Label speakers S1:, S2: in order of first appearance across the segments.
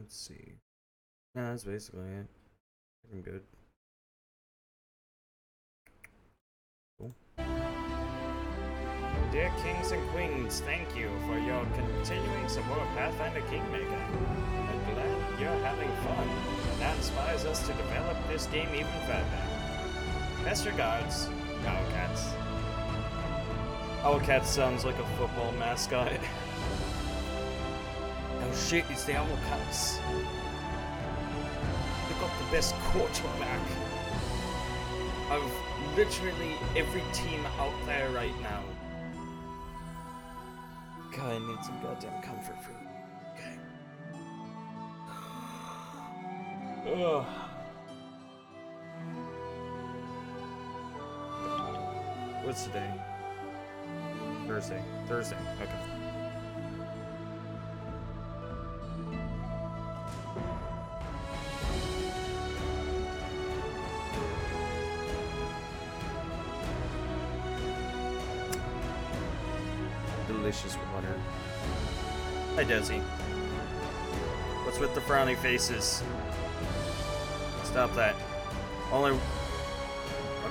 S1: let's see. No, that's basically it. I'm good. Cool. Dear kings and queens, thank you for your continuing support of Pathfinder Kingmaker. I'm glad you're having fun, and that inspires us to develop this game even further. Best regards, Owlcats. Owlcats sounds like a football mascot. Oh shit, it's the Owlcats. They've got the best quarterback of literally every team out there right now. God, I need some goddamn comfort food. Okay. Ugh. What's today? Thursday. Thursday. Okay. Delicious water. Hi, Desi. What's with the frowny faces? Stop that. Only...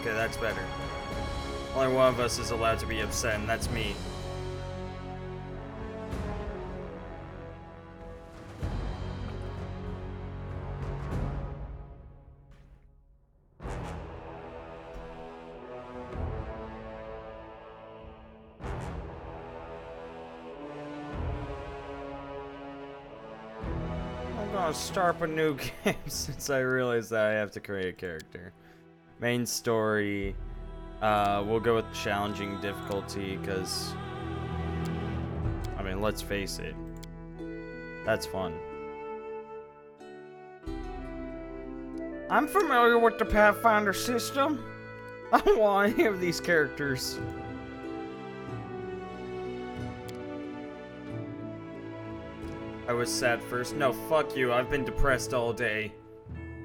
S1: Okay, that's better. Only one of us is allowed to be upset, and that's me. I'm gonna start a new game since I realized that I have to create a character. Main story. We'll go with challenging difficulty, because, I mean, let's face it, that's fun. I'm familiar with the Pathfinder system. I don't want any of these characters. I was sad first. No, fuck you. I've been depressed all day.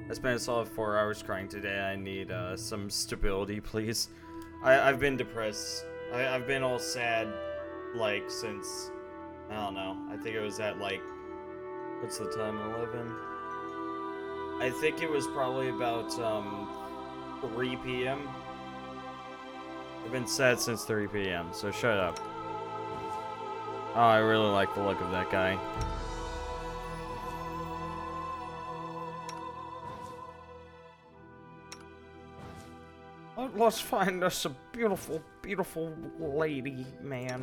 S1: I spent a solid 4 hours crying today. I need some stability, please. I've been depressed. I've been all sad, like, since, I don't know. I think it was at, like, what's the time, 11? I think it was probably about, 3 p.m. I've been sad since 3 p.m., so shut up. Oh, I really like the look of that guy. Let's find us a beautiful, beautiful lady, man.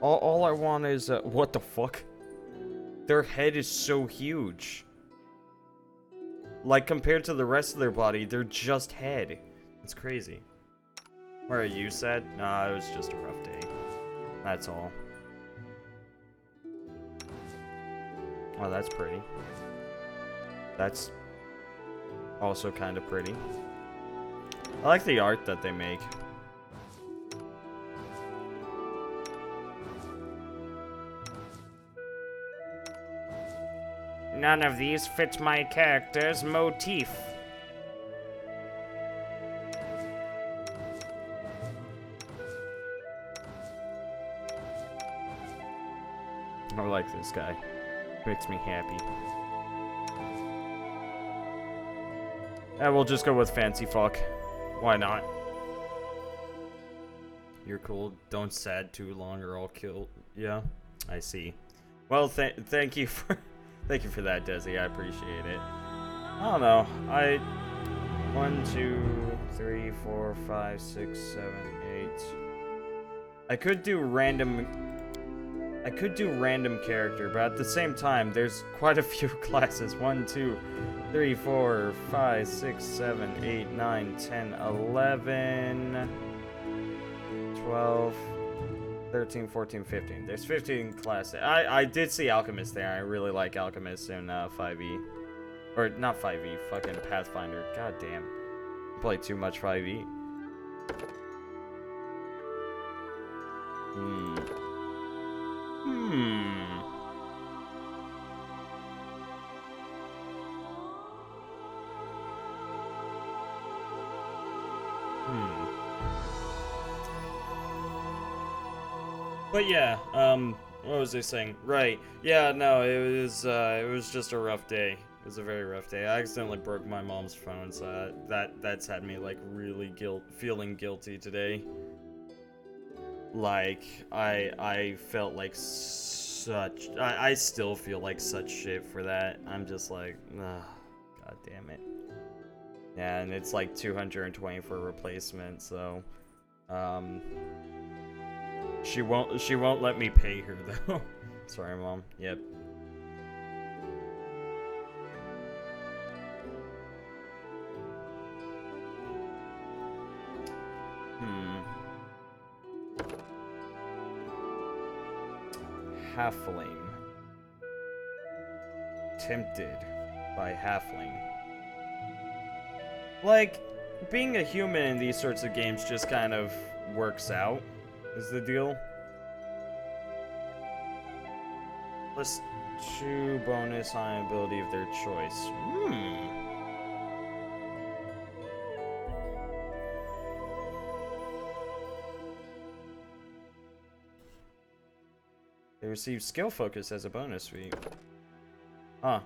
S1: All I want is, what the fuck? Their head is so huge. Like, compared to the rest of their body, they're just head. It's crazy. Where are you sad? Nah, it was just a rough day. That's all. Oh, that's pretty. That's also kind of pretty. I like the art that they make. None of these fit my character's motif. I like this guy. Makes me happy. Yeah, we'll just go with fancy fuck. Why not? You're cool. Don't sad too long or I'll kill. Yeah, I see. Well, thank you for thank you for that, Desi. I appreciate it. I don't know. 1, 2, 3, 4, 5, 6, 7, 8. I could do random character, but at the same time, there's quite a few classes. 1, 2, 3, 4, 5, 6, 7, 8, 9, 10, 11, 12, 13, 14, 15. There's 15 classes. I did see Alchemist there. I really like Alchemist in 5e. Or, not 5e, fucking Pathfinder. God damn. I play too much 5e. But yeah, what was I saying? Right. Yeah, no, it was just a rough day. It was a very rough day. I accidentally broke my mom's phone, so that's had me like really feeling guilty today. Like I felt like such I still feel like such shit for that. I'm just like, ugh, god damn it. Yeah, and it's like 220 for a replacement, so she won't let me pay her though. Sorry, Mom. Yep. Halfling. Tempted by halfling. Like, being a human in these sorts of games just kind of works out, is the deal. Plus 2 bonus on ability of their choice. They receive skill focus as a bonus feat. Huh.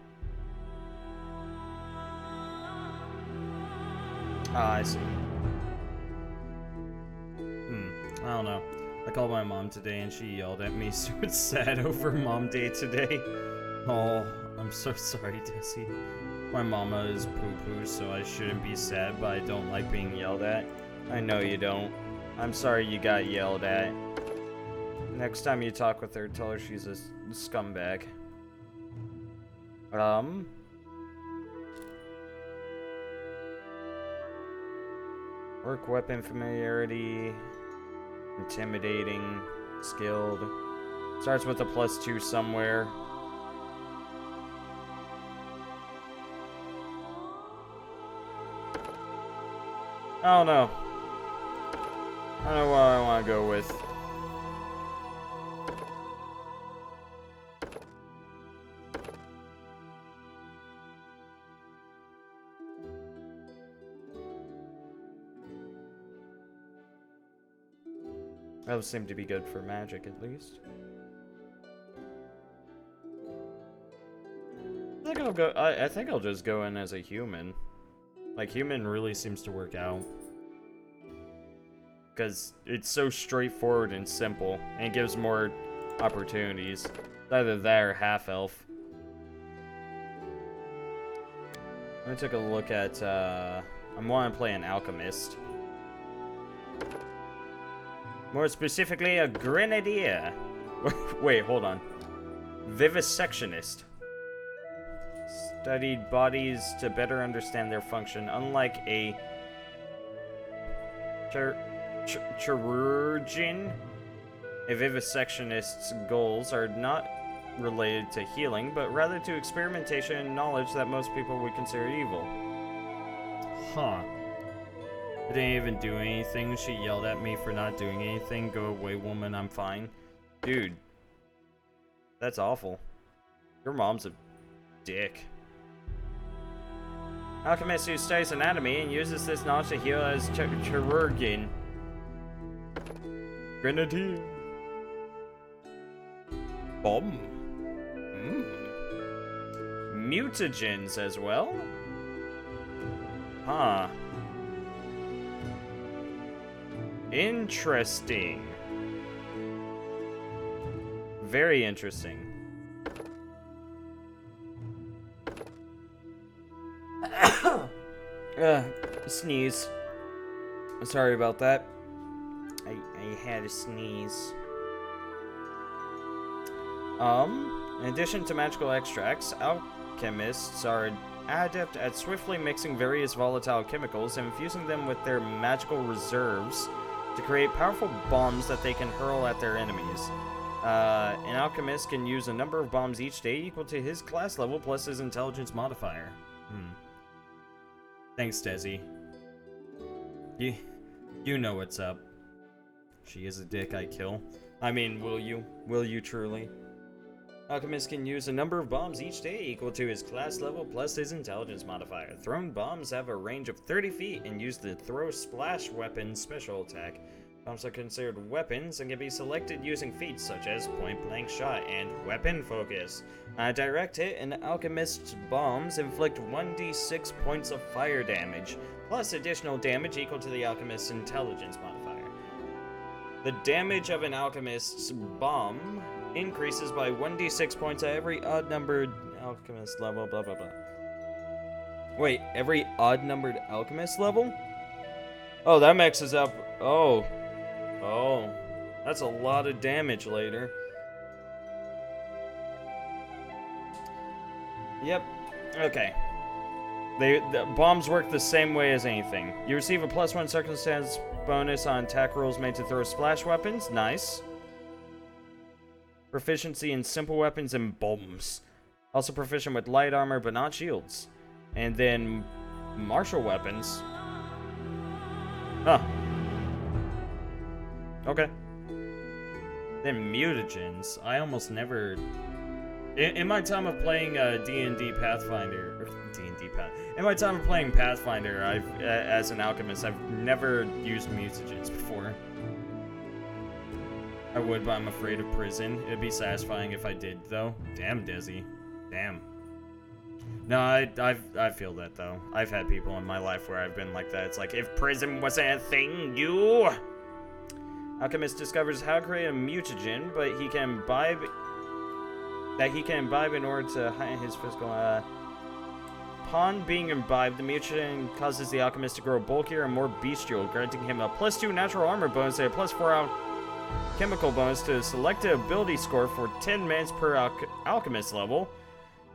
S1: Ah, I see. I don't know. I called my mom today and she yelled at me, so it's sad over Mom Day today. Oh, I'm so sorry, Desi. My mama is poo-poo, so I shouldn't be sad, but I don't like being yelled at. I know you don't. I'm sorry you got yelled at. Next time you talk with her, tell her she's a scumbag. Work weapon familiarity. Intimidating. Skilled. Starts with a +2 somewhere. I don't know. I don't know what I want to go with. That would seem to be good for magic, at least. I think I'll just go in as a human. Like, human really seems to work out. Because it's so straightforward and simple, and it gives more opportunities. It's either that or half-elf. I'm gonna take a look at, I want to play an alchemist. More specifically, a grenadier. Wait, hold on. Vivisectionist. Studied bodies to better understand their function, unlike a chirurgeon. A vivisectionist's goals are not related to healing, but rather to experimentation and knowledge that most people would consider evil. Huh. I didn't even do anything. She yelled at me for not doing anything. Go away, woman, I'm fine. Dude. That's awful. Your mom's a dick. Alchemist who studies anatomy and uses this knowledge to heal as chirurgeon. Grenadier. Bomb. Mutagens as well? Huh. Interesting. Very interesting. Sneeze. Sorry about that. I had a sneeze. In addition to magical extracts, alchemists are adept at swiftly mixing various volatile chemicals and infusing them with their magical reserves to create powerful bombs that they can hurl at their enemies. An alchemist can use a number of bombs each day equal to his class level plus his intelligence modifier. Thanks, Desi. You know what's up. She is a dick I kill. I mean, will you? Will you truly? Alchemist can use a number of bombs each day equal to his class level plus his intelligence modifier. Thrown bombs have a range of 30 feet and use the throw splash weapon special attack. Bombs are considered weapons and can be selected using feats such as point-blank shot and weapon focus. On a direct hit, an alchemist's bombs inflict 1d6 points of fire damage, plus additional damage equal to the alchemist's intelligence modifier. The damage of an alchemist's bomb increases by 1d6 points at every odd-numbered alchemist level, blah blah blah. Wait, every odd-numbered alchemist level? Oh, that mixes up. Oh, that's a lot of damage later. Yep. Okay. The bombs work the same way as anything. You receive a +1 circumstance bonus on attack rolls made to throw splash weapons. Nice. Proficiency in simple weapons and bombs. Also proficient with light armor, but not shields. And then martial weapons. Huh. Okay. Then mutagens. I almost never... In my time of playing D&D Pathfinder... In my time of playing Pathfinder, as an alchemist, I've never used mutagens before. I would, but I'm afraid of prison. It'd be satisfying if I did, though. Damn, Desi. Damn. No, I feel that, though. I've had people in my life where I've been like that. It's like, if prison wasn't a thing, you... Alchemist discovers how to create a mutagen, but he can imbibe... that he can imbibe in order to heighten his physical... Upon being imbibed, the mutagen causes the alchemist to grow bulkier and more bestial, granting him a +2 natural armor bonus and a +4 chemical bonus to a selected ability score for 10 minutes per alchemist level.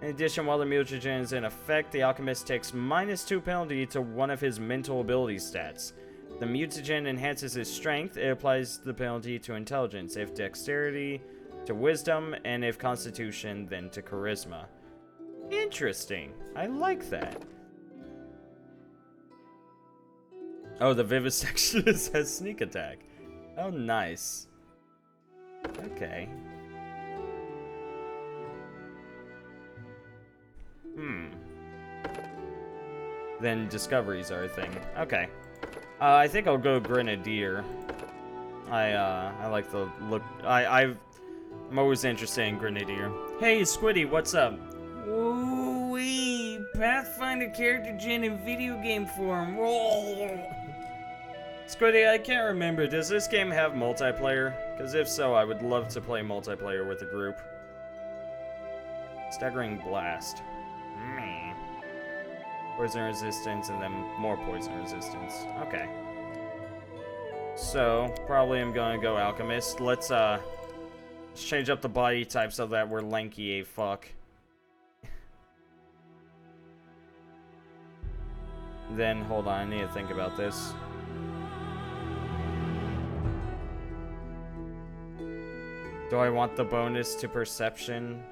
S1: In addition, while the mutagen is in effect, the alchemist takes -2 penalty to one of his mental ability stats. The mutagen enhances his strength. It applies the penalty to intelligence, if dexterity to wisdom, and if constitution, then to charisma. Interesting. I like that. Oh, the vivisection has sneak attack. Oh, nice. Okay. Then discoveries are a thing. Okay. I think I'll go Grenadier. I like the look. I'm always interested in Grenadier. Hey, Squiddy, what's up? Ooh-wee, Pathfinder character gen in video game form. Roll. Squiddy, I can't remember. Does this game have multiplayer? Because if so, I would love to play multiplayer with a group. Staggering Blast. Meh. Poison resistance and then more poison resistance. Okay. So, probably I'm gonna go Alchemist. Let's change up the body type so that we're lanky a fuck. Then, hold on, I need to think about this. Do I want the bonus to perception?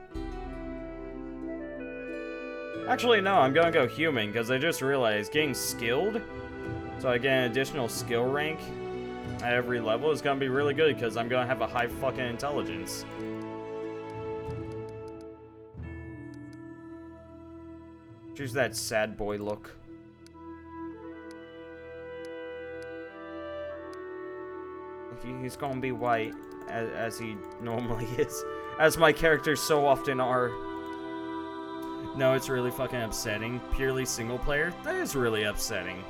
S1: Actually, no, I'm gonna go human, because I just realized getting skilled, so I get an additional skill rank at every level is gonna be really good, because I'm gonna have a high fucking intelligence. Choose that sad boy look. He's gonna be white, as he normally is. As my characters so often are. No, it's really fucking upsetting. Purely single player? That is really upsetting.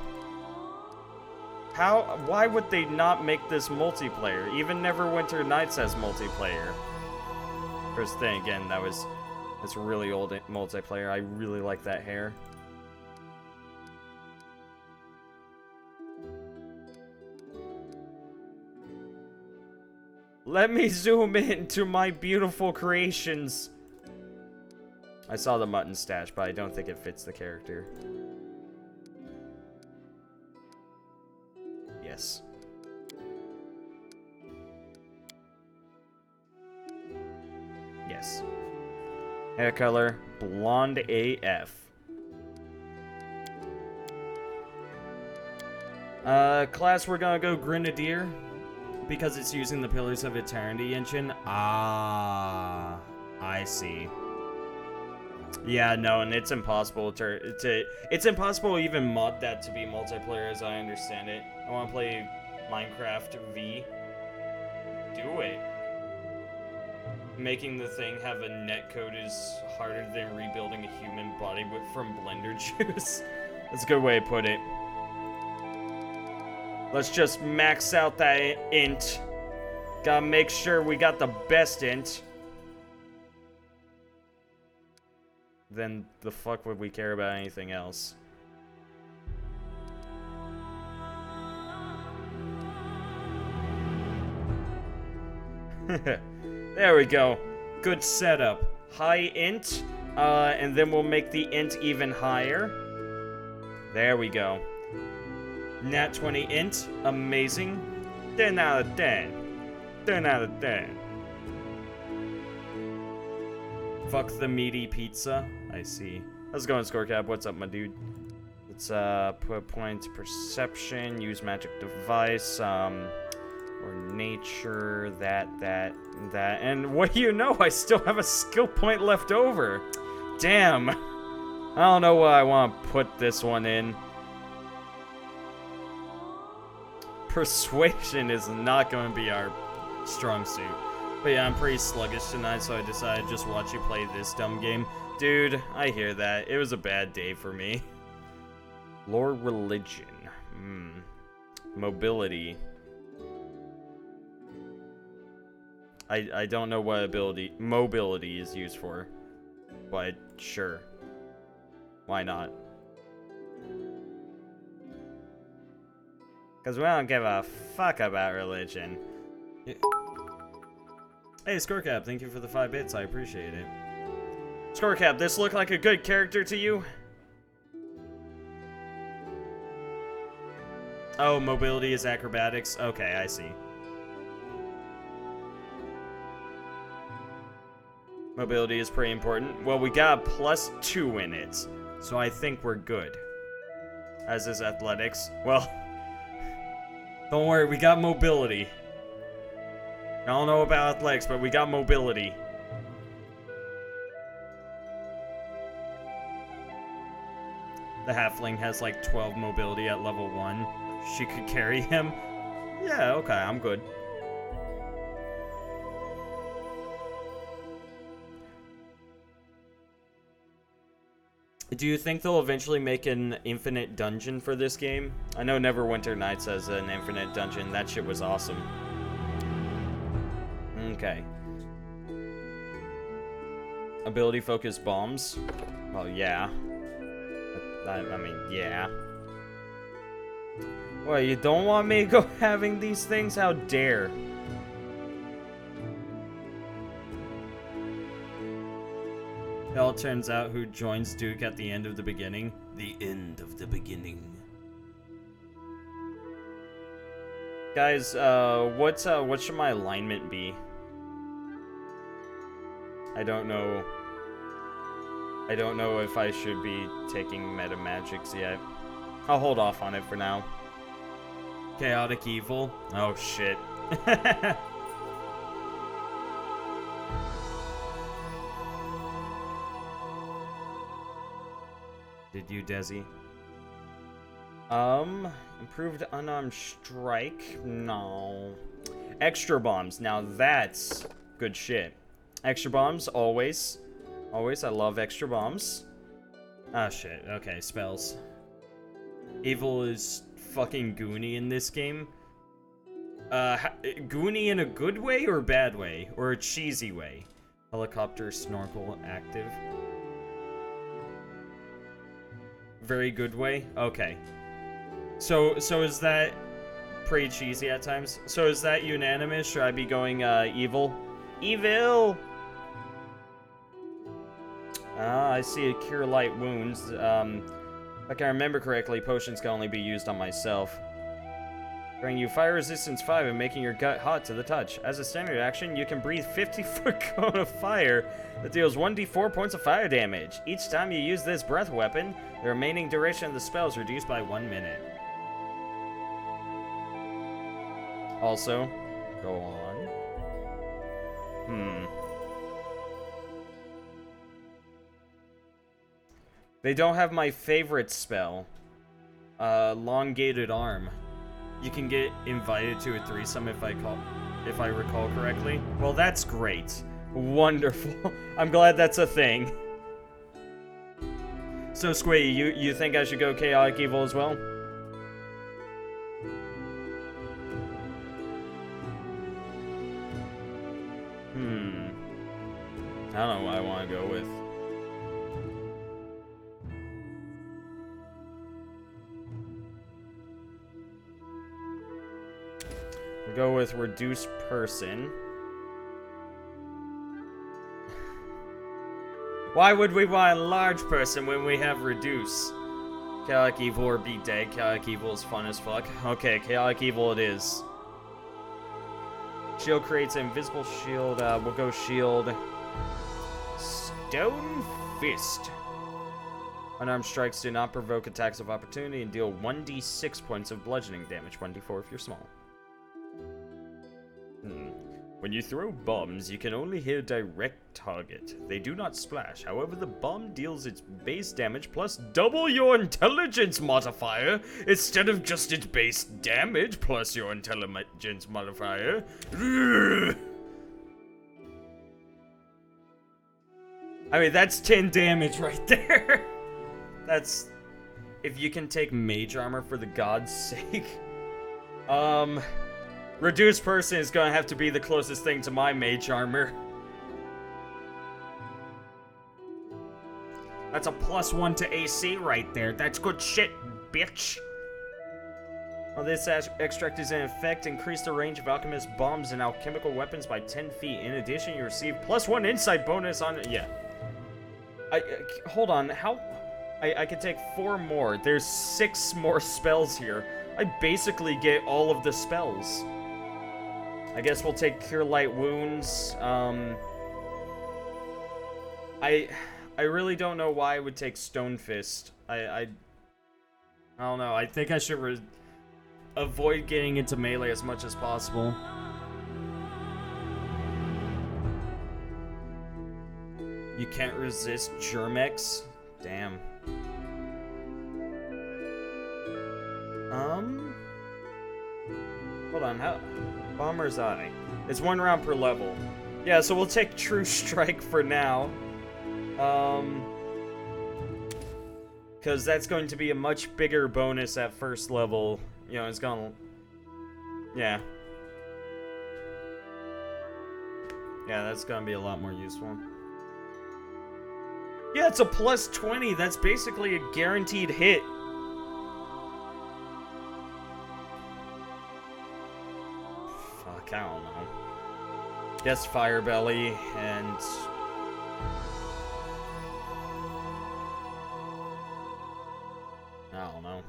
S1: Why would they not make this multiplayer? Even Neverwinter Nights has multiplayer. First thing, again, that's really old multiplayer. I really like that hair. Let me zoom in to my beautiful creations. I saw the mutton stash, but I don't think it fits the character. Yes. Yes. Hair color, blonde AF. Class, we're gonna go Grenadier. Because it's using the Pillars of Eternity engine. Ah, I see. Yeah, no, and it's impossible it's impossible to even mod that to be multiplayer as I understand it. I want to play Minecraft V. Do it. Making the thing have a netcode is harder than rebuilding a human body from blender juice. That's a good way to put it. Let's just max out that int. Gotta make sure we got the best int. Then the fuck would we care about anything else? There we go. Good setup. High int, and then we'll make the int even higher. There we go. Nat 20 int, amazing. 10 out of 10. 10 out of 10. Fuck the meaty pizza. I see. How's it going, Scorecap? What's up, my dude? Let's put a point to perception, use magic device, or nature, that, and what do you know? I still have a skill point left over. Damn. I don't know what I want to put this one in. Persuasion is not going to be our strong suit. But yeah, I'm pretty sluggish tonight, so I decided to just watch you play this dumb game. Dude, I hear that. It was a bad day for me. Lore religion. Mobility. I don't know what mobility is used for, but sure. Why not? Because we don't give a fuck about religion. Hey, Scorecap, thank you for the 5 bits. I appreciate it. Scorecap, this look like a good character to you? Oh, mobility is acrobatics? Okay, I see. Mobility is pretty important. Well, we got a +2 in it, so I think we're good. As is athletics. Well, don't worry, we got mobility. I don't know about athletics, but we got mobility. The halfling has like 12 mobility at level 1. She could carry him. Yeah, okay, I'm good. Do you think they'll eventually make an infinite dungeon for this game? I know Neverwinter Nights has an infinite dungeon. That shit was awesome. Okay. Ability focus bombs? Well, yeah. I mean, yeah. Well, you don't want me to go having these things? How dare. It all turns out who joins Duke at the end of the beginning. The end of the beginning. Guys, what should my alignment be? I don't know. I don't know if I should be taking meta magics yet. I'll hold off on it for now. Chaotic evil? Oh shit. Did you, Desi? Improved unarmed strike? No. Extra bombs. Now that's good shit. Extra bombs, always. Always, I love extra bombs. Ah, shit. Okay, spells. Evil is fucking Goonie in this game. Goonie in a good way or bad way? Or a cheesy way? Helicopter snorkel active. Very good way? Okay. So is that pretty cheesy at times? So is that unanimous? Should I be going, evil? Evil! I see a cure light wounds. If I can remember correctly, potions can only be used on myself. Granting you fire resistance 5 and making your gut hot to the touch. As a standard action, you can breathe 50-foot cone of fire that deals 1d4 points of fire damage. Each time you use this breath weapon, the remaining duration of the spell is reduced by 1 minute. Also, go on. They don't have my favorite spell. Elongated arm. You can get invited to a threesome if I recall correctly. Well, that's great. Wonderful. I'm glad that's a thing. So, Squee, you think I should go Chaotic Evil as well? I don't know what I want to go with. We'll go with Reduce Person. Why would we want a large person when we have Reduce? Chaotic Evil or be dead. Chaotic Evil is fun as fuck. Okay, Chaotic Evil it is. Shield creates an invisible shield. We'll go shield. Stone Fist. Unarmed strikes do not provoke attacks of opportunity and deal 1d6 points of bludgeoning damage, 1d4 if you're small. When you throw bombs, you can only hit a direct target. They do not splash. However, the bomb deals its base damage plus double your intelligence modifier instead of just its base damage plus your intelligence modifier. I mean, that's 10 damage right there. That's... if you can take mage armor for the god's sake. Reduced person is gonna have to be the closest thing to my mage armor. That's a +1 to AC right there. That's good shit, bitch. Well, this extract is in effect. Increase the range of alchemist bombs and alchemical weapons by 10 feet. In addition, you receive +1 insight bonus on it. Yeah. Hold on. How? I could take 4 more. There's 6 more spells here. I basically get all of the spells. I guess we'll take Cure Light Wounds. I really don't know why I would take Stone Fist. I don't know. I think I should avoid getting into melee as much as possible. You can't resist Germex? Damn. Hold on, how... Bomber's Eye. It's 1 round per level. Yeah, so we'll take True Strike for now. Because that's going to be a much bigger bonus at first level. You know, it's gonna... yeah. Yeah, that's gonna be a lot more useful. Yeah, it's a +20. That's basically a guaranteed hit. Fuck, I don't know. Guess Fire Belly and... I don't know.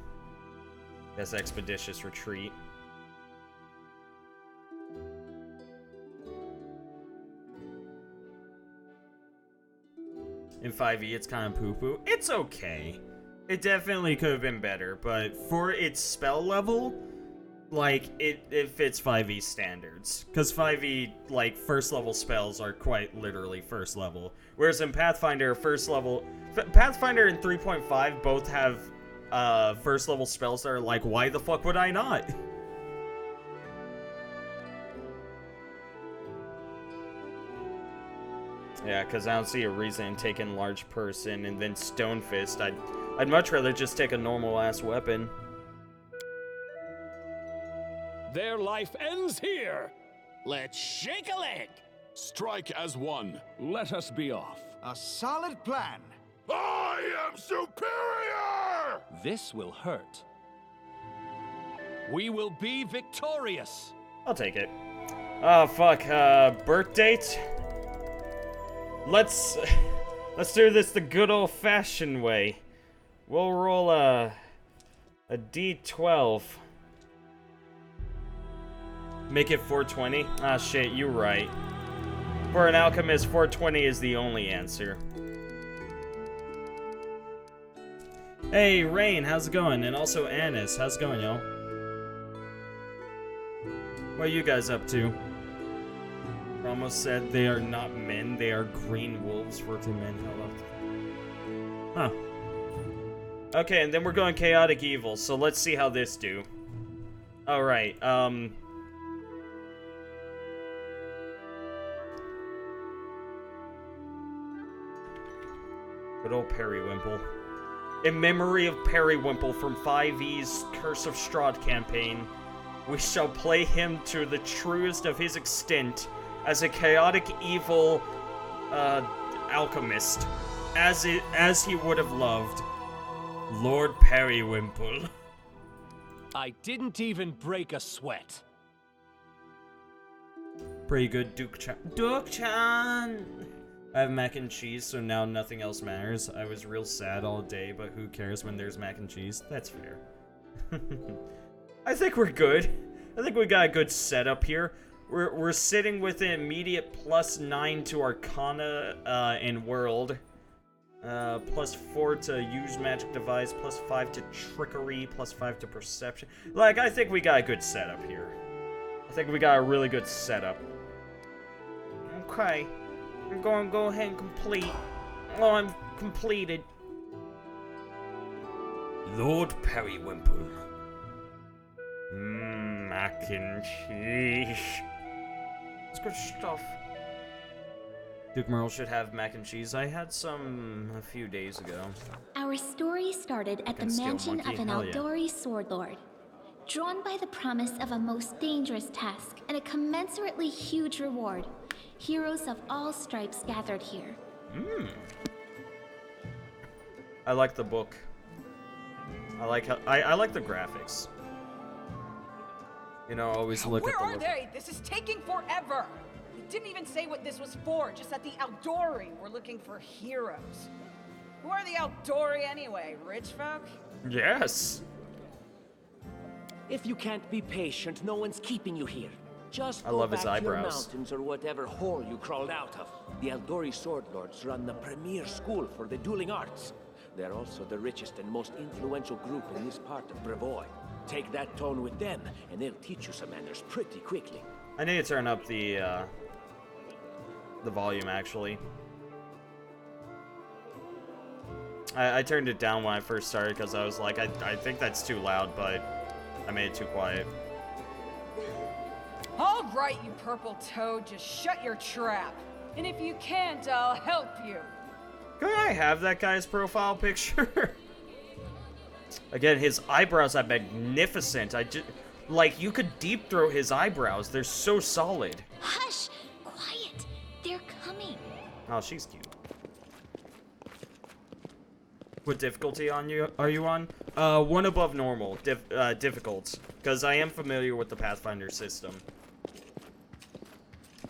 S1: Guess Expeditious Retreat. In 5e, it's kind of poo-poo. It's okay. It definitely could have been better, but for its spell level, like, it fits 5e standards. Because 5e, like, first level spells are quite literally first level. Whereas in Pathfinder, first level... Pathfinder and 3.5 both have first level spells that are like, why the fuck would I not? Yeah, because I don't see a reason in taking Large Person and then Stone Fist. I'd much rather just take a normal-ass weapon.
S2: Their life ends here!
S3: Let's shake a leg!
S4: Strike as one.
S2: Let us be off.
S5: A solid plan.
S4: I am superior!
S2: This will hurt. We will be victorious!
S1: I'll take it. Oh, fuck. Birth date? Let's do this the good old-fashioned way. We'll roll a d12. Make it 420? Ah, shit, you're right. For an alchemist, 420 is the only answer. Hey, Rain, how's it going? And also Anis, how's it going, y'all? What are you guys up to? Ramos said they are not men, they are green wolves working men. Huh. Okay, and then we're going Chaotic Evil, so let's see how this do. Alright, good old Periwimple. In memory of Periwimple from 5e's Curse of Strahd campaign, we shall play him to the truest of his extent as a chaotic evil, alchemist, as he would have loved. Lord Periwimple.
S2: I didn't even break a sweat.
S1: Pretty good, Duke-chan. Duke-chan! I have mac and cheese, so now nothing else matters. I was real sad all day, but who cares when there's mac and cheese? That's fair. I think we're good. I think we got a good setup here. We're sitting with an immediate +9 to Arcana and World. +4 to use magic device, +5 to trickery, +5 to perception. Like, I think we got a good setup here. I think we got a really good setup. Okay. I'm going to go ahead and complete. Oh, I'm completed. Lord Periwimple. Mac and cheese. It's good stuff. Duke Merle should have mac and cheese. I had some a few days ago.
S5: Our story started at the mansion of an Aldori sword lord. Drawn by the promise of a most dangerous task and a commensurately huge reward, heroes of all stripes gathered here.
S1: I like the book. I like how I like the graphics. You know, always look
S6: Where
S1: at the
S6: are they? This is taking forever. They didn't even say what this was for, just that the Aldori were looking for heroes. Who are the Aldori anyway? Rich folk?
S1: Yes.
S3: If you can't be patient, no one's keeping you here. Just
S1: I
S3: go
S1: love
S3: back
S1: his
S3: to your
S1: eyebrows.
S3: mountains or whatever hole you crawled out of. The Aldori Sword Lords run the premier school for the dueling arts. They're also the richest and most influential group in this part of Brevoy. Take that tone with them, and they'll teach you some manners pretty quickly.
S1: I need to turn up the volume, actually. I turned it down when I first started because I was like, I think that's too loud, but I made it too quiet.
S6: All right, you purple toad, just shut your trap. And if you can't, I'll help you.
S1: Can I have that guy's profile picture? Again, his eyebrows are magnificent. Like, you could deep throat his eyebrows. They're so solid.
S5: Hush! Quiet! They're coming.
S1: Oh, she's cute. What difficulty are you on? One above normal. Difficult. Because I am familiar with the Pathfinder system.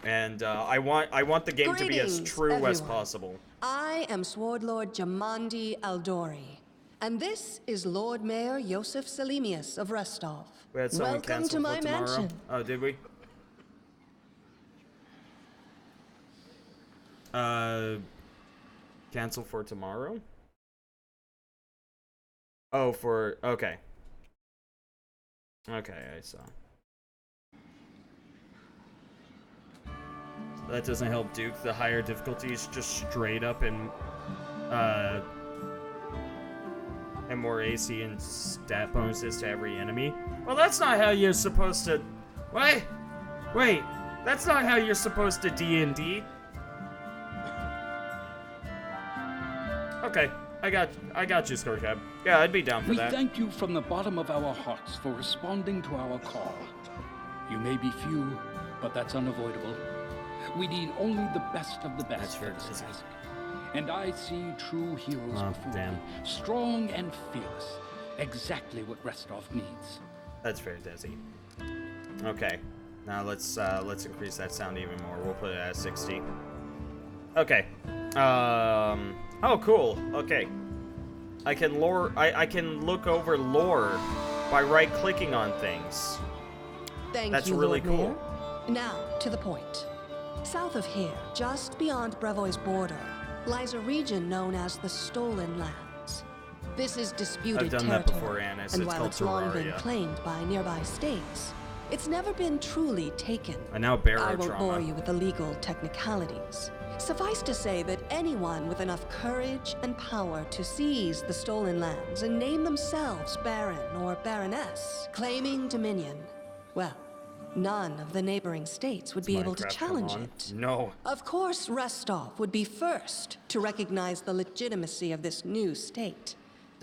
S1: And I want the game to be as true as possible.
S7: I am Sword Lord Jamandi Aldori, and this is Lord Mayor Yosef Selimius of Restov.
S1: We had someone
S7: Welcome
S1: cancel
S7: to my
S1: for tomorrow.
S7: mansion.
S1: Oh, did we? Cancel for tomorrow? Oh, okay. Okay, I saw. That doesn't help Duke. The higher difficulty is just straight up and more AC and stat bonuses to every enemy. Well, that's not how you're supposed to... Wait, that's not how you're supposed to D&D. Okay, I got you, Scorecab. Yeah, I'd be down for that.
S8: We thank you from the bottom of our hearts for responding to our call. You may be few, but that's unavoidable. We need only the best of the best for this task. And I see true heroes before me, strong and fearless. Exactly what Restov needs.
S1: That's fair, Desi. Okay, now let's increase that sound even more. We'll put it at 60. Okay. Oh, cool. Okay. I can look over lore by right-clicking on things.
S7: Thank
S1: That's
S7: you,
S1: really
S7: Lord
S1: cool.
S7: Mayor. Now, to the point. South of here, just beyond Brevoy's border, lies a region known as the Stolen Lands. This is disputed
S1: I've done
S7: territory,
S1: that before, Annis.
S7: and
S1: It's
S7: while
S1: called
S7: it's long been
S1: Terraria.
S7: claimed by nearby states, It's never been truly taken.
S1: I now bear
S7: I
S1: our
S7: won't
S1: trauma.
S7: bore you with the legal technicalities. Suffice to say that anyone with enough courage and power to seize the stolen lands and name themselves Baron or Baroness, claiming dominion, well, none of the neighboring states would be able to
S1: Minecraft,
S7: challenge
S1: come on.
S7: it.
S1: No.
S7: Of course, Restov would be first to recognize the legitimacy of this new state,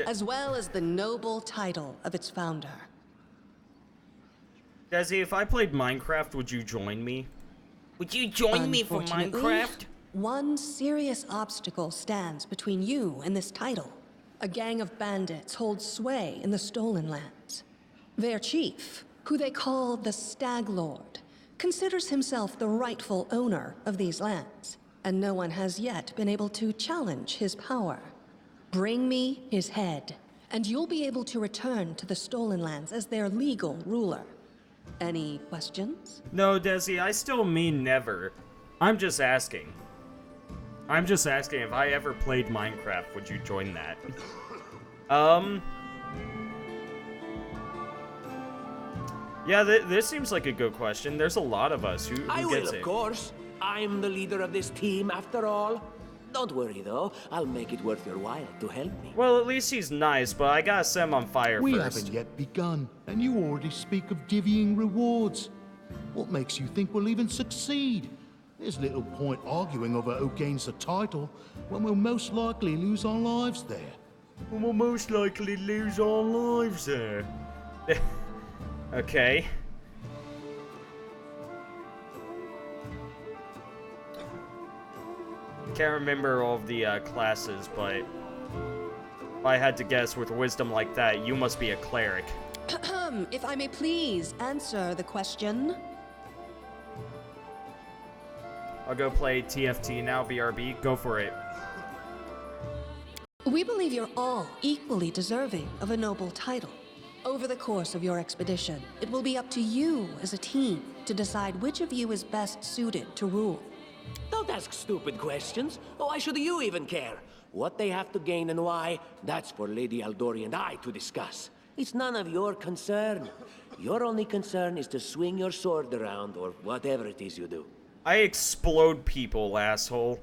S7: as well as the noble title of its founder.
S1: Desi, if I played Minecraft, would you join me? Would you join me for
S7: Unfortunately,
S1: Minecraft?
S7: one serious obstacle stands between you and this title. A gang of bandits holds sway in the stolen lands. Their chief, who they call the Stag Lord, considers himself the rightful owner of these lands, and no one has yet been able to challenge his power. Bring me his head, and you'll be able to return to the stolen lands as their legal ruler. Any questions?
S1: No, Desi, I still mean never. I'm just asking. I'm just asking if I ever played Minecraft, would you join that? Yeah, this seems like a good question. There's a lot of us who
S3: I
S1: gets
S3: will,
S1: it.
S3: of course. I'm the leader of this team, after all. Don't worry, though. I'll make it worth your while to help me.
S1: Well, at least he's nice, but I gotta set him on fire
S9: We
S1: first.
S9: haven't yet begun, and you already speak of divvying rewards. What makes you think we'll even succeed? There's little point arguing over who gains the title when we'll most likely lose our lives there.
S1: We'll most likely lose our lives there. Okay. Can't remember all of the classes, but if I had to guess with wisdom like that, you must be a cleric.
S7: If I may please answer the question.
S1: I'll go play TFT now, BRB. Go for it.
S7: We believe you're all equally deserving of a noble title. Over the course of your expedition, it will be up to you as a team to decide which of you is best suited to rule.
S3: Don't ask stupid questions. Why should you even care? What they have to gain and why, that's for Lady Aldori and I to discuss. It's none of your concern. Your only concern is to swing your sword around or whatever it is you do.
S1: I explode people, asshole.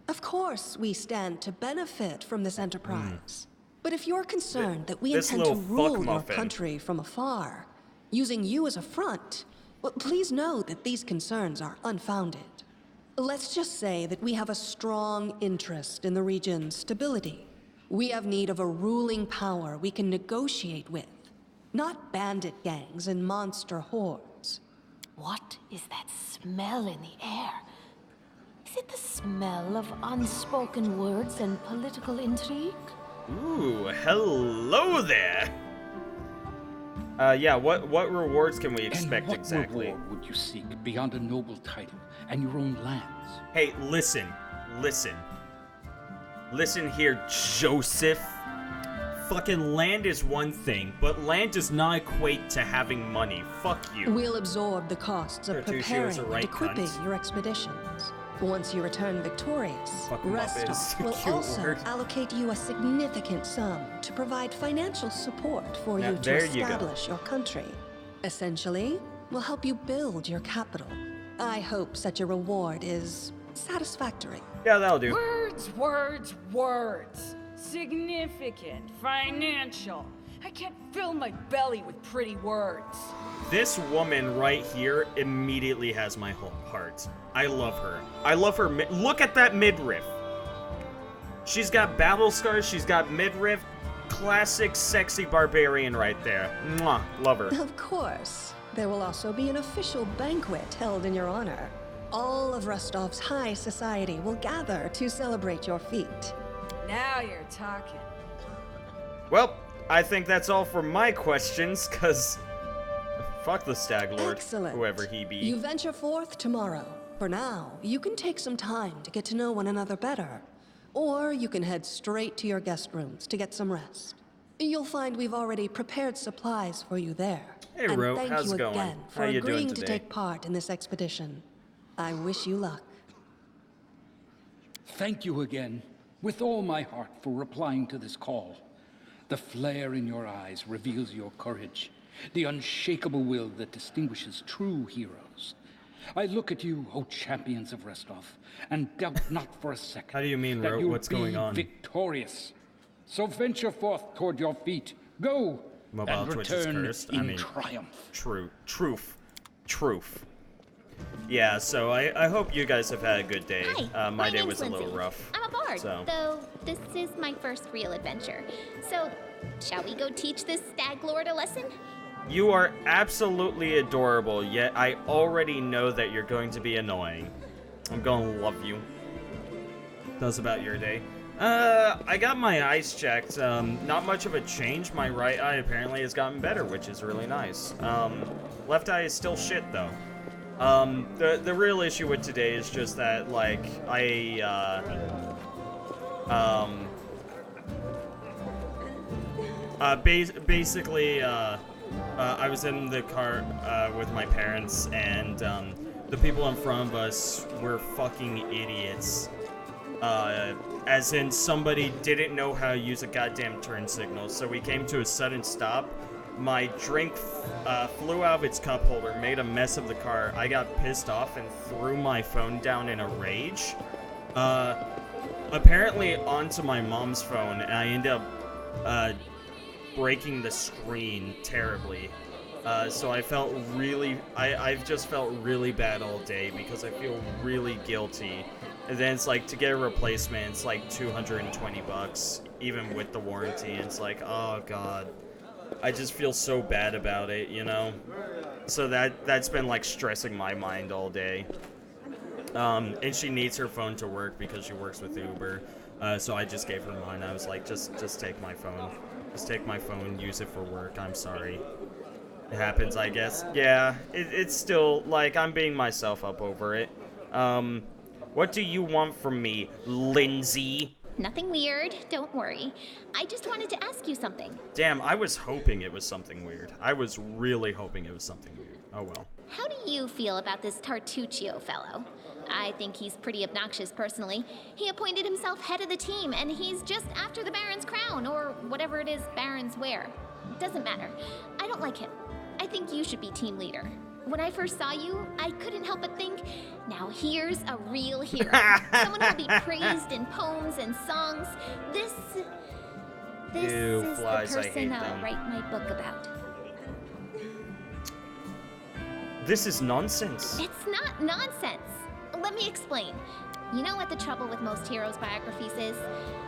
S7: Of course, we stand to benefit from this enterprise. But if you're concerned that we
S1: This
S7: intend to
S1: little
S7: rule your
S1: fuckmuffin.
S7: country from afar, using you as a front, well, please know that these concerns are unfounded. Let's just say that we have a strong interest in the region's stability. We have need of a ruling power we can negotiate with, not bandit gangs and monster hordes.
S10: What is that smell in the air? Is it the smell of unspoken words and political intrigue?
S1: Ooh, hello there. Yeah, what rewards can we expect
S8: And what
S1: exactly?
S8: reward would you seek beyond a noble title and your own lands?
S1: Hey, listen. Listen here, Joseph. Fucking land is one thing, but land does not equate to having money. Fuck you.
S7: We'll absorb the costs of
S1: Bertuccio is
S7: preparing
S1: a
S7: and
S1: right
S7: equipping
S1: cunt.
S7: your expeditions. Once you return victorious,
S1: Fuck 'em up is
S7: Restov
S1: a
S7: will
S1: cute
S7: also
S1: word.
S7: allocate you a significant sum to provide financial support for
S1: Now,
S7: you to
S1: there you go.
S7: establish your country. Essentially, we'll help you build your capital. I hope such a reward is satisfactory.
S1: Yeah, that'll do.
S6: Words, words, words. Significant, financial. I can't fill my belly with pretty words.
S1: This woman right here immediately has my whole heart. I love her. I love her. Look at that midriff. She's got battle scars. She's got midriff. Classic sexy barbarian right there. Mwah. Love her.
S7: Of course. There will also be an official banquet held in your honor. All of Rostov's high society will gather to celebrate your feat.
S6: Now you're talking.
S1: Well, I think that's all for my questions, cause fuck the Stag Lord,
S7: Excellent.
S1: whoever he be.
S7: You venture forth tomorrow. For now, you can take some time to get to know one another better. Or you can head straight to your guest rooms to get some rest. You'll find we've already prepared supplies for you there.
S1: Hey,
S7: and
S1: Ro,
S7: thank
S1: how's
S7: you
S1: it going?
S7: again for
S1: How you doing
S7: agreeing to
S1: today?
S7: take part in this expedition. I wish you luck.
S8: Thank you again, with all my heart, for replying to this call. The flare in your eyes reveals your courage, the unshakable will that distinguishes true heroes. I look at you, O champions of Restov, and doubt not for a second.
S1: How do you mean,
S8: that you'll
S1: what's going on?
S8: Victorious. So venture forth toward your feet. Go
S1: Mobile
S8: and
S1: Twitch is
S8: return
S1: cursed.
S8: in triumph.
S1: Truth. Yeah, so I hope you guys have had a good day.
S5: Hi,
S1: my day
S5: name's
S1: was a little
S5: Lindsay.
S1: rough.
S5: I'm a bard,
S1: so.
S5: though this is my first real adventure. So, shall we go teach this stag lord a lesson?
S1: You are absolutely adorable, yet I already know that you're going to be annoying. I'm gonna love you. Tell us about your day. I got my eyes checked. Not much of a change. My right eye apparently has gotten better, which is really nice. Left eye is still shit, though. The real issue with today is just that, like, basically, I was in the car, with my parents, and, the people in front of us were fucking idiots. As in, somebody didn't know how to use a goddamn turn signal, so we came to a sudden stop. My drink flew out of its cup holder, made a mess of the car. I got pissed off and threw my phone down in a rage. Apparently onto my mom's phone, and I ended up breaking the screen terribly. So I felt really, I've just felt really bad all day because I feel really guilty. And then it's like, to get a replacement, it's like $220, even with the warranty. And it's like, oh god. I just feel so bad about it, you know? So that's been like stressing my mind all day. And she needs her phone to work because she works with Uber. So I just gave her mine. I was like, just take my phone. Just take my phone, use it for work. I'm sorry. It happens, I guess. Yeah, it's still, like, I'm beating myself up over it. What do you want from me, Lindsay?
S5: Nothing weird, don't worry. I just wanted to ask you something.
S1: Damn, I was hoping it was something weird. I was really hoping it was something weird. Oh well.
S5: How do you feel about this Tartuccio fellow? I think he's pretty obnoxious personally. He appointed himself head of the team, and he's just after the Baron's crown, or whatever it is Barons wear. Doesn't matter. I don't like him. I think you should be team leader. When I first saw you, I couldn't help but think, now here's a real hero. Someone who'll be praised in poems and songs. This
S1: Ew,
S5: is
S1: flies,
S5: the
S1: I hate
S5: person I'll
S1: them.
S5: write my book about.
S1: This is nonsense.
S5: It's not nonsense. Let me explain. You know what the trouble with most heroes' biographies is?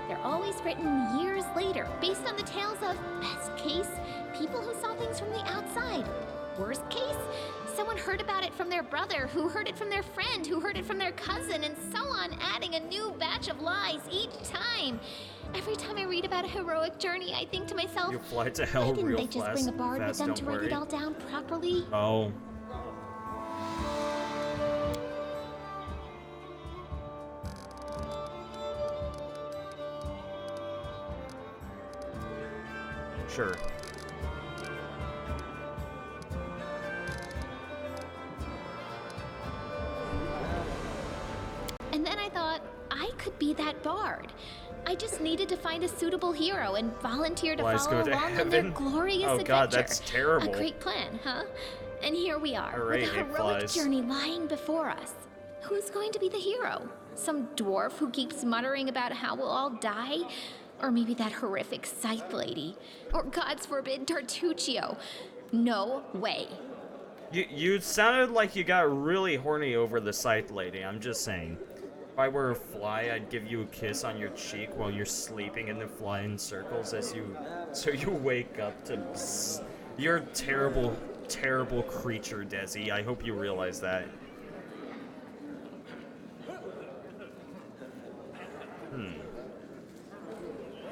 S5: They're always written years later, based on the tales of, best case, people who saw things from the outside. Worst case, someone heard about it from their brother, who heard it from their friend, who heard it from their cousin, and so on, adding a new batch of lies each time. Every time I read about a heroic journey, I think to myself,
S1: You fly to hell
S5: why didn't
S1: real
S5: they just
S1: fast,
S5: bring a bard with
S1: fast,
S5: them
S1: don't
S5: to write
S1: worry.
S5: it all down properly?
S1: Oh. Sure.
S5: And then I thought, I could be that bard. I just needed to find a suitable hero and volunteer to
S1: Flies
S5: follow
S1: go to
S5: along in their
S1: heaven?
S5: glorious
S1: Oh
S5: adventure.
S1: god, that's terrible.
S5: A great plan, huh? And here we are,
S1: Alright,
S5: with a
S1: it
S5: heroic
S1: flies.
S5: journey lying before us. Who's going to be the hero? Some dwarf who keeps muttering about how we'll all die? Or maybe that horrific scythe lady? Or God's forbid, Tartuccio? No way.
S1: You sounded like you got really horny over the scythe lady, I'm just saying. If I were a fly, I'd give you a kiss on your cheek while you're sleeping and then fly in circles so you wake up to... You're a terrible, terrible creature, Desi. I hope you realize that.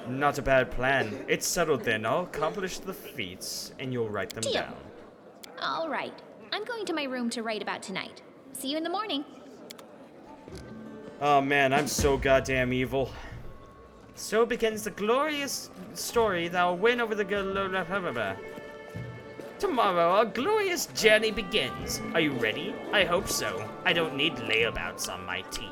S1: Not a bad plan. It's settled then. I'll accomplish the feats, and you'll write them
S5: Deal.
S1: down.
S5: All right. I'm going to my room to write about tonight. See you in the morning.
S1: Oh man, I'm so goddamn evil. So begins the glorious story that will win over the Tomorrow, a glorious journey begins. Are you ready? I hope so. I don't need layabouts on my team.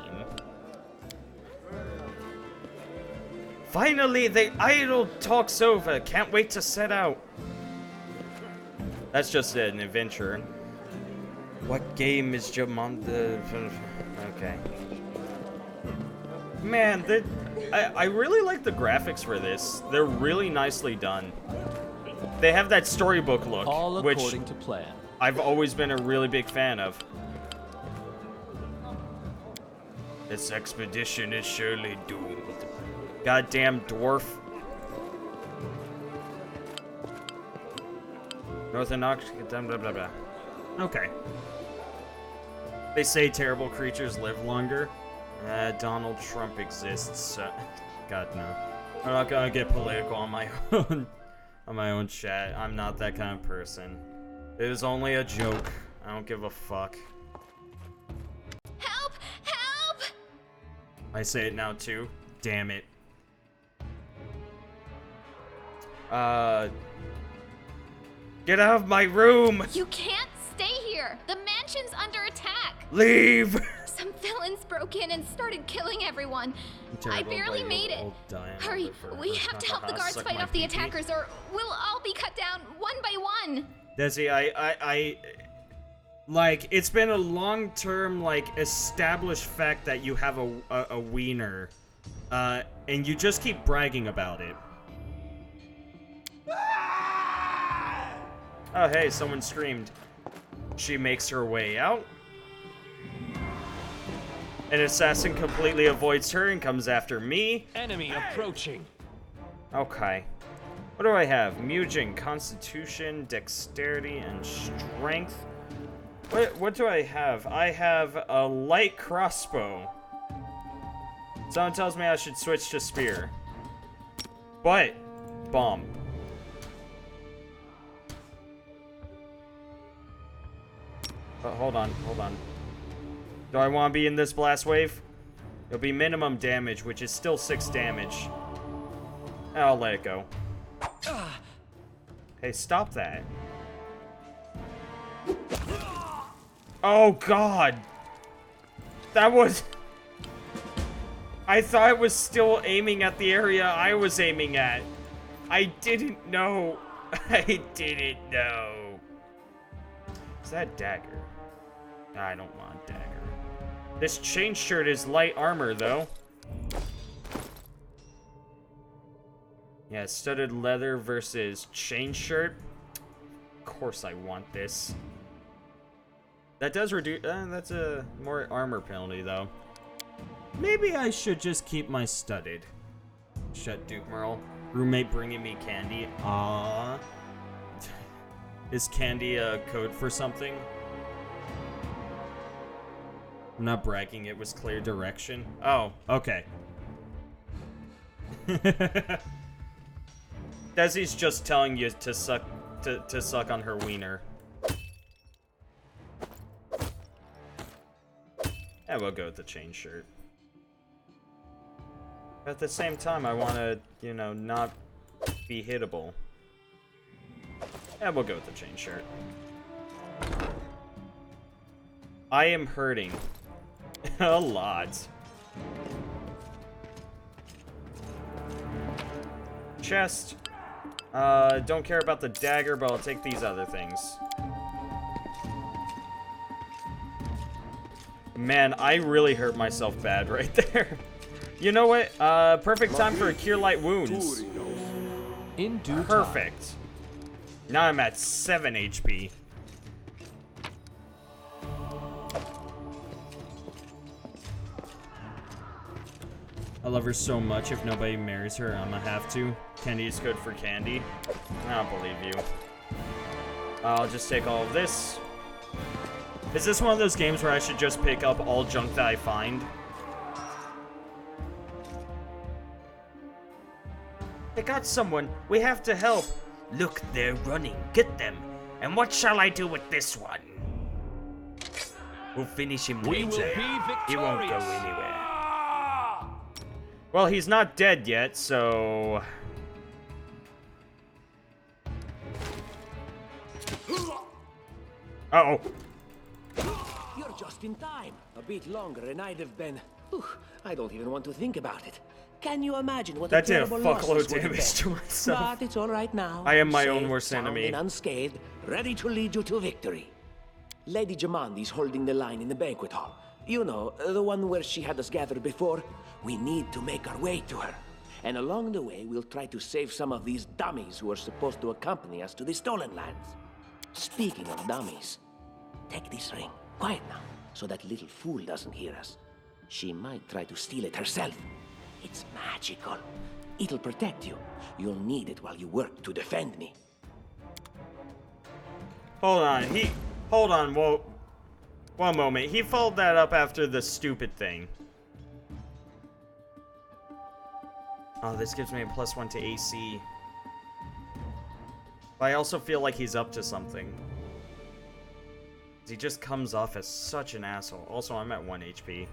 S1: Finally, the idle talk's over. Can't wait to set out. That's just an adventure. What game is Jamon? Okay. Man, I really like the graphics for this. They're really nicely done. They have that storybook look,
S2: All
S1: which
S2: according to plan.
S1: I've always been a really big fan of. This expedition is surely doomed. Goddamn dwarf. Northern blah blah blah. Okay. They say terrible creatures live longer. Donald Trump exists. God no. I'm not gonna get political on my own. On my own chat. I'm not that kind of person. It was only a joke. I don't give a fuck.
S5: Help! Help!
S1: I say it now too. Damn it. Get out of my room!
S5: You can't stay here! The mansion's under attack!
S1: Leave!
S5: Some villains broke in and started killing everyone. I barely made it. Hurry, we have to help the guards fight off the attackers or we'll all be cut down one by one.
S1: Desi, I like, it's been a long-term, like, established fact that you have a wiener, and you just keep bragging about it. Oh, hey, someone screamed. She makes her way out. An assassin completely avoids her and comes after me.
S2: Enemy approaching.
S1: Okay. What do I have? Muging, Constitution, Dexterity, and Strength. What do I have? I have a light crossbow. Someone tells me I should switch to spear. But, bomb. But hold on. Do I want to be in this blast wave? It'll be minimum damage, which is still 6 damage. I'll let it go. Hey, stop that. Oh, God. That was... I thought it was still aiming at the area I was aiming at. I didn't know. I didn't know. Is that a dagger? I don't want a dagger. This chain shirt is light armor, though. Yeah, studded leather versus chain shirt. Of course I want this. That does reduce... that's a more armor penalty, though. Maybe I should just keep my studded. Shut Duke Merle. Roommate bringing me candy. Aww. Is candy a code for something? I'm not bragging, it was clear direction. Oh, okay. Desi's just telling you to suck on her wiener. Yeah, we'll go with the chain shirt. But at the same time, I want to, you know, not be hittable. Yeah, we'll go with the chain shirt. I am hurting. A lot. Chest. Don't care about the dagger, but I'll take these other things. Man, I really hurt myself bad right there. You know what? Perfect time for a Cure Light Wounds.
S2: In due time.
S1: Perfect. Now I'm at 7 HP. I love her so much. If nobody marries her, I'm gonna have to. Candy is good for candy. I don't believe you. I'll just take all of this. Is this one of those games where I should just pick up all junk that I find? They got someone. We have to help. Look, they're running. Get them. And what shall I do with this one? We'll finish him later.
S2: We will be victorious.
S1: He won't go anywhere. Well, he's not dead yet, so... Uh-oh.
S3: You're just in time. A bit longer and I'd have been I don't even want to think about it. Can you imagine what
S1: that
S3: a
S1: did a
S3: terrible loss
S1: fuckload
S3: this would have
S1: damage to
S3: been?
S1: myself.
S3: But it's all right now.
S1: I am my
S3: Safe,
S1: own worst
S3: sound,
S1: enemy.
S3: and unscathed, ready to lead you to victory. Lady Jamandi's holding the line in the banquet hall. You know, the one where she had us gathered before. We need to make our way to her. And along the way, we'll try to save some of these dummies who are supposed to accompany us to the Stolen Lands. Speaking of dummies, take this ring. Quiet now, so that little fool doesn't hear us. She might try to steal it herself. It's magical. It'll protect you. You'll need it while you work to defend me.
S1: Hold on, whoa. One moment. He followed that up after the stupid thing. Oh, this gives me a +1 to AC. But I also feel like he's up to something. He just comes off as such an asshole. Also, I'm at 1 HP.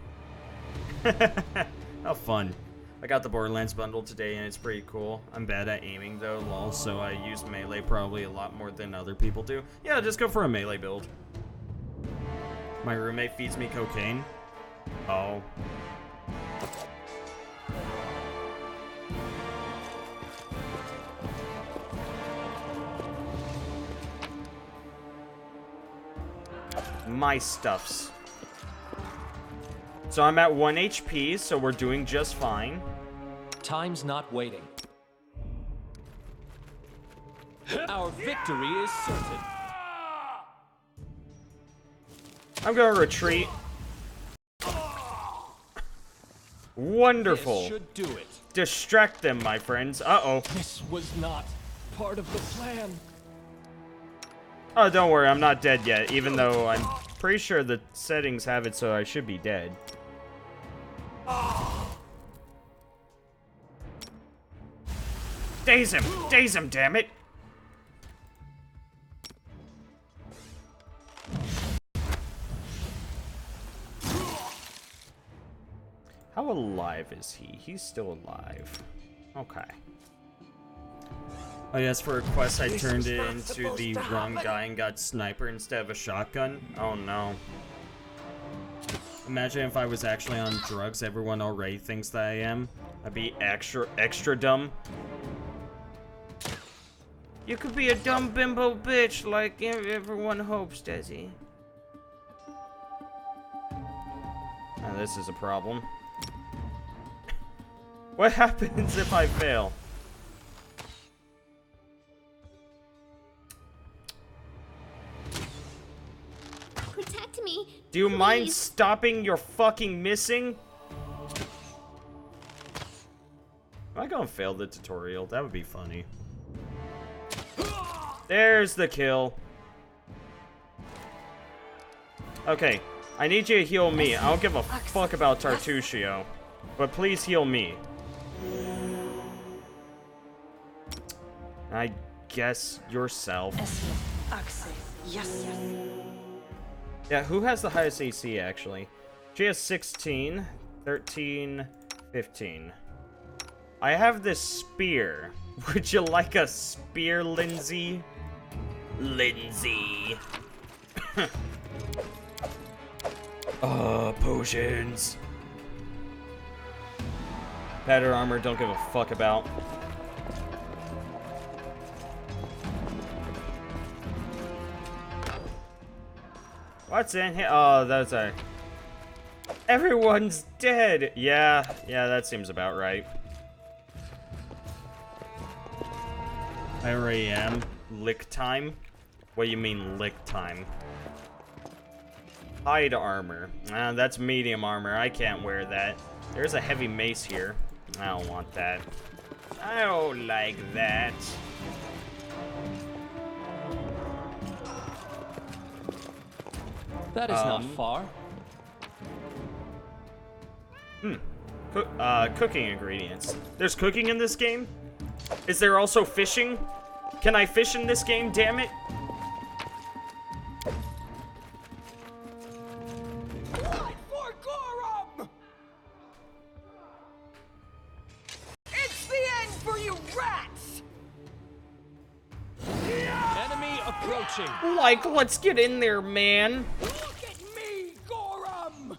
S1: How fun. I got the Borderlands bundle today and it's pretty cool. I'm bad at aiming though, lol, so I use melee probably a lot more than other people do. Yeah, just go for a melee build. My roommate feeds me cocaine. Oh. My stuffs. So I'm at 1 HP, so we're doing just fine.
S2: Time's not waiting. Our victory is certain.
S1: I'm gonna retreat. Wonderful.
S2: This should do it.
S1: Distract them, my friends. Uh-oh.
S2: This was not part of the plan.
S1: Oh, don't worry, I'm not dead yet, even though I'm pretty sure the settings have it so I should be dead. Daze him, damn it! How alive is he? He's still alive. Okay. Oh yes, for a quest I turned it into the wrong guy and got sniper instead of a shotgun. Oh no. Imagine if I was actually on drugs, everyone already thinks that I am. I'd be extra dumb. You could be a dumb bimbo bitch like everyone hopes, Desi. Now this is a problem. What happens if I fail?
S5: Protect me.
S1: Do you mind
S5: please.
S1: stopping your fucking missing? Am I gonna fail the tutorial? That would be funny. There's the kill. Okay, I need you to heal me. I don't give a fuck about Tartuccio, but please heal me. I guess yourself. Yeah, who has the highest AC, actually? She has 16, 13, 15. I have this spear. Would you like a spear, Lindsay? Lindsay. Potions. Better armor, don't give a fuck about. What's in here? Oh, that's a... Everyone's dead! Yeah, that seems about right. I already am. Lick time? What do you mean, lick time? Hide armor. That's medium armor. I can't wear that. There's a heavy mace here. I don't want that. I don't like that.
S2: That is not far.
S1: Cooking ingredients. There's cooking in this game? Is there also fishing? Can I fish in this game, damn it?
S6: For Gorham! It's the end for you rats!
S2: Enemy approaching.
S1: Like, let's get in there, man.
S6: Look at me, Gorham!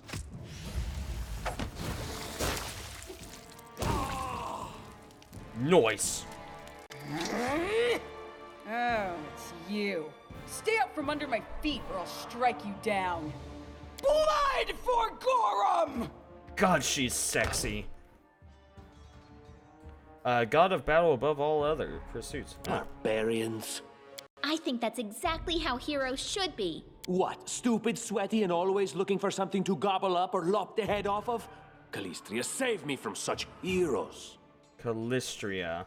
S1: Noise.
S6: Oh, it's you. Stay up from under my feet or I'll strike you down. Blood for Gorum!
S1: God, she's sexy. God of battle above all other pursuits.
S3: Barbarians.
S5: I think that's exactly how heroes should be.
S3: What, stupid, sweaty, and always looking for something to gobble up or lop the head off of? Calistria, save me from such heroes.
S1: Calistria.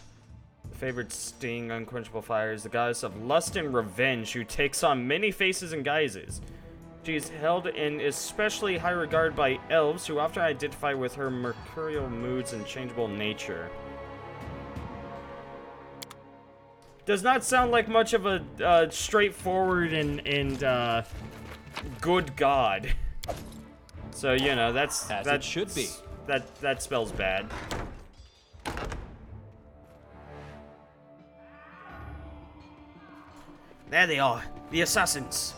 S1: The favored sting, unquenchable fire, is the goddess of lust and revenge who takes on many faces and guises. She is held in especially high regard by elves who often identify with her mercurial moods and changeable nature. Does not sound like much of a straightforward and good god. So, you know, that
S2: should be.
S1: That spells bad. There they are, the assassins.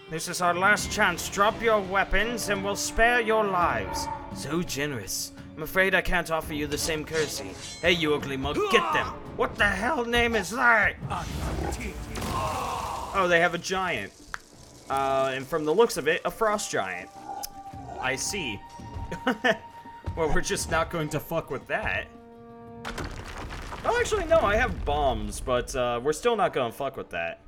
S1: This is our last chance. Drop your weapons and we'll spare your lives. So generous. I'm afraid I can't offer you the same courtesy. Hey, you ugly mug, get them. What the hell name is that? Oh, they have a giant. And from the looks of it, a frost giant. I see. Well, we're just not going to fuck with that. Oh, actually, no, I have bombs, but we're still not going to fuck with that.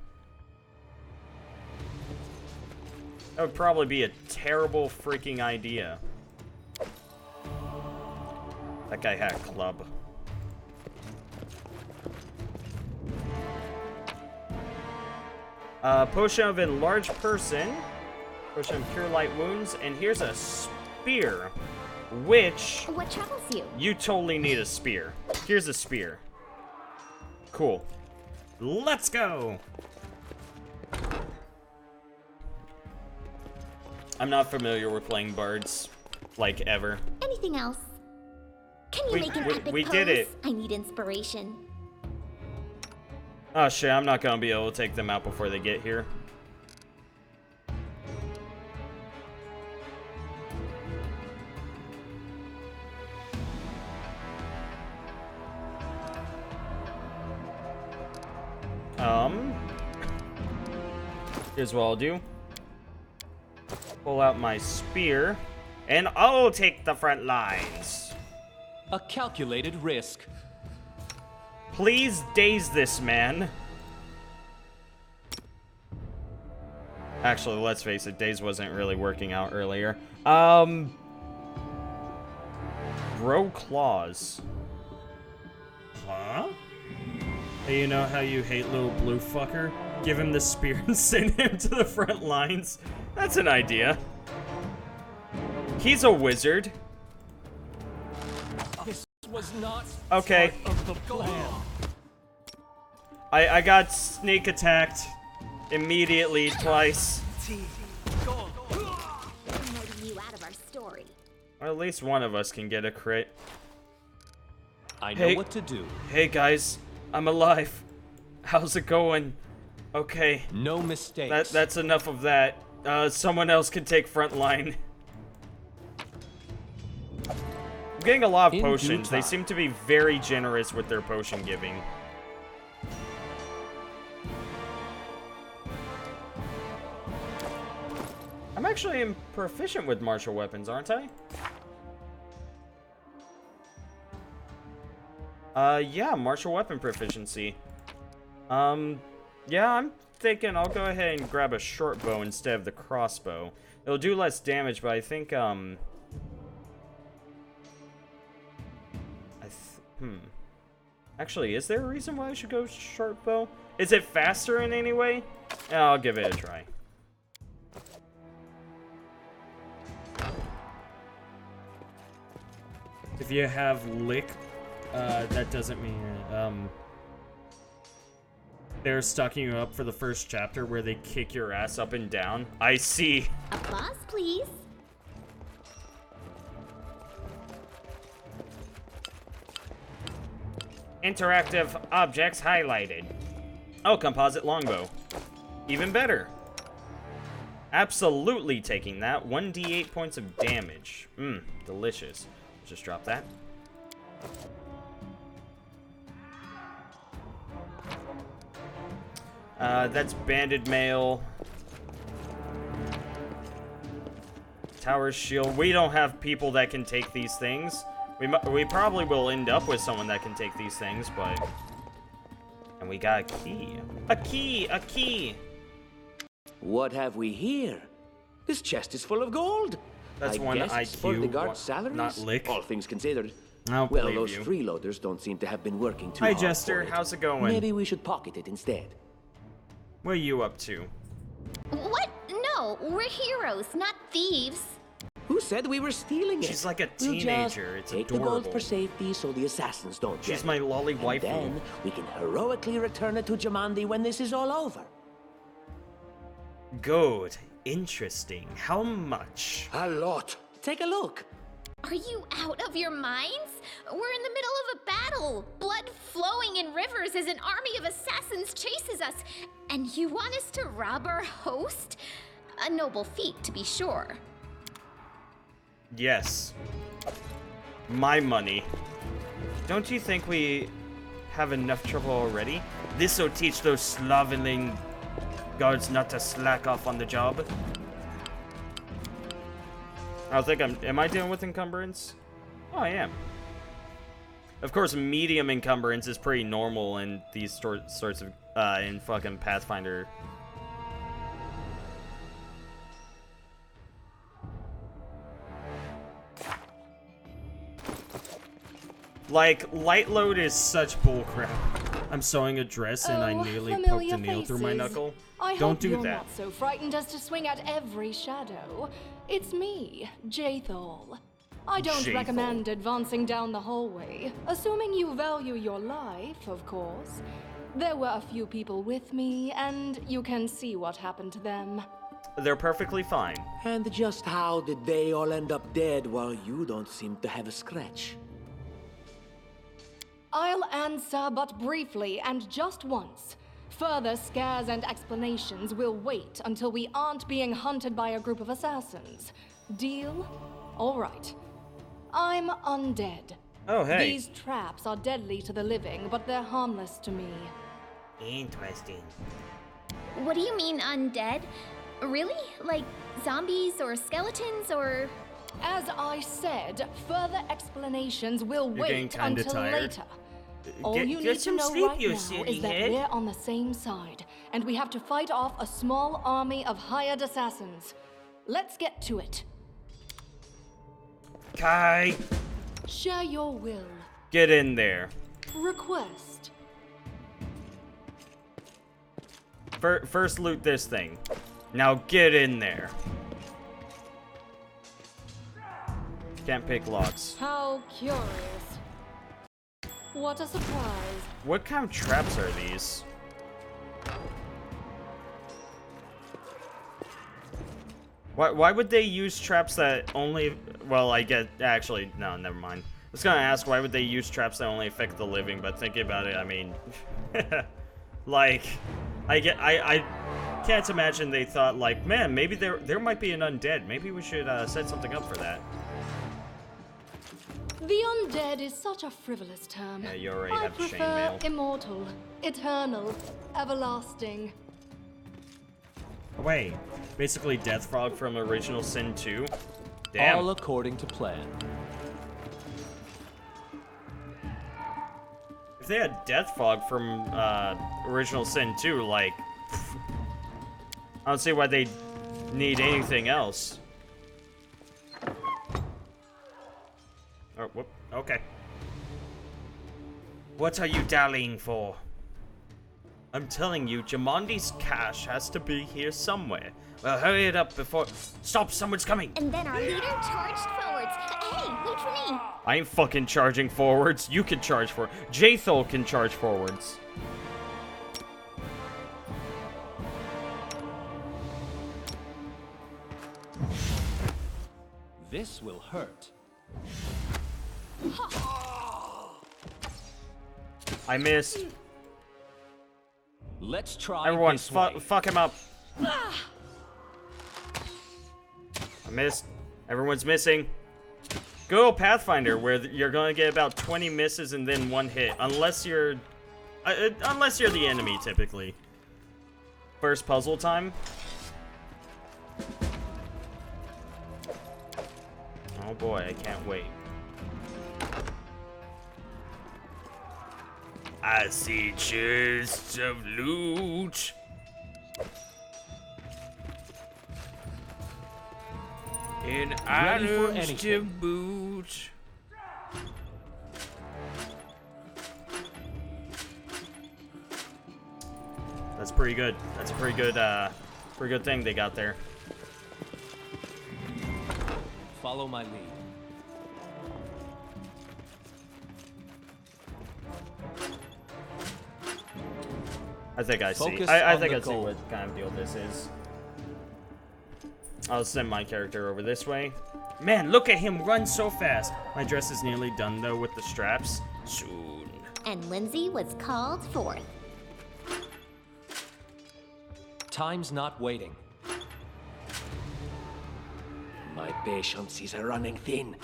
S1: That would probably be a terrible freaking idea. That guy had a club. Potion of Enlarged Person. Potion of Cure Light Wounds. And here's a spear. Which...
S5: What troubles you?
S1: You totally need a spear. Here's a spear. Cool. Let's go! I'm not familiar with playing bards. Like, ever.
S5: Anything else? Can you make an epic
S1: we
S5: pose?
S1: did it.
S5: I need inspiration.
S1: Oh shit, I'm not gonna be able to take them out before they get here. Here's what I'll do. Pull out my spear, and I'll take the front lines.
S2: A calculated risk.
S1: Please daze this man. Actually, let's face it, daze wasn't really working out earlier. Bro claws. Huh? Hey, you know how you hate little blue fucker? Give him the spear and send him to the front lines. That's an idea. He's a wizard.
S2: This was not
S1: okay.
S2: part of the plan.
S1: I got sneak attacked immediately twice.
S5: You out of our story.
S1: Or at least one of us can get a crit.
S2: I know what to do.
S1: Hey guys, I'm alive. How's it going? Okay.
S2: No mistakes.
S1: That's enough of that. Someone else can take front line. I'm getting a lot of potions. They seem to be very generous with their potion giving. I'm actually proficient with martial weapons, aren't I? Yeah, martial weapon proficiency. Yeah, I'm thinking I'll go ahead and grab a short bow instead of the crossbow. It'll do less damage, but I think, Actually, is there a reason why I should go short bow? Is it faster in any way? Yeah, I'll give it a try. If you have lick, that doesn't mean, they're stocking you up for the first chapter where they kick your ass up and down. I see.
S5: Applause, please.
S1: Interactive objects highlighted. Oh, composite longbow. Even better. Absolutely taking that. 1d8 points of damage. Delicious. Just drop that. That's banded mail. Tower's shield. We don't have people that can take these things. We probably will end up with someone that can take these things, but... And we got a key. A key! A key!
S3: What have we here? This chest is full of gold.
S1: That's one
S3: guess
S1: IQ,
S3: for the guard's salaries,
S1: not lick.
S3: all things considered.
S1: I'll
S3: Well,
S1: believe
S3: those
S1: you.
S3: freeloaders don't seem to have been working too
S1: Hi,
S3: hard
S1: Jester.
S3: for it.
S1: How's it going?
S3: Maybe we should pocket it instead.
S1: What are you up to?
S5: What? No, we're heroes, not thieves.
S3: Who said we were stealing it?
S1: She's like a
S3: We'll just
S1: teenager. It's
S3: take the
S1: adorable.
S3: gold for safety so the assassins don't get
S1: She's
S3: it.
S1: my lolly
S3: And
S1: waifu.
S3: then we can heroically return it to Jamandi when this is all over.
S1: Good. Interesting. How much?
S3: A lot. Take a look.
S5: Are you out of your minds? We're in the middle of a battle, blood flowing in rivers as an army of assassins chases us. And you want us to rob our host? A noble feat, to be sure.
S1: Yes. My money. Don't you think we have enough trouble already? This'll teach those slovenly guards not to slack off on the job. I think am I dealing with encumbrance? Oh, I am. Of course, medium encumbrance is pretty normal in these sorts of, in fucking Pathfinder. Like, light load is such bullcrap. I'm sewing a dress and I nearly poked a nail through my knuckle. Don't do
S10: you're
S1: that.
S10: Not so frightened as to swing at every shadow. It's me, Jaethal. I don't
S1: Jaethal.
S10: recommend advancing down the hallway, assuming you value your life, of course. There were a few people with me, and you can see what happened to them.
S1: They're perfectly fine.
S3: And just how did they all end up dead while you don't seem to have a scratch?
S10: I'll answer but briefly and just once. Further scares and explanations will wait until we aren't being hunted by a group of assassins. Deal? All right. I'm undead.
S1: Oh, hey.
S10: These traps are deadly to the living, but they're harmless to me.
S1: Interesting.
S5: What do you mean undead? Really? Like zombies or skeletons or...
S10: As I said, further explanations will
S1: You're getting
S10: wait
S1: kinda
S10: until
S1: tired.
S10: later. All
S1: Get
S10: you need to
S1: some
S10: know
S1: sleep,
S10: right
S1: you
S10: now
S1: silly
S10: is that
S1: head.
S10: we're on the same side, and we have to fight off a small army of hired assassins. Let's get to it.
S1: Kai,
S10: Share your will.
S1: get in there.
S10: Request.
S1: First loot this thing. Now get in there. Can't pick locks.
S10: How curious. What a surprise.
S1: What kind of traps are these? Why would they use traps that only... Well, I get... Actually, no, never mind. I was gonna ask, why would they use traps that only affect the living, but thinking about it, I mean... like... I can't imagine they thought, like, man, maybe there might be an undead. Maybe we should set something up for that.
S10: The undead is such a frivolous term.
S1: Yeah, you already
S10: I
S1: have
S10: prefer
S1: chainmail.
S10: immortal, eternal, everlasting.
S1: Wait, basically Death Frog from Original Sin 2? Damn.
S2: All according to plan.
S1: If they had Death Frog from Original Sin 2, like... I don't see why they'd need anything else. Oh, whoop. Okay. What are you dallying for? I'm telling you, Jamandi's cache has to be here somewhere. Well, hurry it up before... Stop, someone's coming!
S5: And then our leader charged forwards. Hey, wait for me.
S1: I ain't fucking charging forwards. You can charge for... Jaethal can charge forwards.
S2: This will hurt.
S1: I missed.
S2: Let's try
S1: Everyone,
S2: this way.
S1: fuck him up. I missed. Everyone's missing. Good old Pathfinder, where you're gonna get about 20 misses and then 1 hit, unless you're the enemy, typically. First puzzle time. Oh boy, I can't wait. I see chests of loot. And items to boot. That's pretty good. That's a pretty good thing they got there.
S2: Follow my lead.
S1: I think I see.
S2: Focus
S1: I
S2: on
S1: think
S2: the
S1: I see
S2: goal.
S1: what kind of deal this is. I'll send my character over this way. Man, look at him run so fast. My dress is nearly done though with the straps. Soon.
S5: And Lindsay was called forth.
S2: Time's not waiting.
S3: My patience is running thin.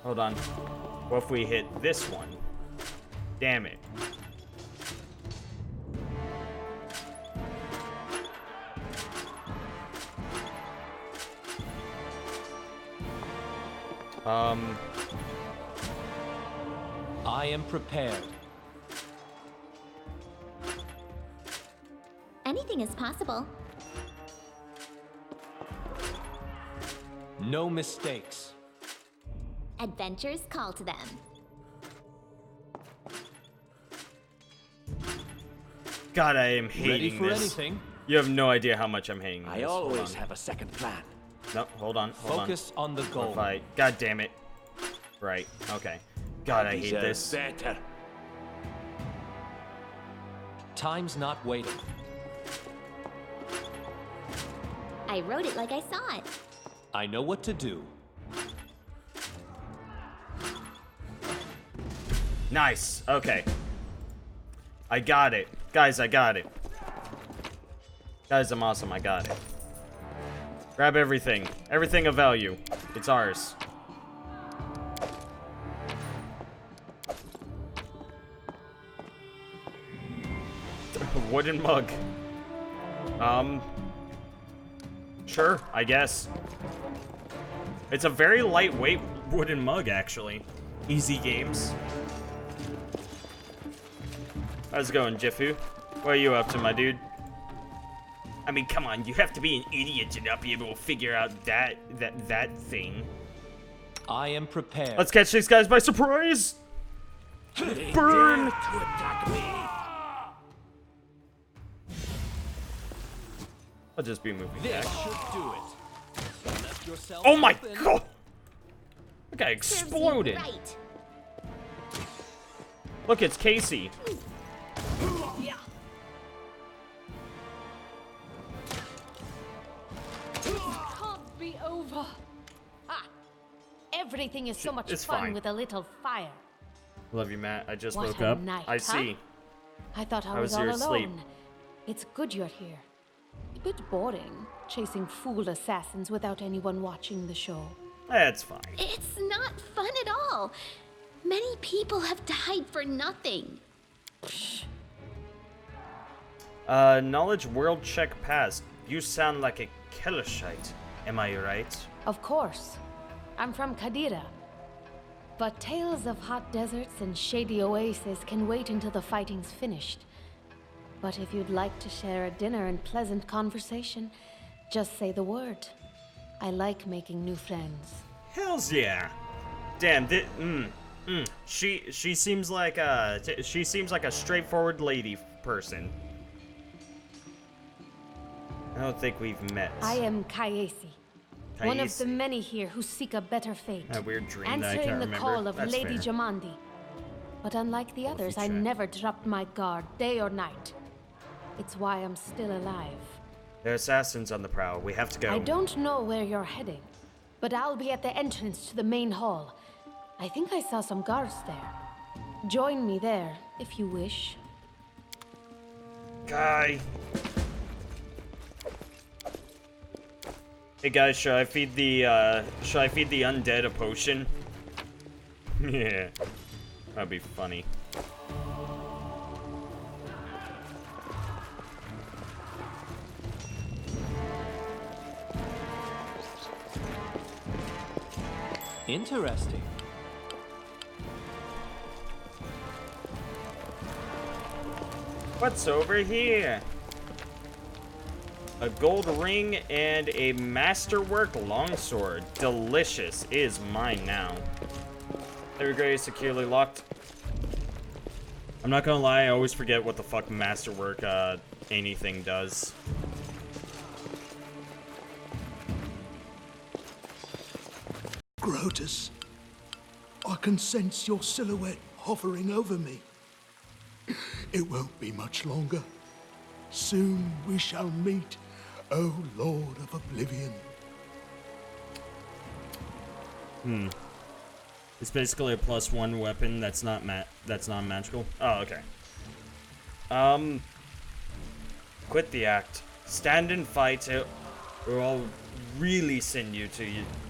S1: Hold on. What if we hit this one? Damn it.
S2: I am prepared.
S5: Anything is possible.
S2: No mistakes.
S5: Adventures call to them.
S1: God, I am
S2: Ready
S1: hating
S2: for
S1: this.
S2: anything?
S1: You have no idea how much I'm hating this.
S3: I
S1: Hold
S3: always
S1: on.
S3: have a second plan.
S1: No, hold on.
S2: Focus on the
S1: What
S2: goal.
S1: if I... God damn it. Right. Okay. God, I hate
S3: deserve
S1: this.
S3: better.
S2: Time's not waiting.
S5: I wrote it like I saw it.
S2: I know what to do.
S1: Nice. Okay. I got it. Guys, I got it. Guys, I'm awesome. I got it. Grab everything. Everything of value. It's ours. Wooden mug. Sure, I guess. It's a very lightweight wooden mug, actually. Easy games. How's it going, Jifu? What are you up to, my dude? I mean, come on, you have to be an idiot to not be able to figure out that thing.
S2: I am prepared.
S1: Let's catch these guys by surprise!
S3: They
S1: Burn!
S3: dare to attack me.
S1: I'll just be moving
S2: This
S1: back.
S2: should do it. Let yourself
S1: Oh my
S2: open.
S1: god! That guy
S5: Serves you
S1: exploded.
S5: Right.
S1: Look, it's Casey.
S10: Can't be over. Ah, everything is so much
S1: It's
S10: fun
S1: fine.
S10: with a little fire.
S1: Love you, Matt. I just
S10: What
S1: woke
S10: a
S1: up.
S10: night,
S1: I
S10: huh?
S1: see.
S10: I thought I
S1: How
S10: was
S1: was
S10: all
S1: your
S10: alone.
S1: sleep?
S10: It's good you're here. A bit boring, chasing fool assassins without anyone watching the show.
S1: That's fine.
S5: It's not fun at all. Many people have died for nothing.
S1: Knowledge world check passed. You sound like a Kelishite. Am I right?
S10: Of course. I'm from Kadira. But tales of hot deserts and shady oases can wait until the fighting's finished. But if you'd like to share a dinner and pleasant conversation, just say the word. I like making new friends.
S1: Hells yeah. Damn. She seems like a straightforward lady person. I don't think we've met.
S10: I am Kayesi, one of the
S1: Kayesi.
S10: many here who seek a better fate.
S1: A weird dream that I
S10: answering
S1: can't
S10: the
S1: remember.
S10: call of
S1: That's
S10: Lady
S1: fair.
S10: Jamandi. But unlike the others, I
S1: check.
S10: never dropped my guard, day or night. It's why I'm still alive.
S1: There are assassins on the prowl. We have to go.
S10: I don't know where you're heading, but I'll be at the entrance to the main hall. I think I saw some guards there. Join me there, if you wish.
S1: Guy. Hey guys, should I feed the undead a potion? Yeah. That'd be funny.
S2: Interesting.
S1: What's over here? A gold ring and a masterwork longsword. Delicious. Is mine now. There we go, securely locked. I'm not gonna lie, I always forget what the fuck masterwork anything does.
S9: Grotus, I can sense your silhouette hovering over me. It won't be much longer. Soon we shall meet, O Lord of Oblivion.
S1: It's basically a +1 weapon that's not magical. Oh, okay. Quit the act. Stand and fight, or I'll really send you to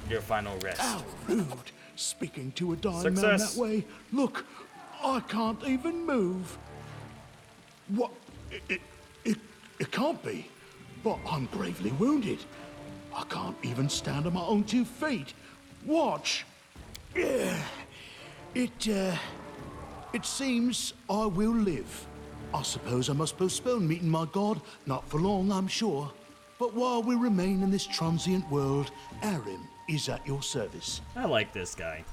S1: your final rest.
S9: How rude, speaking to a dying man
S1: Success.
S9: that way. Look, I can't even move. What? It can't be. But I'm gravely wounded. I can't even stand on my own 2 feet. Watch. It seems I will live. I suppose I must postpone meeting my god. Not for long, I'm sure. But while we remain in this transient world, Arim is at your service.
S1: I like this guy.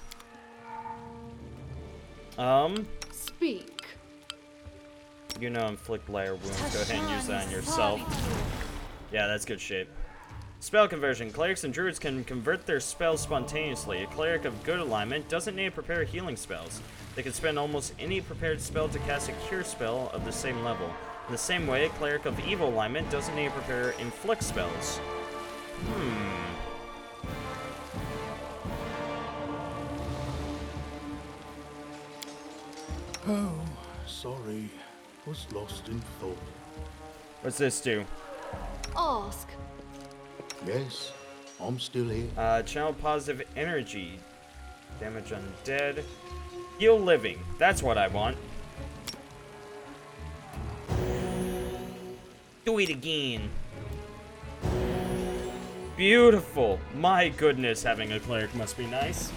S10: Speak.
S1: You know, inflict layer wounds. Go ahead and use that on yourself. Yeah, that's good shit. Spell conversion. Clerics and druids can convert their spells spontaneously. A cleric of good alignment doesn't need to prepare healing spells. They can spend almost any prepared spell to cast a cure spell of the same level. In the same way, a cleric of evil alignment doesn't need to prepare inflict spells.
S9: Oh, sorry. Was lost in thought.
S1: What's this do?
S10: Ask.
S9: Yes, I'm still here.
S1: Channel positive energy. Damage undead. Heal living. That's what I want. Do it again. Beautiful. My goodness, having a cleric must be nice.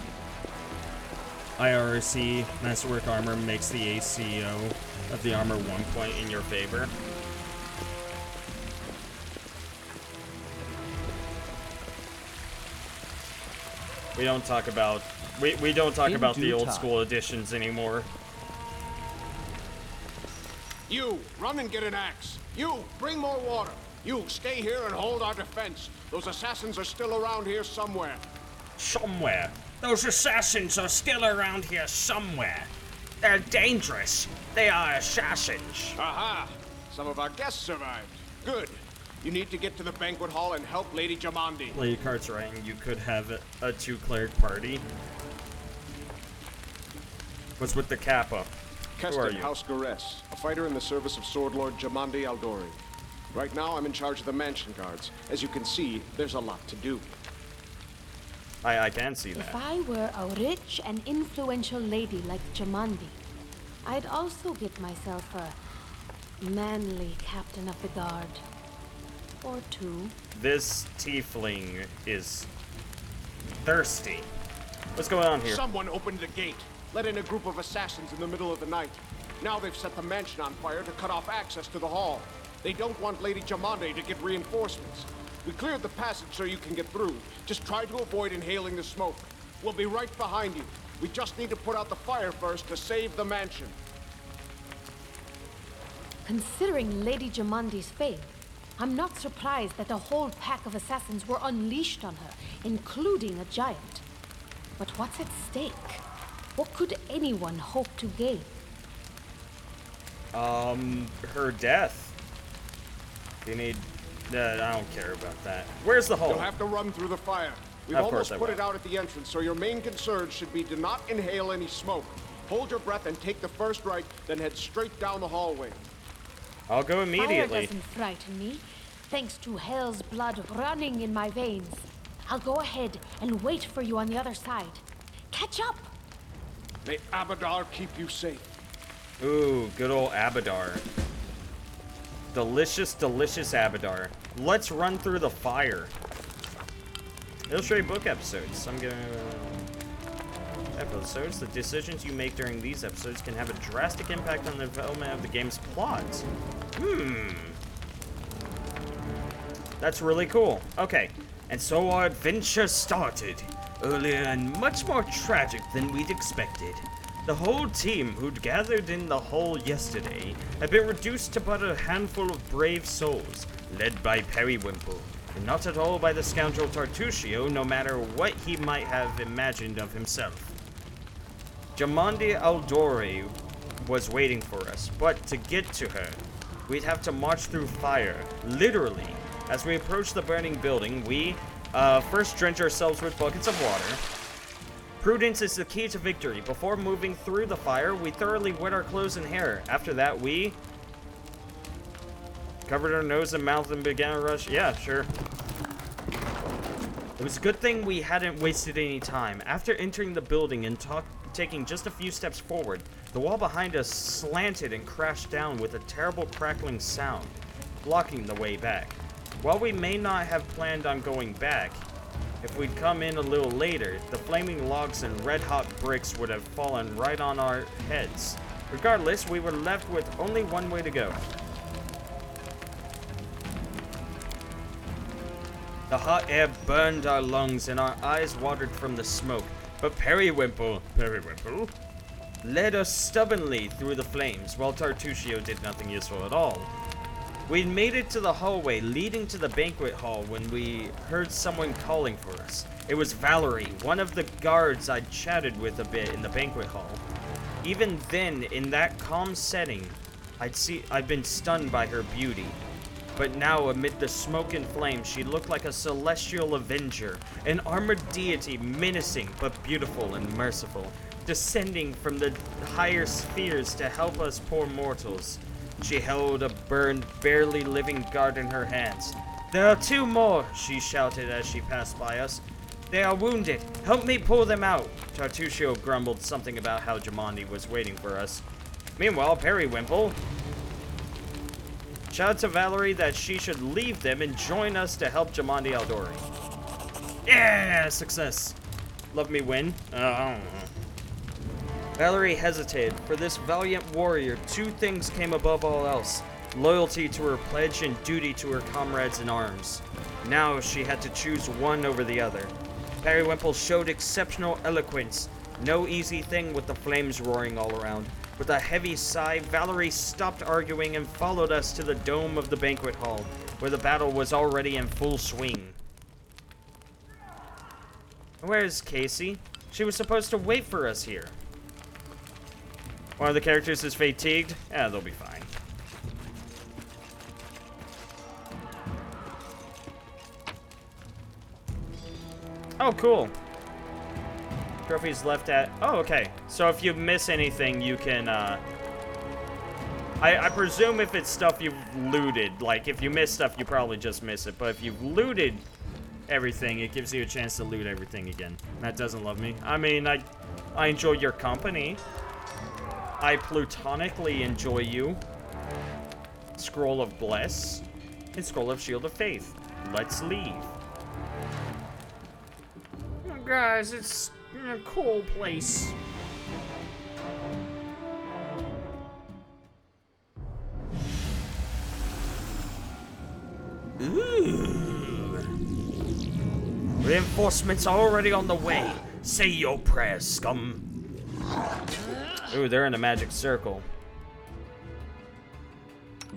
S1: IRC, Masterwork Armor makes the ACO of the armor 1 point in your favor. We don't talk about we don't talk about the old school editions anymore.
S4: You, run and get an axe. You, bring more water. You, stay here and hold our defense. Those assassins are still around here somewhere.
S1: Somewhere. Those assassins are still around here somewhere. They're dangerous. They are assassins.
S4: Aha! Some of our guests survived. Good. You need to get to the banquet hall and help Lady Jamandi.
S1: Lady Cart's right, you could have a 2-cleric party. What's with the Kappa? Who are
S4: Keston
S1: you?
S4: House Gares, a fighter in the service of Sword Lord Jamandi Aldori. Right now, I'm in charge of the mansion guards. As you can see, there's a lot to do.
S1: I can see
S11: If
S1: that.
S11: I were a rich and influential lady like Jamandi, I'd also get myself a manly captain of the guard. Or 2.
S1: This tiefling is thirsty. What's going on here?
S4: Someone opened the gate, let in a group of assassins in the middle of the night. Now they've set the mansion on fire to cut off access to the hall. They don't want Lady Jamandi to get reinforcements. We cleared the passage so you can get through. Just try to avoid inhaling the smoke. We'll be right behind you. We just need to put out the fire first to save the mansion.
S11: Considering Lady Jamandi's fame, I'm not surprised that a whole pack of assassins were unleashed on her, including a giant. But what's at stake? What could anyone hope to gain?
S1: Her death. You need... I don't care about that. Where's the hole?
S4: You'll have to run through the fire. We've
S1: Of course
S4: almost
S1: I
S4: put
S1: will.
S4: it out at the entrance, so your main concern should be to not inhale any smoke. Hold your breath and take the first right, then head straight down the hallway.
S1: I'll go
S11: Fire
S1: immediately.
S11: doesn't frighten me, thanks to hell's blood running in my veins. I'll go ahead and wait for you on the other side. Catch up!
S4: May Abadar keep you safe.
S1: Ooh, good old Abadar. Delicious, delicious Abadar. Let's run through the fire. Illustrated book episodes. I'm gonna... Episodes. The decisions you make during these episodes can have a drastic impact on the development of the game's plot. That's really cool. Okay. And so our adventure started. Earlier and much more tragic than we'd expected. The whole team who'd gathered in the hall yesterday had been reduced to but a handful of brave souls, led by Periwinkle, and not at all by the scoundrel Tartusio, no matter what he might have imagined of himself. Jamandi Aldori was waiting for us, but to get to her, we'd have to march through fire, literally. As we approached the burning building, we first drench ourselves with buckets of water. Prudence is the key to victory. Before moving through the fire, we thoroughly wet our clothes and hair. After that, we covered our nose and mouth and began a rush. Yeah, sure. It was a good thing we hadn't wasted any time. After entering the building and taking just a few steps forward, the wall behind us slanted and crashed down with a terrible crackling sound, blocking the way back. While we may not have planned on going back, if we'd come in a little later, the flaming logs and red-hot bricks would have fallen right on our heads. Regardless, we were left with only one way to go. The hot air burned our lungs and our eyes watered from the smoke, but Periwinkle led us stubbornly through the flames, while Tartusio did nothing useful at all. We'd made it to the hallway leading to the banquet hall when we heard someone calling for us. It was Valerie, one of the guards I'd chatted with a bit in the banquet hall. Even then, in that calm setting, I'd been stunned by her beauty. But now, amid the smoke and flames, she looked like a celestial avenger, an armored deity menacing but beautiful and merciful, descending from the higher spheres to help us poor mortals. She held a burned, barely living guard in her hands. "There are two more," she shouted as she passed by us. "They are wounded. Help me pull them out." Tartusio grumbled something about how Jamandi was waiting for us. Meanwhile, Periwinkle shouted to Valerie that she should leave them and join us to help Jamandi Aldori. Yeah, success. Love me win? I don't know. Valerie hesitated. For this valiant warrior, two things came above all else: loyalty to her pledge and duty to her comrades in arms. Now she had to choose one over the other. Periwinkle showed exceptional eloquence. No easy thing with the flames roaring all around. With a heavy sigh, Valerie stopped arguing and followed us to the dome of the banquet hall, where the battle was already in full swing. Where's Casey? She was supposed to wait for us here. One of the characters is fatigued. Yeah, they'll be fine. Oh, cool. Trophies left at... Oh, okay. So if you miss anything, you can, I presume if it's stuff you've looted, like, if you miss stuff, you probably just miss it. But if you've looted everything, it gives you a chance to loot everything again. Matt doesn't love me. I mean, I enjoy your company. I platonically enjoy you. Scroll of Bless and Scroll of Shield of Faith. Let's leave. Oh, guys, it's a cool place. Ooh. Reinforcements are already on the way. Say your prayers, scum. Ooh, they're in a magic circle.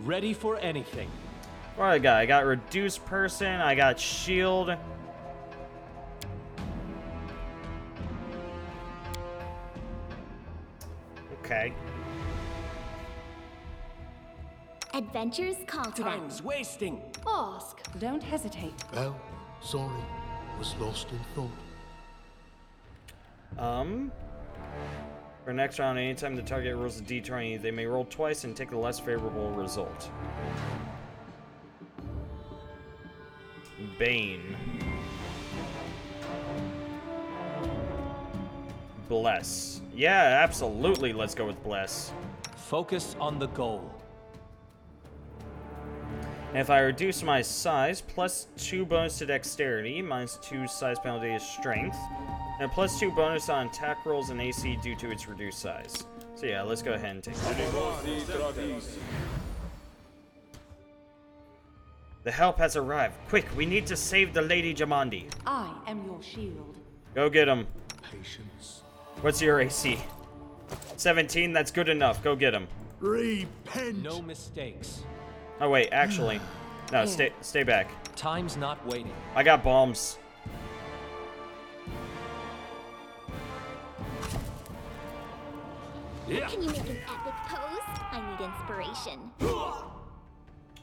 S2: Ready for anything.
S1: What do I got? I got reduced person. I got shield. Okay.
S5: Adventures call to them.
S3: Time's wasting.
S10: Ask.
S11: Don't hesitate.
S9: Oh, sorry. Was lost in thought.
S1: For next round, anytime the target rolls a d20, they may roll twice and take the less favorable result. Bane. Bless. Yeah, absolutely, let's go with Bless.
S2: Focus on the goal.
S1: And if I reduce my size, +2 bonus to dexterity, -2 size penalty is strength, and +2 bonus on attack rolls and AC due to its reduced size. So yeah, let's go ahead and take that. The help has arrived. Quick, we need to save the Lady Jamandi.
S11: I am your shield.
S1: Go get him.
S9: Patience.
S1: What's your AC? 17, that's good enough. Go get him.
S9: Repent.
S2: No mistakes.
S1: Oh wait, actually. No, stay back.
S2: Time's not waiting.
S1: I got bombs.
S5: Can you make an epic pose? I need inspiration.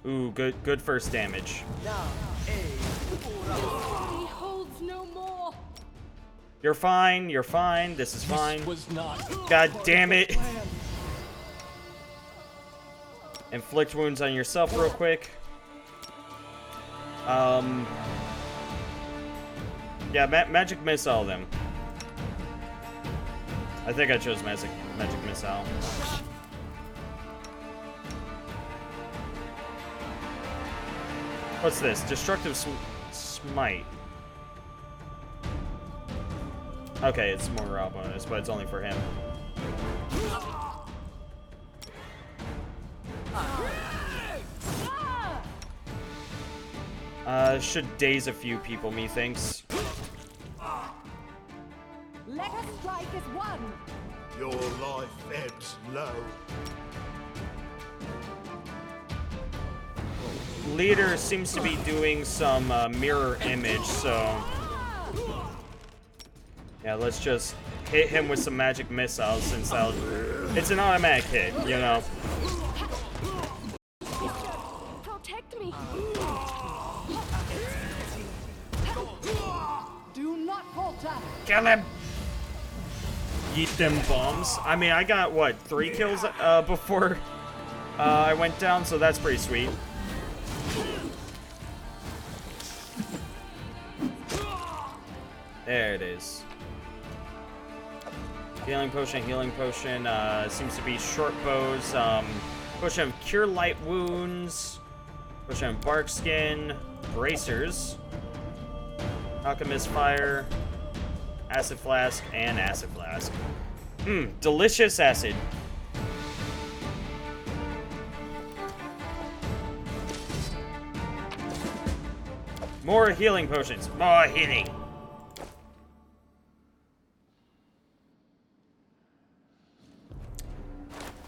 S1: Ooh, good first damage.
S10: He holds no more.
S1: You're fine, this is fine.
S2: This was not.
S1: God damn it. Inflict wounds on yourself real quick. Yeah, magic missile them. I think I chose magic missile. What's this? Destructive smite. Okay, it's more raw bonus, but it's only for him. Should daze a few people, methinks.
S11: Let us strike as one.
S9: Your life ebbs low.
S1: Leader seems to be doing some mirror image, so yeah, let's just hit him with some magic missiles since it's an automatic hit, you know.
S10: Protect me. Do not falter.
S1: Kill him! Yeet them bombs. I mean, I got, what, 3 kills before I went down, so that's pretty sweet. There it is. Healing potion, seems to be short bows, potion of cure light wounds, potion of bark skin, bracers, alchemist fire, acid flask, and acid flask. Delicious acid. More healing potions, more healing.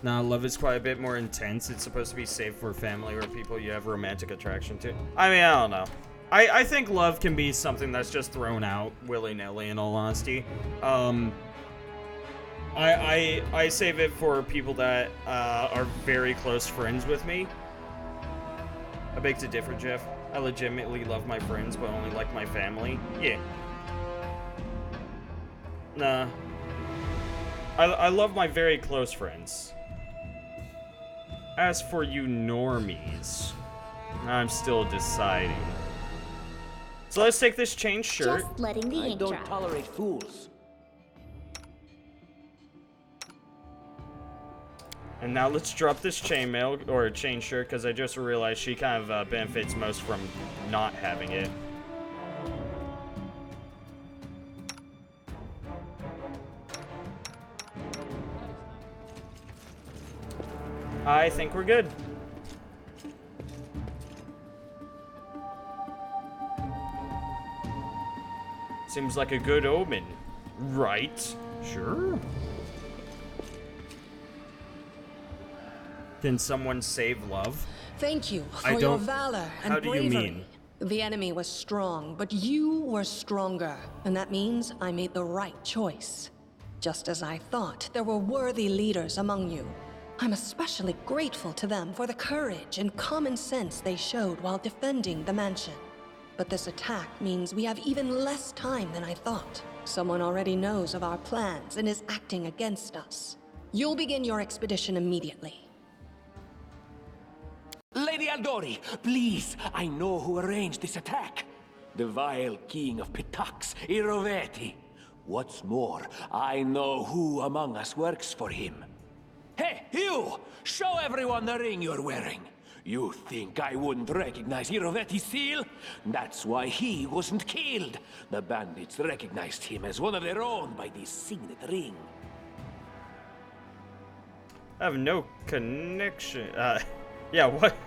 S1: Now, love is quite a bit more intense. It's supposed to be safe for family or people you have romantic attraction to. I mean, I don't know. I think love can be something that's just thrown out willy-nilly, in all honesty. I save it for people that are very close friends with me. I beg to differ, Jeff. I legitimately love my friends, but only like my family. Yeah. Nah. I love my very close friends. As for you normies, I'm still deciding. So let's take this chain shirt.
S5: Just letting the ink
S3: don't
S5: dry.
S3: tolerate fools.
S1: And now let's drop this chainmail, or chain shirt, because I just realized she kind of benefits most from not having it. I think we're good. Seems like a good omen, right? Sure. Can someone save love?
S7: Thank you for
S1: I
S7: your
S1: don't-
S7: valor and
S1: How do
S7: bravery.
S1: you mean?
S7: The enemy was strong, but you were stronger, and that means I made the right choice. Just as I thought, there were worthy leaders among you. I'm especially grateful to them for the courage and common sense they showed while defending the mansion. But this attack means we have even less time than I thought. Someone already knows of our plans and is acting against us. You'll begin your expedition immediately.
S3: Lady Aldori, please, I know who arranged this attack. The vile king of Pitax, Iroveti. What's more, I know who among us works for him. Hey, you! Show everyone the ring you're wearing. You think I wouldn't recognize Hirovetti's seal? That's why he wasn't killed. The bandits recognized him as one of their own by this signet ring.
S1: I have no connection. Yeah, what?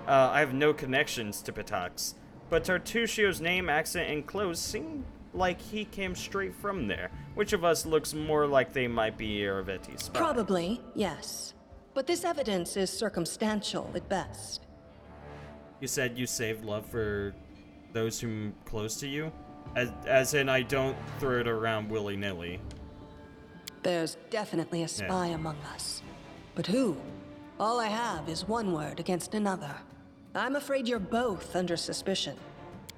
S1: I have no connections to Pitax, but Tartuccio's name, accent, and clothes seem like he came straight from there. Which of us looks more like they might be Hirovetti's spy?
S7: Probably, yes. But this evidence is circumstantial at best.
S1: You said you saved love for those whom close to you? As in, I don't throw it around willy-nilly.
S7: There's definitely a spy among us. But who? All I have is one word against another. I'm afraid you're both under suspicion.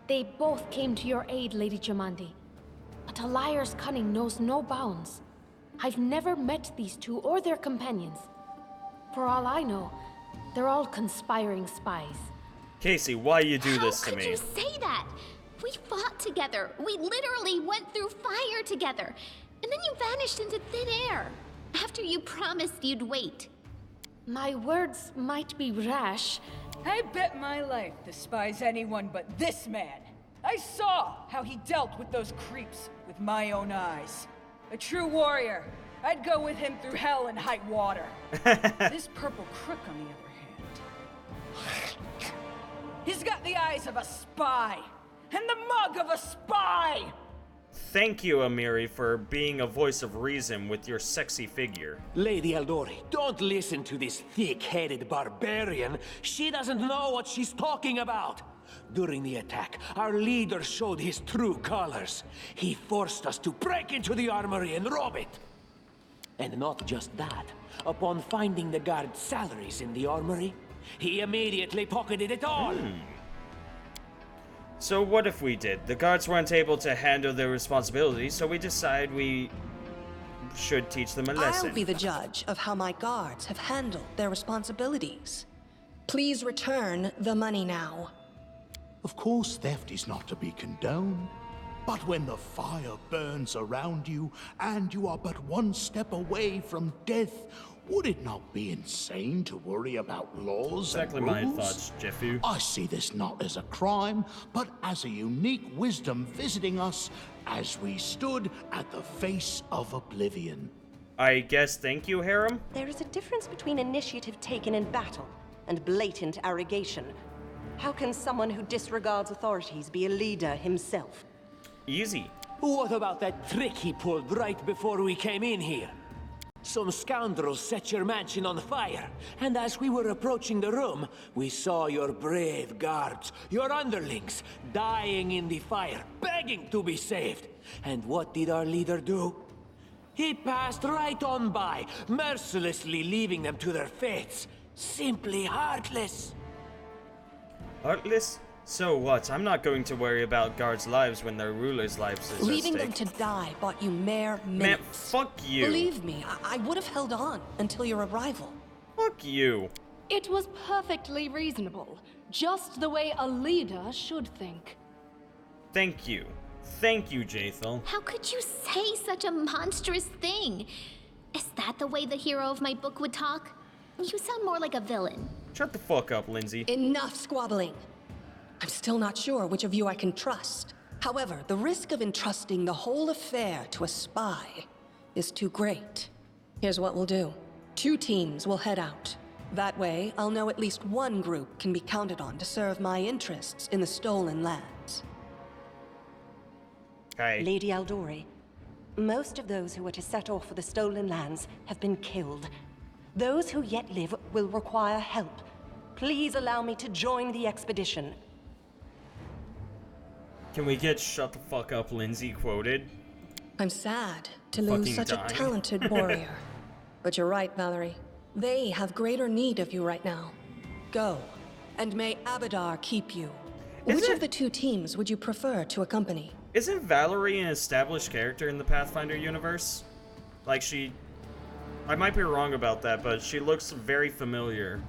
S11: They both came to your aid, Lady Jamandi. But a liar's cunning knows no bounds. I've never met these two or their companions. For all I know, they're all conspiring spies.
S1: Casey, why you do this to me?
S5: How could you say that? We fought together. We literally went through fire together. And then you vanished into thin air. After you promised you'd wait.
S11: My words might be rash.
S6: I bet my life despise anyone but this man. I saw how he dealt with those creeps with my own eyes. A true warrior. I'd go with him through hell and high water. This purple crook, on the other hand, he's got the eyes of a spy and the mug of a spy.
S1: Thank you, Amiri, for being a voice of reason with your sexy figure.
S3: Lady Eldori, don't listen to this thick-headed barbarian. She doesn't know what she's talking about. During the attack, our leader showed his true colors. He forced us to break into the armory and rob it. And not just that. Upon finding the guards' salaries in the armory, he immediately pocketed it all.
S1: So what if we did? The guards weren't able to handle their responsibilities, so we decided we should teach them a lesson.
S7: I'll be the judge of how my guards have handled their responsibilities. Please return the money now.
S9: Of course, theft is not to be condoned. But when the fire burns around you, and you are but one step away from death, would it not be insane to worry about laws and rules?
S1: Exactly my thoughts, Jeffu.
S9: I see this not as a crime, but as a unique wisdom visiting us as we stood at the face of oblivion.
S1: I guess thank you, Harem?
S12: There is a difference between initiative taken in battle and blatant arrogation. How can someone who disregards authorities be a leader himself?
S1: Easy.
S3: What about that trick he pulled right before we came in here? Some scoundrels set your mansion on fire, and as we were approaching the room, we saw your brave guards, your underlings, dying in the fire, begging to be saved. And what did our leader do? He passed right on by, mercilessly leaving them to their fates. Simply heartless.
S1: Heartless? So what? I'm not going to worry about guards' lives when their rulers' lives is at
S7: Leaving them
S1: stake.
S7: to die bought you mere
S1: Man,
S7: minutes.
S1: fuck you.
S7: Believe me, I would have held on until your arrival.
S1: Fuck you.
S10: It was perfectly reasonable. Just the way a leader should think.
S1: Thank you. Thank you, Jaethal.
S5: How could you say such a monstrous thing? Is that the way the hero of my book would talk? You sound more like a villain.
S1: Shut the fuck up, Lindsay.
S7: Enough squabbling. I'm still not sure which of you I can trust. However, the risk of entrusting the whole affair to a spy is too great. Here's what we'll do. 2 teams will head out. That way, I'll know at least one group can be counted on to serve my interests in the stolen lands.
S1: Okay.
S12: Lady Eldori, most of those who were to set off for the stolen lands have been killed. Those who yet live will require help. Please allow me to join the expedition.
S1: Can we get "shut the fuck up, Lindsay" quoted?
S7: I'm sad to lose
S1: Fucking
S7: such
S1: die.
S7: a talented warrior. But you're right, Valerie. They have greater need of you right now. Go, and may Abadar keep you. Which of the 2 teams would you prefer to accompany?
S1: Isn't Valerie an established character in the Pathfinder universe? Like I might be wrong about that, but she looks very familiar.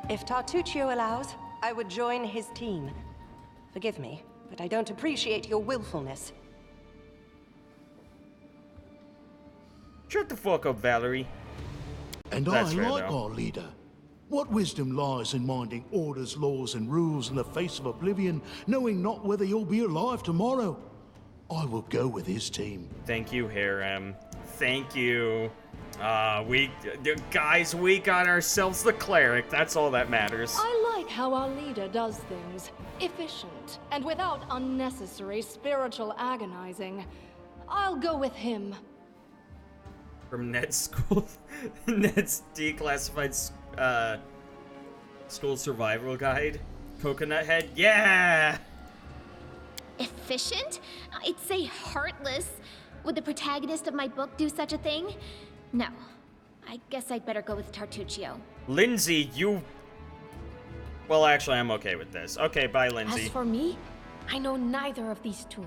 S12: If Tartuccio allows, I would join his team. Forgive me, but I don't appreciate your willfulness.
S1: Shut the fuck up, Valerie.
S9: And
S1: That's
S9: I
S1: fair,
S9: like
S1: though.
S9: our leader. What wisdom lies in minding orders, laws, and rules in the face of oblivion, knowing not whether you'll be alive tomorrow? I will go with his team.
S1: Thank you, Harem. Thank you. Guys, we got ourselves the cleric. That's all that matters.
S10: I like how our leader does things. Efficient, and without unnecessary spiritual agonizing. I'll go with him.
S1: From Ned's school, Ned's declassified school survival guide. Coconut Head, yeah!
S5: Efficient? I'd say heartless. Would the protagonist of my book do such a thing? No. I guess I'd better go with Tartuccio.
S1: Lindsay, you... Well, actually, I'm okay with this. Okay, bye, Lindsay.
S11: As for me, I know neither of these two.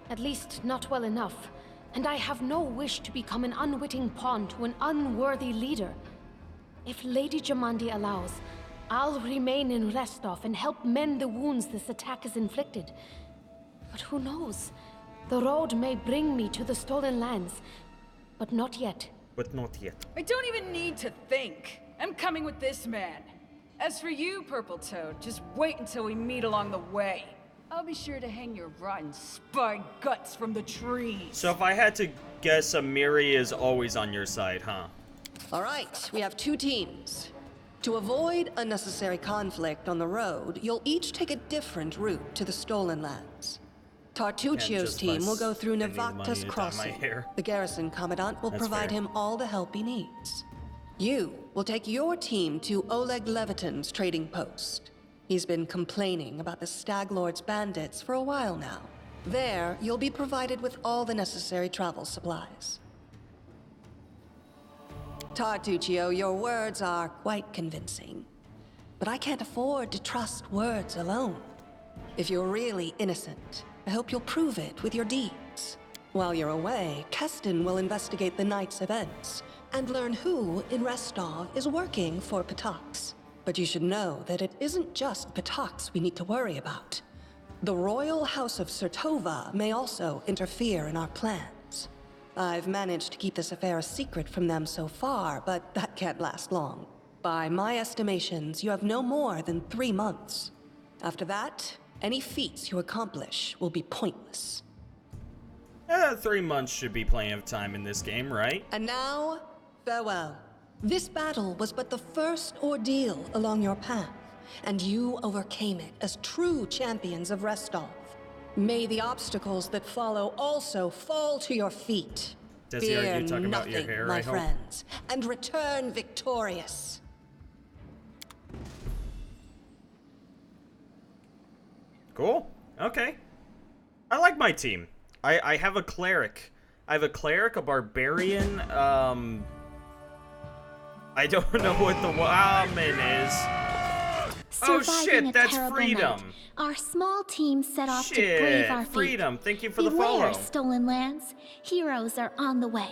S11: At least, not well enough. And I have no wish to become an unwitting pawn to an unworthy leader. If Lady Jamandi allows, I'll remain in Restov and help mend the wounds this attack has inflicted. But who knows? The road may bring me to the Stolen Lands, but not yet.
S1: But not yet.
S6: I don't even need to think. I'm coming with this man. As for you, Purple Toad, just wait until we meet along the way. I'll be sure to hang your rotten spy guts from the trees.
S1: So if I had to guess, Amiri is always on your side, huh?
S7: All right, we have two teams. To avoid unnecessary conflict on the road, you'll each take a different route to the Stolen Lands. Tartuccio's team will go through Navakta's Crossing. The garrison commandant will provide him all the help he needs. You will take your team to Oleg Levitin's trading post. He's been complaining about the Stag Lord's bandits for a while now. There, you'll be provided with all the necessary travel supplies. Tartuccio, your words are quite convincing. But I can't afford to trust words alone. If you're really innocent, I hope you'll prove it with your deeds. While you're away, Keston will investigate the night's events and learn who in Restov is working for Patax. But you should know that it isn't just Patax we need to worry about. The Royal House of Sertova may also interfere in our plans. I've managed to keep this affair a secret from them so far, but that can't last long. By my estimations, you have no more than 3 months. After that, any feats you accomplish will be pointless.
S1: 3 months should be plenty of time in this game, right?
S7: And now, farewell. This battle was but the first ordeal along your path, and you overcame it as true champions of Restov. May the obstacles that follow also fall to your feet.
S1: Desi, are you talking about your
S7: nothing,
S1: hair,
S7: my
S1: I hope?
S7: friends, and return victorious.
S1: Cool. Okay. I like my team. I have a cleric. I have a cleric, a barbarian, I don't know what the woman is. Oh shit, that's Freedom.
S5: Night, our small team set off to brave our fate.
S1: Freedom, thank you for the
S5: Beware,
S1: follow.
S5: Stolen Lands. Heroes are on the way.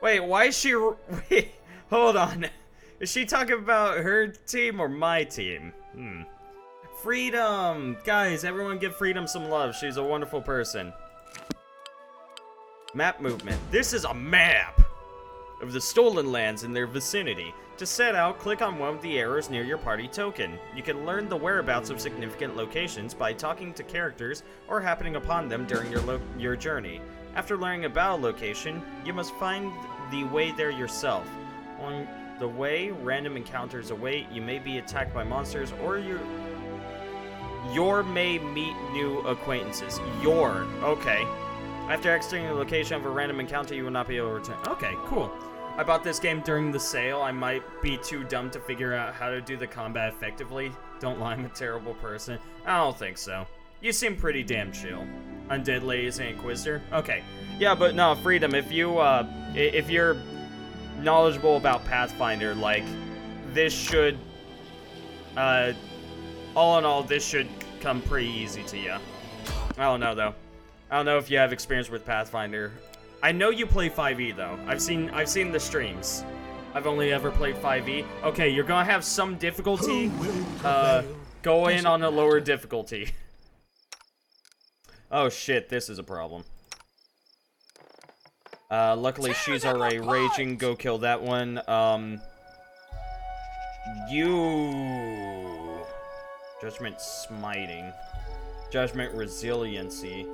S1: Wait, why is she... Wait, hold on. Is she talking about her team or my team? Freedom! Guys, everyone give Freedom some love. She's a wonderful person. Map movement. This is a map of the Stolen Lands in their vicinity. To set out, click on one of the arrows near your party token. You can learn the whereabouts of significant locations by talking to characters or happening upon them during your journey. After learning about a location, you must find the way there yourself. On the way, random encounters await. You may be attacked by monsters, or your may meet new acquaintances. Okay. After exiting the location of a random encounter, you will not be able to return. Okay, cool. I bought this game during the sale. I might be too dumb to figure out how to do the combat effectively. Don't lie, I'm a terrible person. I don't think so. You seem pretty damn chill. Undead Ladies and Inquisitor? Okay. Yeah, but no, Freedom, if you're knowledgeable about Pathfinder, like, this should, all in all, this should come pretty easy to you. I don't know, though. I don't know if you have experience with Pathfinder. I know you play 5e, though. I've seen the streams. I've only ever played 5e. Okay, you're gonna have some difficulty. Go in on a lower difficulty. Oh shit, this is a problem. Luckily she's already raging. Go kill that one. You... Judgment Smiting. Judgment Resiliency.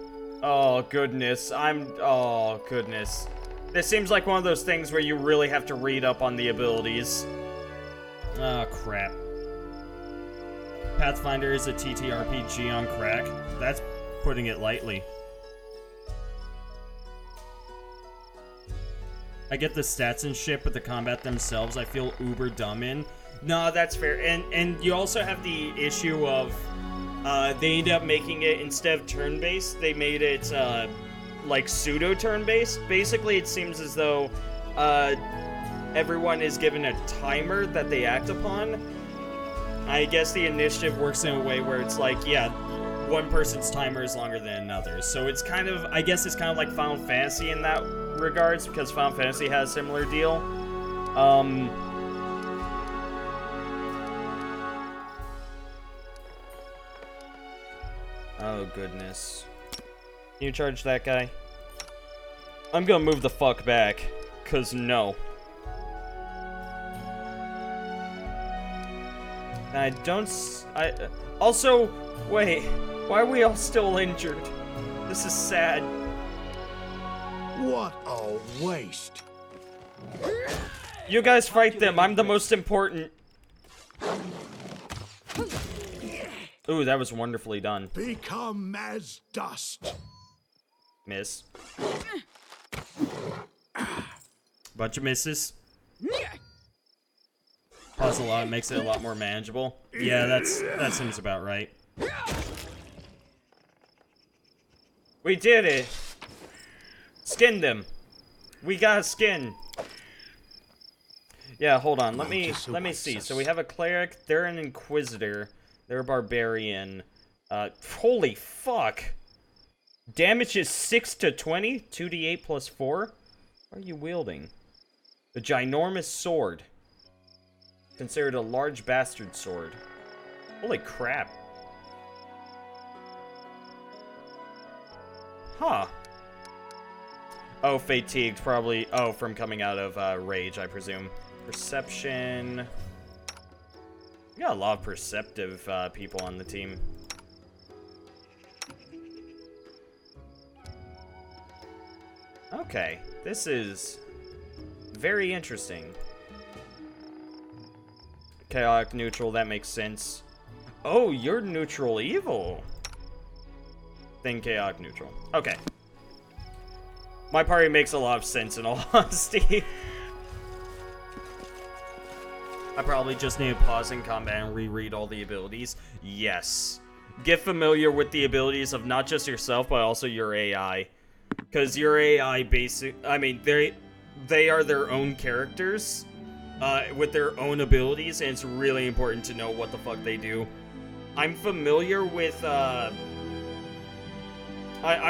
S1: Oh, goodness. Oh, goodness. This seems like one of those things where you really have to read up on the abilities. Oh, crap. Pathfinder is a TTRPG on crack. That's putting it lightly. I get the stats and shit, but the combat themselves I feel uber dumb in. No, that's fair. And you also have the issue of they end up making it, instead of turn-based, they made it like pseudo turn-based. Basically, it seems as though everyone is given a timer that they act upon. I guess the initiative works in a way where it's like, yeah, one person's timer is longer than another's. So it's kind of, I guess it's kind of like Final Fantasy in that regards, because Final Fantasy has a similar deal. Oh, goodness. Can you charge that guy? I'm gonna move the fuck back, cause no. Also, wait, why are we all still injured? This is sad.
S9: What a waste.
S1: You guys fight them, I'm the most important. Ooh, that was wonderfully done.
S9: Become as dust.
S1: Miss. Bunch of misses. Plus a lot, makes it a lot more manageable. Yeah, that seems about right. We did it. Skin them. We got a skin. Yeah, hold on. Let me see. So we have a cleric. They're an inquisitor. They're a barbarian. Holy fuck. Damage is 6 to 20. 2d8 plus 4. What are you wielding? The ginormous sword. Considered a large bastard sword. Holy crap. Huh. Oh, fatigued, probably. Oh, from coming out of rage, I presume. Perception. We got a lot of perceptive people on the team. Okay, this is very interesting. Chaotic neutral, that makes sense. Oh, you're neutral evil. Then chaotic neutral. Okay. My party makes a lot of sense in all honesty. I probably just need to pause in combat and reread all the abilities. Yes. Get familiar with the abilities of not just yourself, but also your AI. Because your AI I mean, they are their own characters. With their own abilities, and it's really important to know what the fuck they do. I'm familiar with, I'm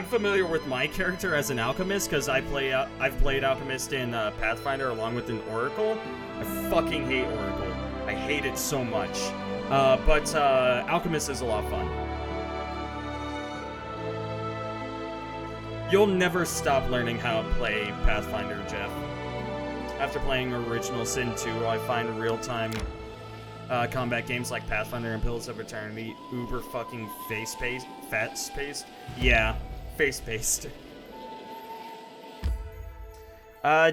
S1: familiar with my character as an alchemist, because I've played alchemist in Pathfinder along with an oracle. I fucking hate oracle. I hate it so much. But alchemist is a lot of fun. You'll never stop learning how to play Pathfinder, Jeff. After playing Original Sin 2, I find real-time combat games like Pathfinder and Pillars of Eternity uber fucking fast-paced. Yeah, face-paced.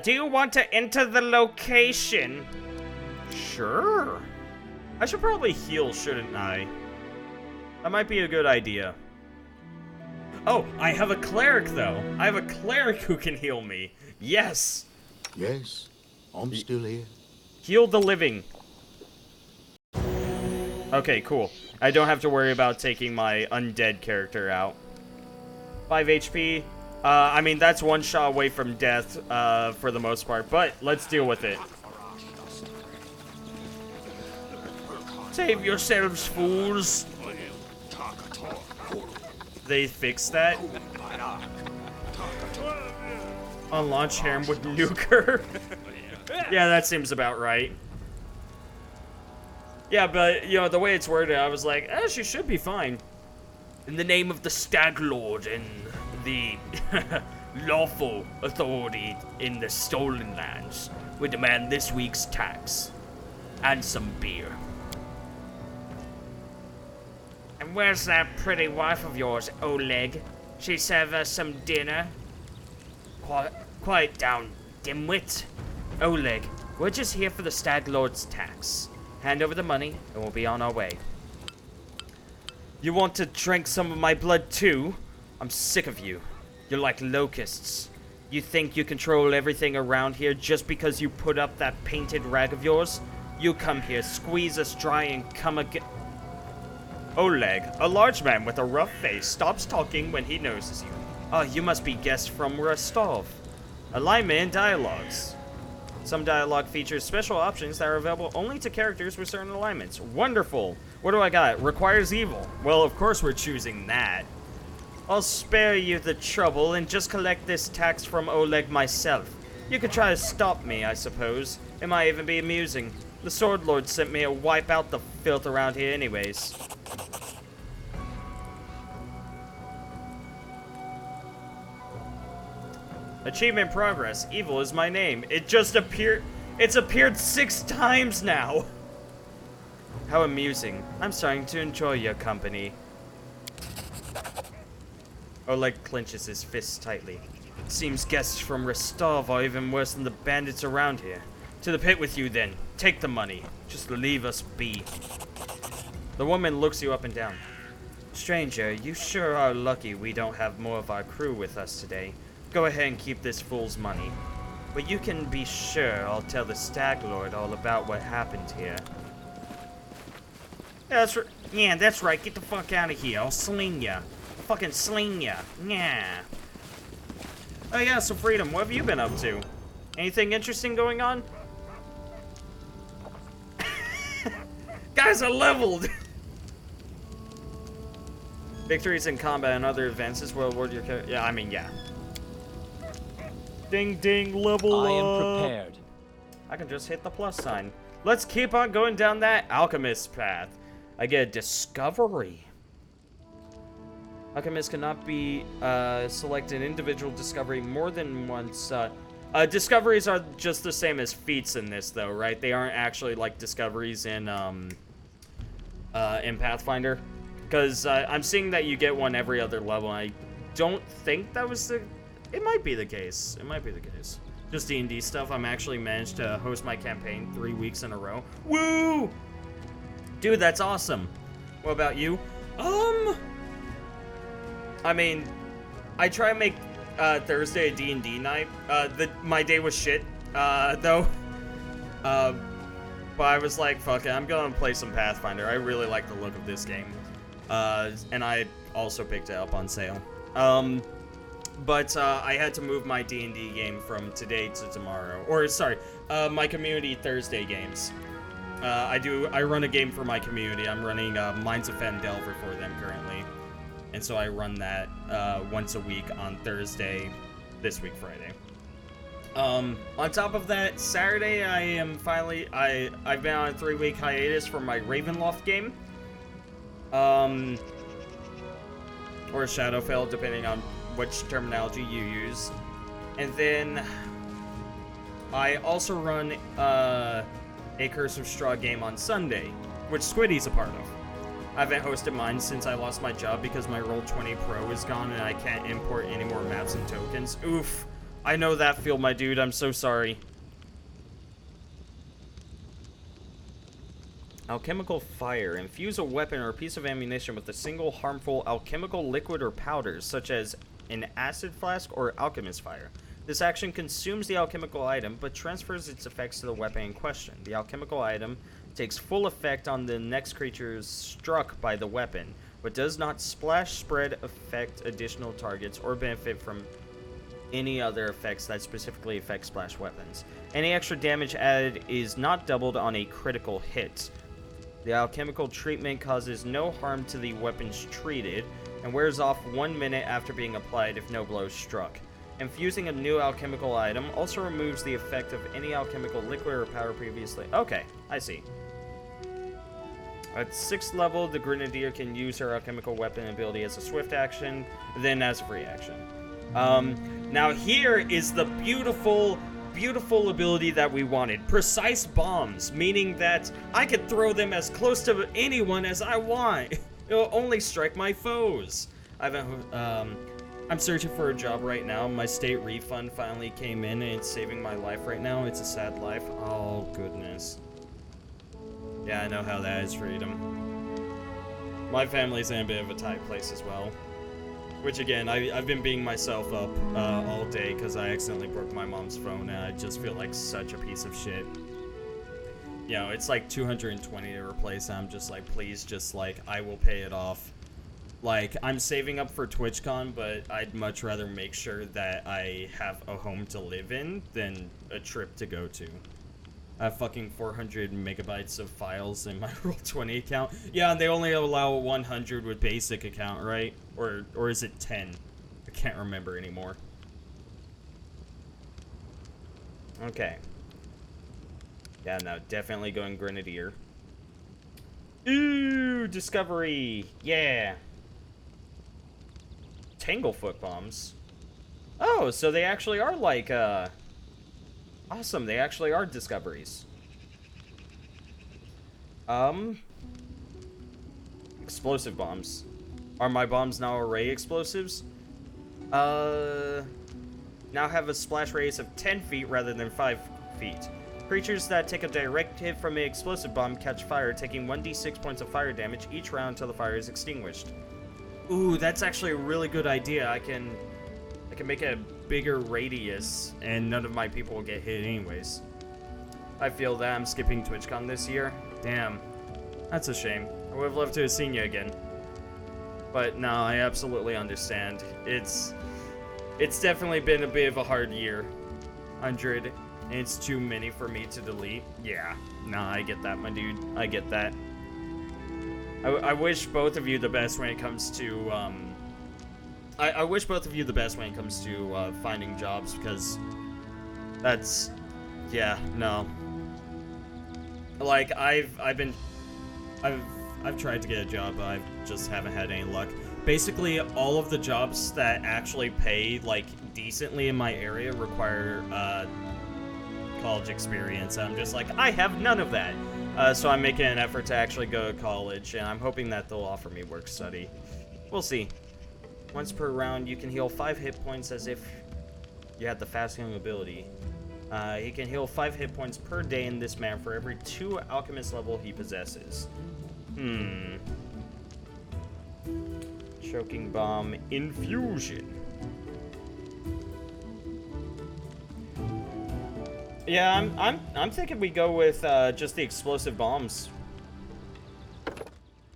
S1: Do you want to enter the location? Sure. I should probably heal, shouldn't I? That might be a good idea. Oh, I have a cleric, though. I have a cleric who can heal me. Yes.
S9: Yes. I'm still here.
S1: Heal the living. Okay, cool. I don't have to worry about taking my undead character out. 5 HP. I mean, that's one shot away from death for the most part, but let's deal with it. Save yourselves, fools. They fixed that. Unlaunch Harem with Nuker. Yeah, that seems about right. Yeah, but, you know, the way it's worded, I was like, she should be fine.
S13: In the name of the Stag Lord and the lawful authority in the Stolen Lands, we demand this week's tax. And some beer.
S14: And where's that pretty wife of yours, Oleg? She serve us some dinner?
S13: Quiet down, dimwit.
S14: Oleg, we're just here for the Stag Lord's tax. Hand over the money, and we'll be on our way.
S1: You want to drink some of my blood too? I'm sick of you. You're like locusts. You think you control everything around here just because you put up that painted rag of yours? You come here, squeeze us dry, and come again. Oleg, a large man with a rough face, stops talking when he notices you. Oh, you must be guests from Rostov. Alignment and dialogues. Some dialogue features special options that are available only to characters with certain alignments. Wonderful. What do I got? Requires evil. Well, of course we're choosing that. I'll spare you the trouble and just collect this tax from Oleg myself. You could try to stop me, I suppose. It might even be amusing. The Sword Lord sent me to wipe out the filth around here anyways. Achievement progress. Evil is my name. It just appeared. It's appeared 6 times now. How amusing. I'm starting to enjoy your company. Oleg clenches his fists tightly. Seems guests from Rostov are even worse than the bandits around here. To the pit with you then. Take the money. Just leave us be. The woman looks you up and down. Stranger, you sure are lucky we don't have more of our crew with us today. Go ahead and keep this fool's money. But you can be sure I'll tell the Stag Lord all about what happened here. Yeah, that's right. Get the fuck out of here. I'll sling ya. I'll fucking sling ya. Yeah. Oh yeah, so Freedom, what have you been up to? Anything interesting going on? Guys are leveled! Victories in combat and other advances will award your character. Yeah, I mean, yeah. Ding ding, level up.
S2: I am prepared.
S1: I can just hit the plus sign. Let's keep on going down that alchemist path. I get a discovery. Alchemist cannot be select an individual discovery more than once. Discoveries are just the same as feats in this, though, right? They aren't actually like discoveries in Pathfinder, because I'm seeing that you get one every other level. And I don't think that was the. It might be the case. It might be the case. Just D&D stuff. I'm actually managed to host my campaign 3 weeks in a row. Woo! Dude, that's awesome. What about you? I mean, I try to make Thursday a D&D night. My day was shit, though. But I was like, fuck it, I'm gonna play some Pathfinder. I really like the look of this game. And I also picked it up on sale. But I had to move my D&D game from today to tomorrow. Or, sorry, my community Thursday games. I run a game for my community. I'm running Minds of Phandelver for them currently. And so I run that once a week on Thursday, this week Friday. On top of that, Saturday I am finally, I've been on a 3-week hiatus for my Ravenloft game. Or Shadowfell, depending on which terminology you use. And then I also run a Curse of Strahd game on Sunday, which Squiddy's a part of. I haven't hosted mine since I lost my job because my Roll20 Pro is gone and I can't import any more maps and tokens. Oof. I know that feel, my dude. I'm so sorry. Alchemical fire. Infuse a weapon or a piece of ammunition with a single harmful alchemical liquid or powders, such as an acid flask or alchemist fire. This action consumes the alchemical item, but transfers its effects to the weapon in question. The alchemical item takes full effect on the next creatures struck by the weapon, but does not splash, spread, affect additional targets, or benefit from any other effects that specifically affect splash weapons. Any extra damage added is not doubled on a critical hit. The alchemical treatment causes no harm to the weapons treated, and wears off 1 minute after being applied if no blows struck. Infusing a new alchemical item also removes the effect of any alchemical liquid or powder previously. Okay, I see. At 6th level, the Grenadier can use her alchemical weapon ability as a swift action, then as a free action. Now here is the beautiful ability that we wanted. Precise bombs, meaning that I could throw them as close to anyone as I want. It'll only strike my foes. I'm searching for a job right now. My state refund finally came in and it's saving my life right now. It's a sad life. Oh, goodness. Yeah, I know how that is, Freedom. My family's in a bit of a tight place as well. Which, again, I've been beating myself up all day because I accidentally broke my mom's phone and I just feel like such a piece of shit. You know, it's like $220 to replace it. I'm just like, please, just like, I will pay it off. Like, I'm saving up for TwitchCon, but I'd much rather make sure that I have a home to live in than a trip to go to. I have fucking 400 megabytes of files in my Roll20 account. Yeah, and they only allow 100 with basic account, right? Or is it 10? I can't remember anymore. Okay. Yeah, no, definitely going Grenadier. Ooh, Discovery! Yeah! Tanglefoot bombs. Oh, so they actually are like, awesome, they actually are discoveries. Explosive bombs. Are my bombs now array explosives? Now have a splash radius of 10 feet rather than 5 feet. Creatures that take a direct hit from an explosive bomb catch fire, taking 1d6 points of fire damage each round until the fire is extinguished. Ooh, that's actually a really good idea. I can make a bigger radius, and none of my people will get hit anyways. I feel that I'm skipping TwitchCon this year. Damn, that's a shame. I would have loved to have seen you again. But no, I absolutely understand. It's definitely been a bit of a hard year. 100, and it's too many for me to delete. Yeah, nah, I get that, my dude. I get that. I wish both of you the best when it comes to, I wish both of you the best when it comes to, finding jobs, because that's, yeah, no. Like, I've tried to get a job, but I just haven't had any luck. Basically, all of the jobs that actually pay, like, decently in my area require, college experience. I'm just like, I have none of that. So I'm making an effort to actually go to college, and I'm hoping that they'll offer me work study. We'll see. Once per round, you can heal 5 hit points as if you had the fast healing ability. He can heal 5 hit points per day in this manner for every 2 alchemist level he possesses. Choking bomb infusion. Yeah, I'm thinking we go with just the explosive bombs.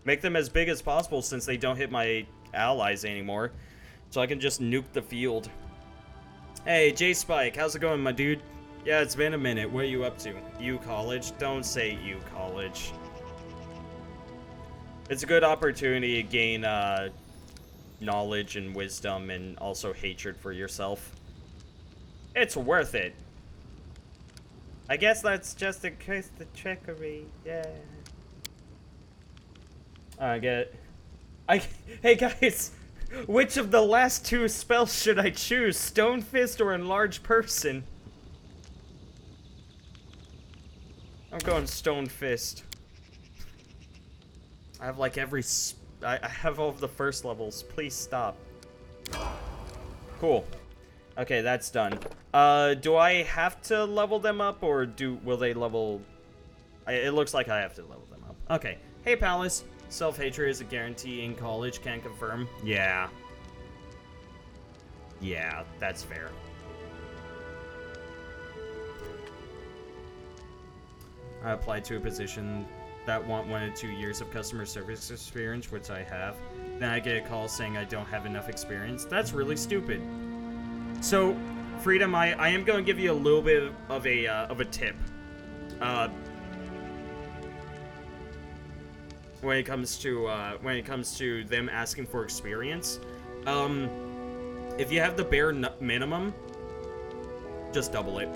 S1: Make them as big as possible since they don't hit my allies anymore, so I can just nuke the field. Hey, J-Spike, how's it going, my dude? Yeah, it's been a minute. What are you up to? U College? Don't say U College. It's a good opportunity to gain knowledge and wisdom and also hatred for yourself. It's worth it. I guess that's just in case the trickery, yeah. I get it. Hey guys, which of the last 2 spells should I choose? Stone Fist or Enlarge Person? I'm going Stone Fist. I have like I have all of the first levels. Please stop. Cool. Okay, that's done. Do I have to level them up, or will they level... It looks like I have to level them up. Okay. Hey, Palace. Self-hatred is a guarantee in college. Can confirm. Yeah. Yeah, that's fair. I applied to a position that want 1 to 2 years of customer service experience, which I have. Then I get a call saying I don't have enough experience. That's really stupid. So, Freedom, I am going to give you a little bit of a tip. When it comes to them asking for experience, if you have the bare minimum, just double it.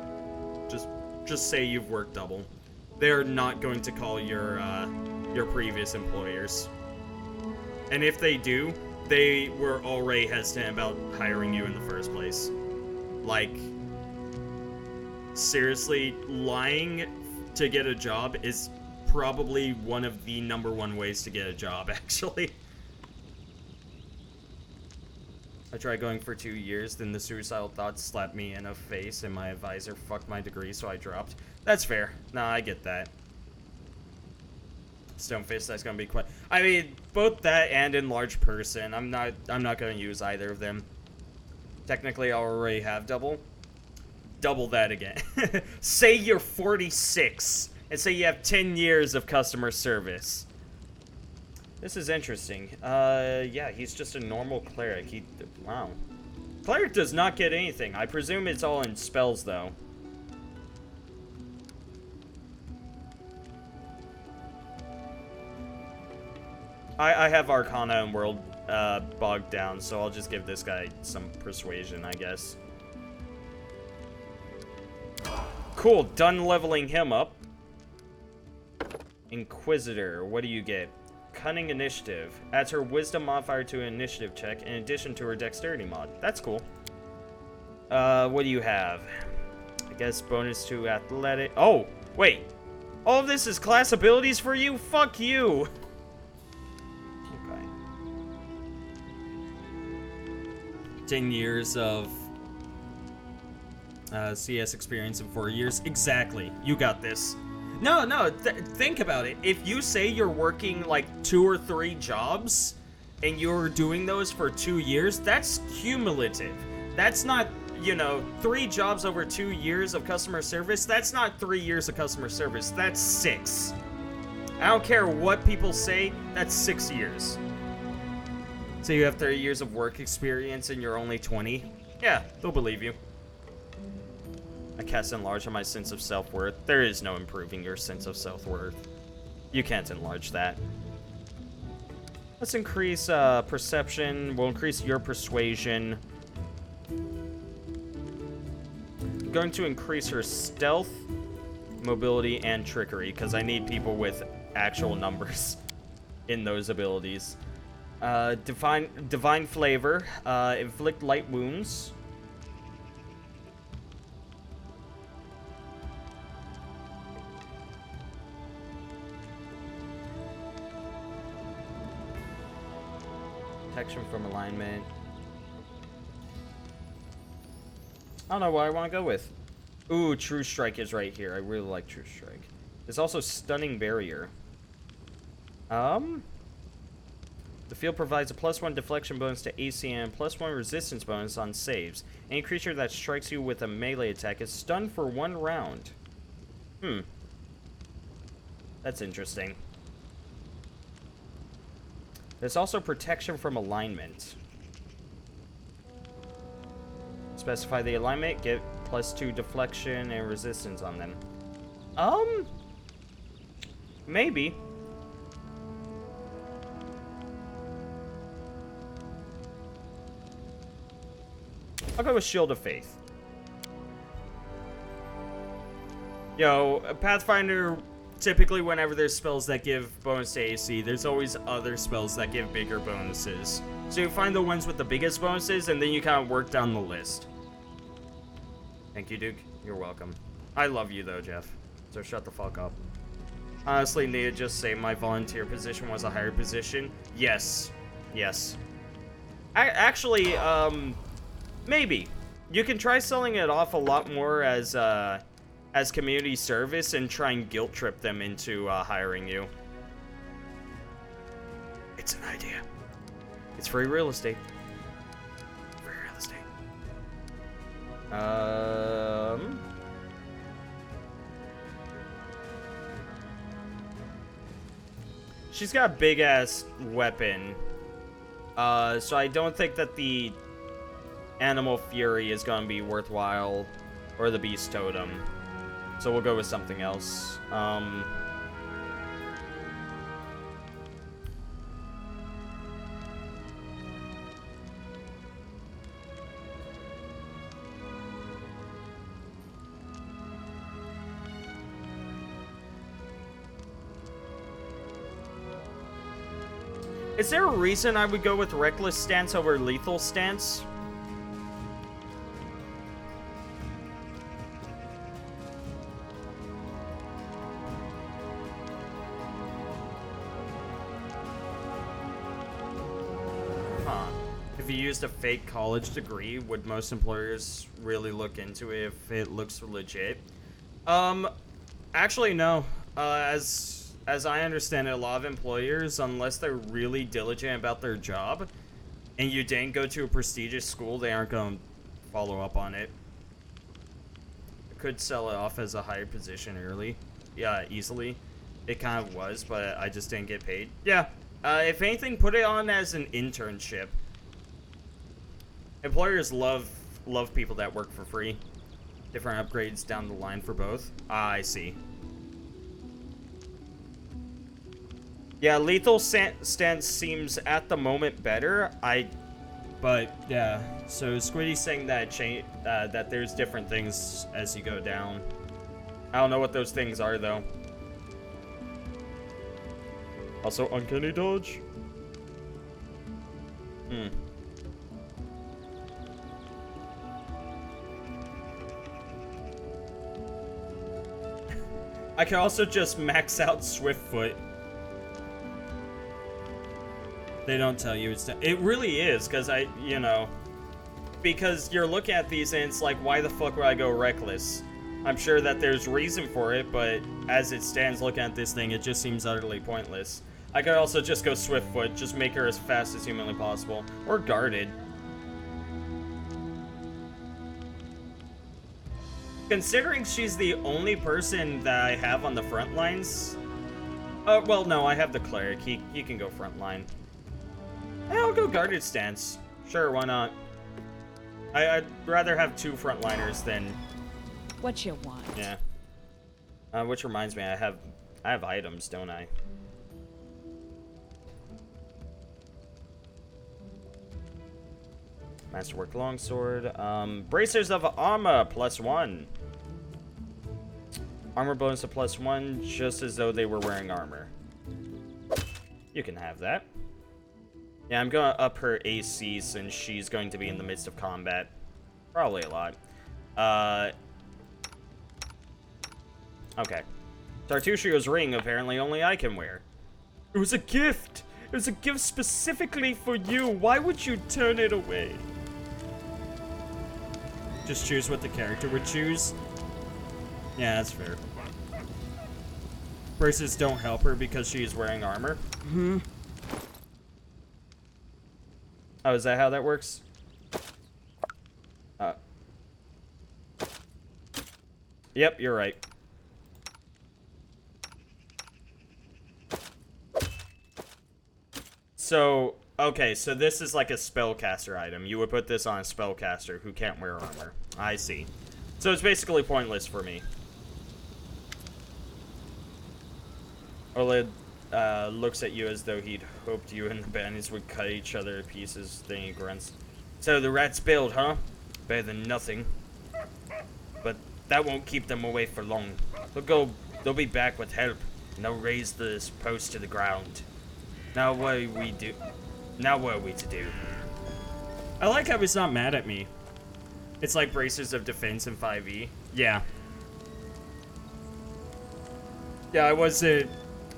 S1: Just say you've worked double. They're not going to call your your previous employers. And if they do, they were already hesitant about hiring you in the first place. Like, seriously, lying to get a job is probably one of the #1 ways to get a job, actually. I tried going for 2 years, then the suicidal thoughts slapped me in the face, and my advisor fucked my degree, so I dropped. That's fair. Nah, I get that. Stonefist, that's gonna be quite... I mean, both that and Enlarged Person. I'm not gonna use either of them. Technically, I already have double. Double that again. Say you're 46, and say you have 10 years of customer service. This is interesting. Yeah, he's just a normal cleric. Wow. Cleric does not get anything. I presume it's all in spells, though. I have Arcana and World bogged down, so I'll just give this guy some persuasion, I guess. Cool, done leveling him up. Inquisitor, what do you get? Cunning Initiative. Adds her Wisdom modifier to an Initiative check in addition to her Dexterity mod. That's cool. What do you have? I guess bonus to Athletic. Oh, wait. All of this is class abilities for you? Fuck you. Okay. 10 years of CS experience in 4 years. Exactly. You got this. No, think about it. If you say you're working like 2 or 3 jobs and you're doing those for 2 years, that's cumulative. That's not, you know, 3 jobs over 2 years of customer service. That's not 3 years of customer service. That's 6. I don't care what people say, that's 6 years. So you have 30 years of work experience and you're only 20? Yeah, they'll believe you. I cast Enlarge on my sense of self-worth. There is no improving your sense of self-worth. You can't enlarge that. Let's increase perception. We'll increase your persuasion. I'm going to increase her stealth, mobility, and trickery, because I need people with actual numbers in those abilities. Divine flavor. Inflict light wounds. Protection from alignment. I don't know what I want to go with. Ooh, True Strike is right here. I really like True Strike. There's also Stunning Barrier. The field provides a +1 deflection bonus to AC and +1 resistance bonus on saves. Any creature that strikes you with a melee attack is stunned for 1 round. That's interesting. There's also protection from alignment. Specify the alignment, get +2 deflection and resistance on them. Maybe. I'll go with Shield of Faith. Yo, Pathfinder, typically whenever there's spells that give bonus to AC, there's always other spells that give bigger bonuses. So you find the ones with the biggest bonuses, and then you kind of work down the list. Thank you, Duke. You're welcome. I love you, though, Jeff. So shut the fuck up. Honestly, need to just say my volunteer position was a higher position? Yes. Yes. Actually, maybe. You can try selling it off a lot more as community service and try and guilt trip them into hiring you. It's an idea. It's free real estate. Free real estate. She's got a big ass weapon. So I don't think that the Animal Fury is gonna be worthwhile, or the Beast Totem. So we'll go with something else. Is there a reason I would go with reckless stance over lethal stance? If you used a fake college degree, would most employers really look into it if it looks legit? Actually, no. As I understand it, a lot of employers, unless they're really diligent about their job, and you didn't go to a prestigious school, they aren't going to follow up on it. I could sell it off as a higher position early. Yeah, easily. It kind of was, but I just didn't get paid. Yeah. If anything, put it on as an internship. Employers love people that work for free. Different upgrades down the line for both. Ah, I see. Yeah, lethal stance seems at the moment better. But yeah. So Squiddy's saying that that there's different things as you go down. I don't know what those things are though. Also, uncanny dodge. I can also just max out Swiftfoot. They don't tell you it's... It really is, because because you're looking at these and it's like, why the fuck would I go reckless? I'm sure that there's reason for it, but as it stands looking at this thing, it just seems utterly pointless. I could also just go Swiftfoot, just make her as fast as humanly possible. Or guarded. Considering she's the only person that I have on the front lines... well, no, I have the cleric. He can go front line. Yeah, I'll go guarded stance. Sure, why not? I'd rather have two frontliners than...
S6: What you want?
S1: Yeah. Which reminds me, I have items, don't I? Masterwork longsword. Bracers of armor, +1. Armor bonus of +1, just as though they were wearing armor. You can have that. Yeah, I'm gonna up her AC since she's going to be in the midst of combat. Probably a lot. Okay. Tartuccio's ring, apparently only I can wear. It was a gift! It was a gift specifically for you! Why would you turn it away? Just choose what the character would choose? Yeah, that's fair. Braces don't help her because she is wearing armor. Oh, is that how that works? Yep, you're right. So, okay, so this is like a spellcaster item. You would put this on a spellcaster who can't wear armor. I see. So it's basically pointless for me. Oled looks at you as though he'd hoped you and the bandits would cut each other to pieces. Then he grunts. So the rats bailed, huh? Better than nothing. But that won't keep them away for long. They'll be back with help, and they'll raise this post to the ground. Now what are we to do? I like how he's not mad at me. It's like Bracers of Defense in 5e. Yeah. Yeah, I wasn't...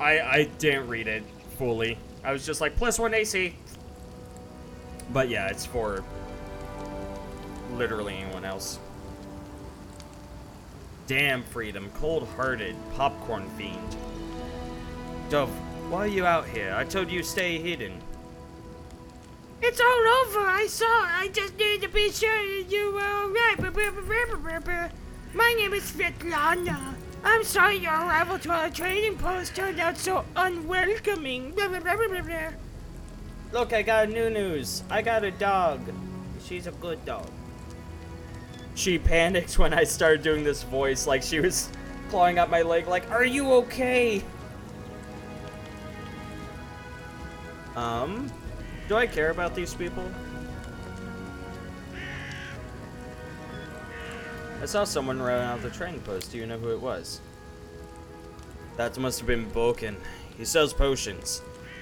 S1: I didn't read it fully. I was just like, +1 AC. But yeah, it's for literally anyone else. Damn freedom, cold-hearted, popcorn fiend. Dove, why are you out here? I told you stay hidden.
S15: It's all over. I just need to be sure you were alright. My name is Svetlana. I'm sorry your arrival to our trading post turned out so unwelcoming.
S1: Look, I got new news. I got a dog. She's a good dog. She panicked when I started doing this voice, like she was clawing at my leg, like, are you okay? Do I care about these people? I saw someone running out the trading post. Do you know who it was? That must have been Vulcan. He sells potions.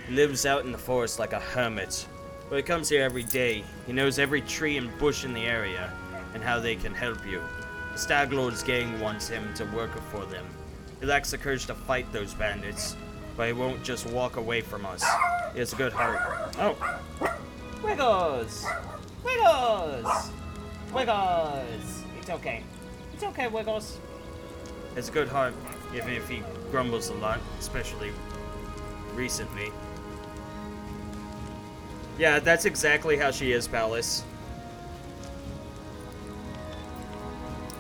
S1: He lives out in the forest like a hermit. But he comes here every day. He knows every tree and bush in the area, and how they can help you. The Stag Lord's gang wants him to work for them. He lacks the courage to fight those bandits, but he won't just walk away from us. He has a good heart. Oh.
S14: Wiggles! Wiggles! Wiggles! It's okay. It's okay, Wiggles.
S1: He has a good heart, even if he grumbles a lot, especially recently. Yeah, that's exactly how she is, Palace.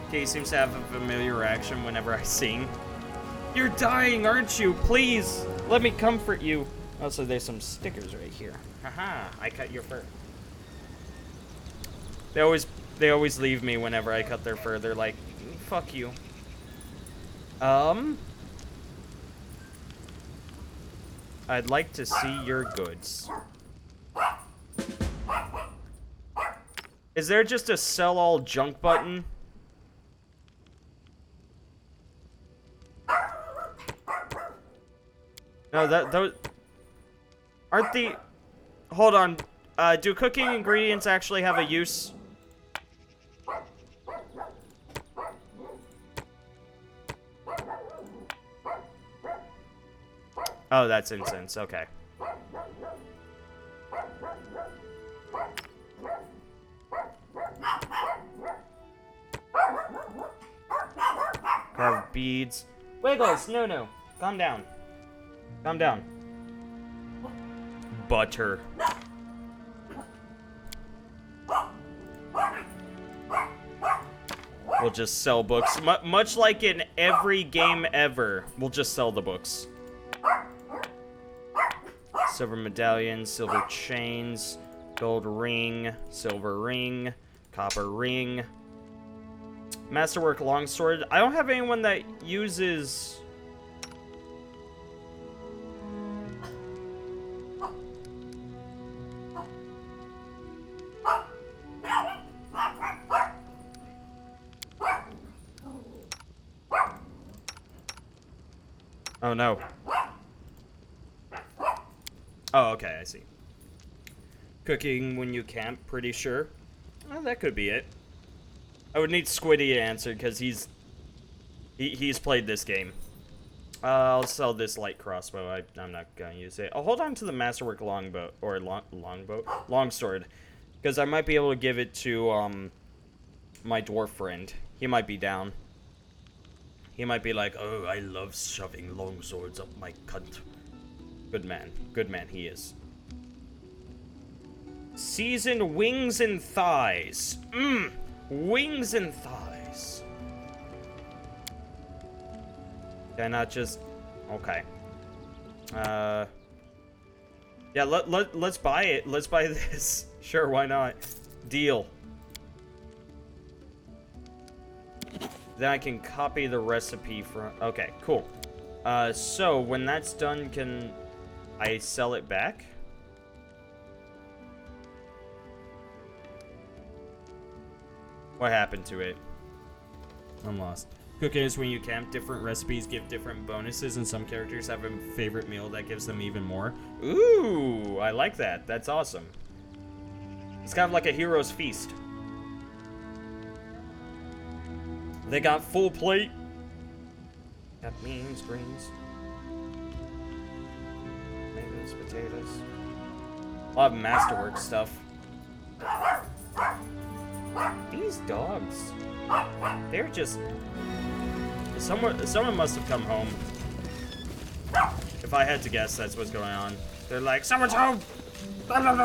S1: Okay, he seems to have a familiar reaction whenever I sing. You're dying, aren't you? Please, let me comfort you. Also, there's some stickers right here. Haha, I cut your fur. They always leave me whenever I cut their fur. They're like, fuck you. I'd like to see your goods. Is there just a sell all junk button? No, those aren't the... Hold on. Do cooking ingredients actually have a use? Oh, that's incense. Okay. Carved beads. Wiggles, no. Calm down. Calm down. Butter. We'll just sell books. Much like in every game ever, we'll just sell the books. Silver medallions, silver chains, gold ring, silver ring, copper ring. Masterwork longsword. I don't have anyone that uses... Oh no. Oh, okay, I see. Cooking when you camp, pretty sure. Oh, that could be it. I would need Squiddy to answer because he's played this game. I'll sell this light crossbow. I'm not gonna use it. I'll hold on to the masterwork longbow or longsword because I might be able to give it to my dwarf friend. He might be down. He might be like, oh, I love shoving longswords up my cunt. Good man. Good man he is. Seasoned wings and thighs. Wings and thighs. Can I not just... Okay. Yeah, let's buy it. Let's buy this. Sure, why not? Deal. Then I can copy the recipe from... Okay, cool. So, when that's done, can I sell it back? What happened to it? I'm lost. Cooking is when you camp. Different recipes give different bonuses, and some characters have a favorite meal that gives them even more. Ooh, I like that. That's awesome. It's kind of like a hero's feast. They got full plate. Got beans, greens, tomatoes, potatoes. A lot of masterwork stuff. These dogs, they're just... Someone must have come home. If I had to guess, that's what's going on. They're like, someone's home! I don't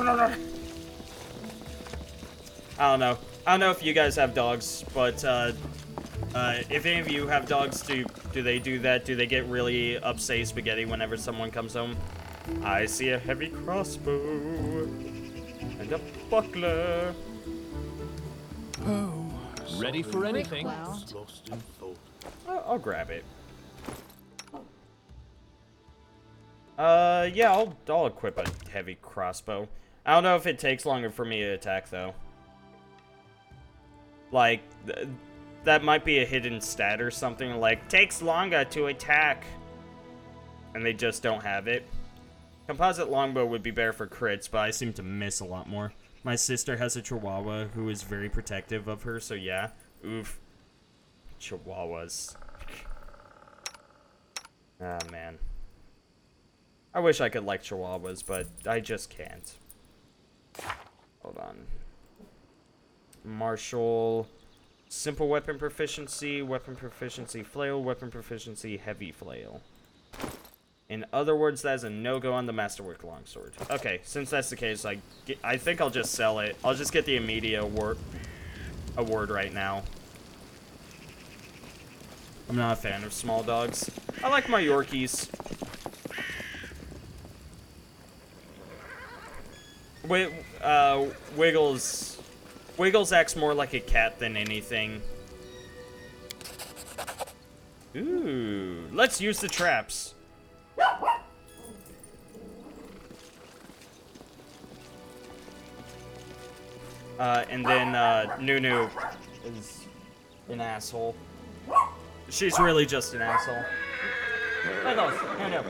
S1: know. I don't know if you guys have dogs, but if any of you have dogs, do they do that? Do they get really upset spaghetti whenever someone comes home? I see a heavy crossbow and a buckler.
S2: Oh, ready for anything.
S1: I'll grab it. Yeah, I'll equip a heavy crossbow. I don't know if it takes longer for me to attack, though. Like, that might be a hidden stat or something, like, takes longer to attack. And they just don't have it. Composite longbow would be better for crits, but I seem to miss a lot more. My sister has a Chihuahua who is very protective of her, so yeah. Oof. Chihuahuas. Ah, man. I wish I could like Chihuahuas, but I just can't. Hold on. Martial. Simple weapon proficiency, flail, weapon proficiency, heavy flail. In other words, that is a no-go on the Masterwork Longsword. Okay, since that's the case, I think I'll just sell it. I'll just get the immediate award right now. I'm not a fan of small dogs. I like my Yorkies. Wiggles acts more like a cat than anything. Ooh, let's use the traps. And then Nunu is an asshole. She's really just an asshole. Wiggles, no.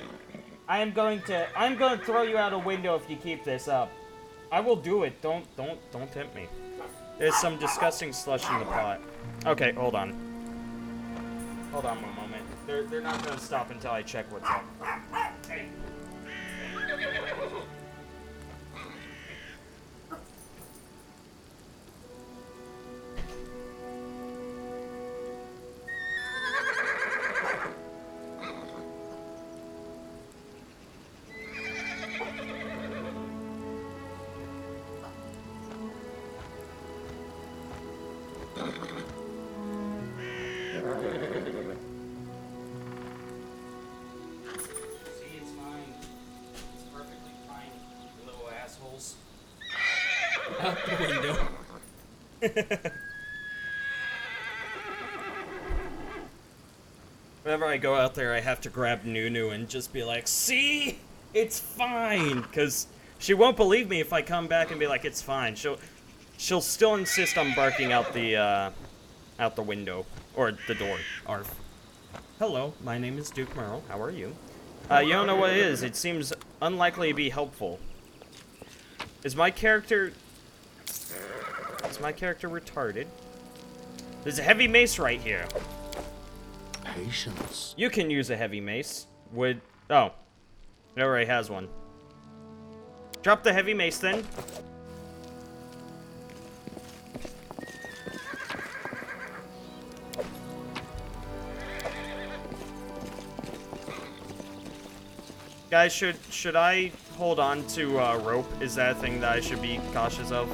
S1: I'm going to throw you out a window if you keep this up. I will do it. Don't tempt me. There's some disgusting slush in the pot. Okay, hold on. Hold on one moment. They're not gonna stop until I check what's up. Hey. Out the window. Whenever I go out there, I have to grab Nunu and just be like, see? It's fine! Because she won't believe me if I come back and be like, it's fine. She'll still insist on barking out the window. Or the door. Arf. Hello, my name is Duke Merle. How are you? You don't know what it is. It seems unlikely to be helpful. Is my character retarded? There's a heavy mace right here.
S9: Patience.
S1: You can use a heavy mace. Oh. It already has one. Drop the heavy mace then. Guys, should I hold on to rope? Is that a thing that I should be cautious of?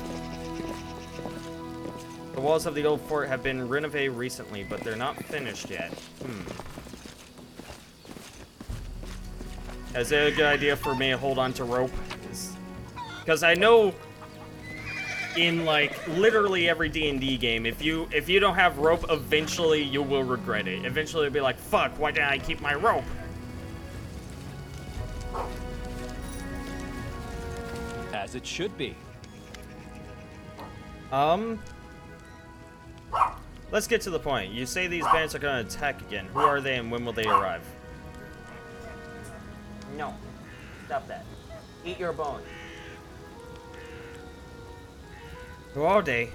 S1: The walls of the old fort have been renovated recently, but they're not finished yet. Is it a good idea for me to hold on to rope? Because I know in like literally every D&D game, if you don't have rope, eventually you will regret it. Eventually you'll be like, fuck, why didn't I keep my rope?
S2: As it should be.
S1: Let's get to the point. You say these bandits are gonna attack again. Who are they and when will they arrive? No. Stop that. Eat your bone. Who are they?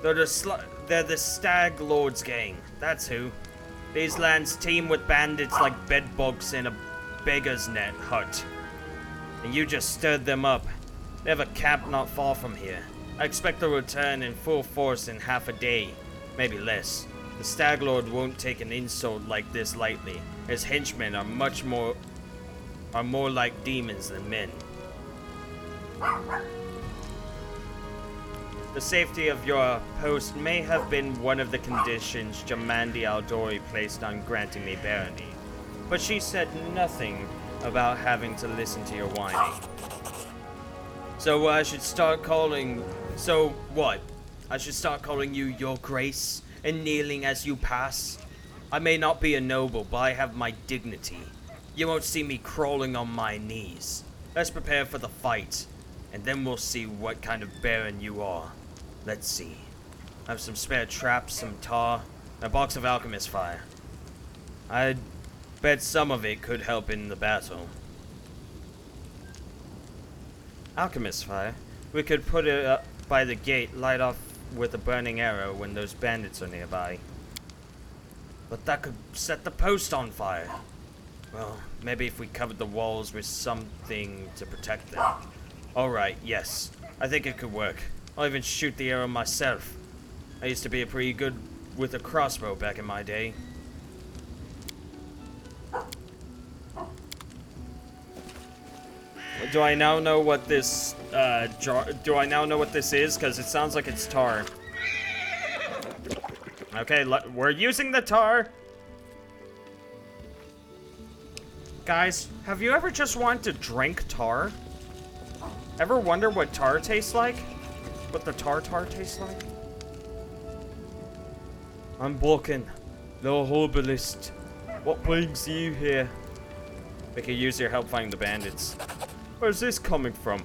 S1: They're the Stag Lord's gang. That's who. These lands teem with bandits like bedbugs in a beggar's net hut. And you just stirred them up. They have a camp not far from here. I expect they'll return in full force in half a day. Maybe less. The Stag Lord won't take an insult like this lightly. His henchmen are more like demons than men. The safety of your post may have been one of the conditions Jamandi Aldori placed on granting me barony, but she said nothing about having to listen to your whining. So I should start calling... So what? I should start calling you Your Grace and kneeling as you pass? I may not be a noble, but I have my dignity. You won't see me crawling on my knees. Let's prepare for the fight, and then we'll see what kind of baron you are. Let's see. I have some spare traps, some tar, and a box of alchemist fire. I'd bet some of it could help in the battle. Alchemist fire. We could put it up by the gate, light off with a burning arrow when those bandits are nearby. But that could set the post on fire. Well, maybe if we covered the walls with something to protect them. Alright, yes. I think it could work. I'll even shoot the arrow myself. I used to be pretty good with a crossbow back in my day. Do I now know what this do I now know what this is? Because it sounds like it's tar. Okay, we're using the tar. Guys, have you ever just wanted to drink tar? Ever wonder what tar tastes like? What the tar tastes like? I'm Balkan, the herbalist. What brings you here? We could use your help finding the bandits. Where's this coming from?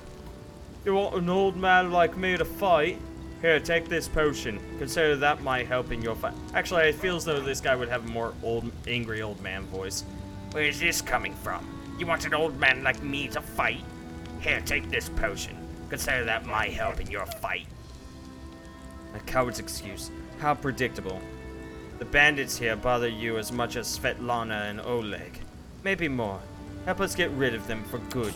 S1: You want an old man like me to fight? Here, take this potion. Consider that my help in your fight. Actually, I feel as though this guy would have a more angry old man voice.
S13: Where's this coming from? You want an old man like me to fight? Here, take this potion. Consider that my help in your fight.
S1: A coward's excuse. How predictable. The bandits here bother you as much as Svetlana and Oleg. Maybe more. Help us get rid of them for good.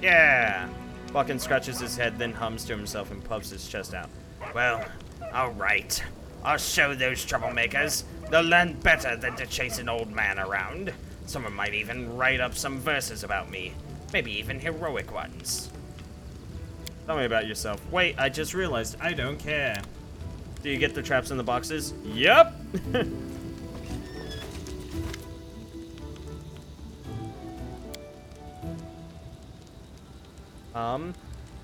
S1: Yeah! Balkan scratches his head, then hums to himself and puffs his chest out.
S13: Well, alright. I'll show those troublemakers. They'll learn better than to chase an old man around. Someone might even write up some verses about me. Maybe even heroic ones.
S1: Tell me about yourself. Wait, I just realized I don't care. Do you get the traps in the boxes? Yep! How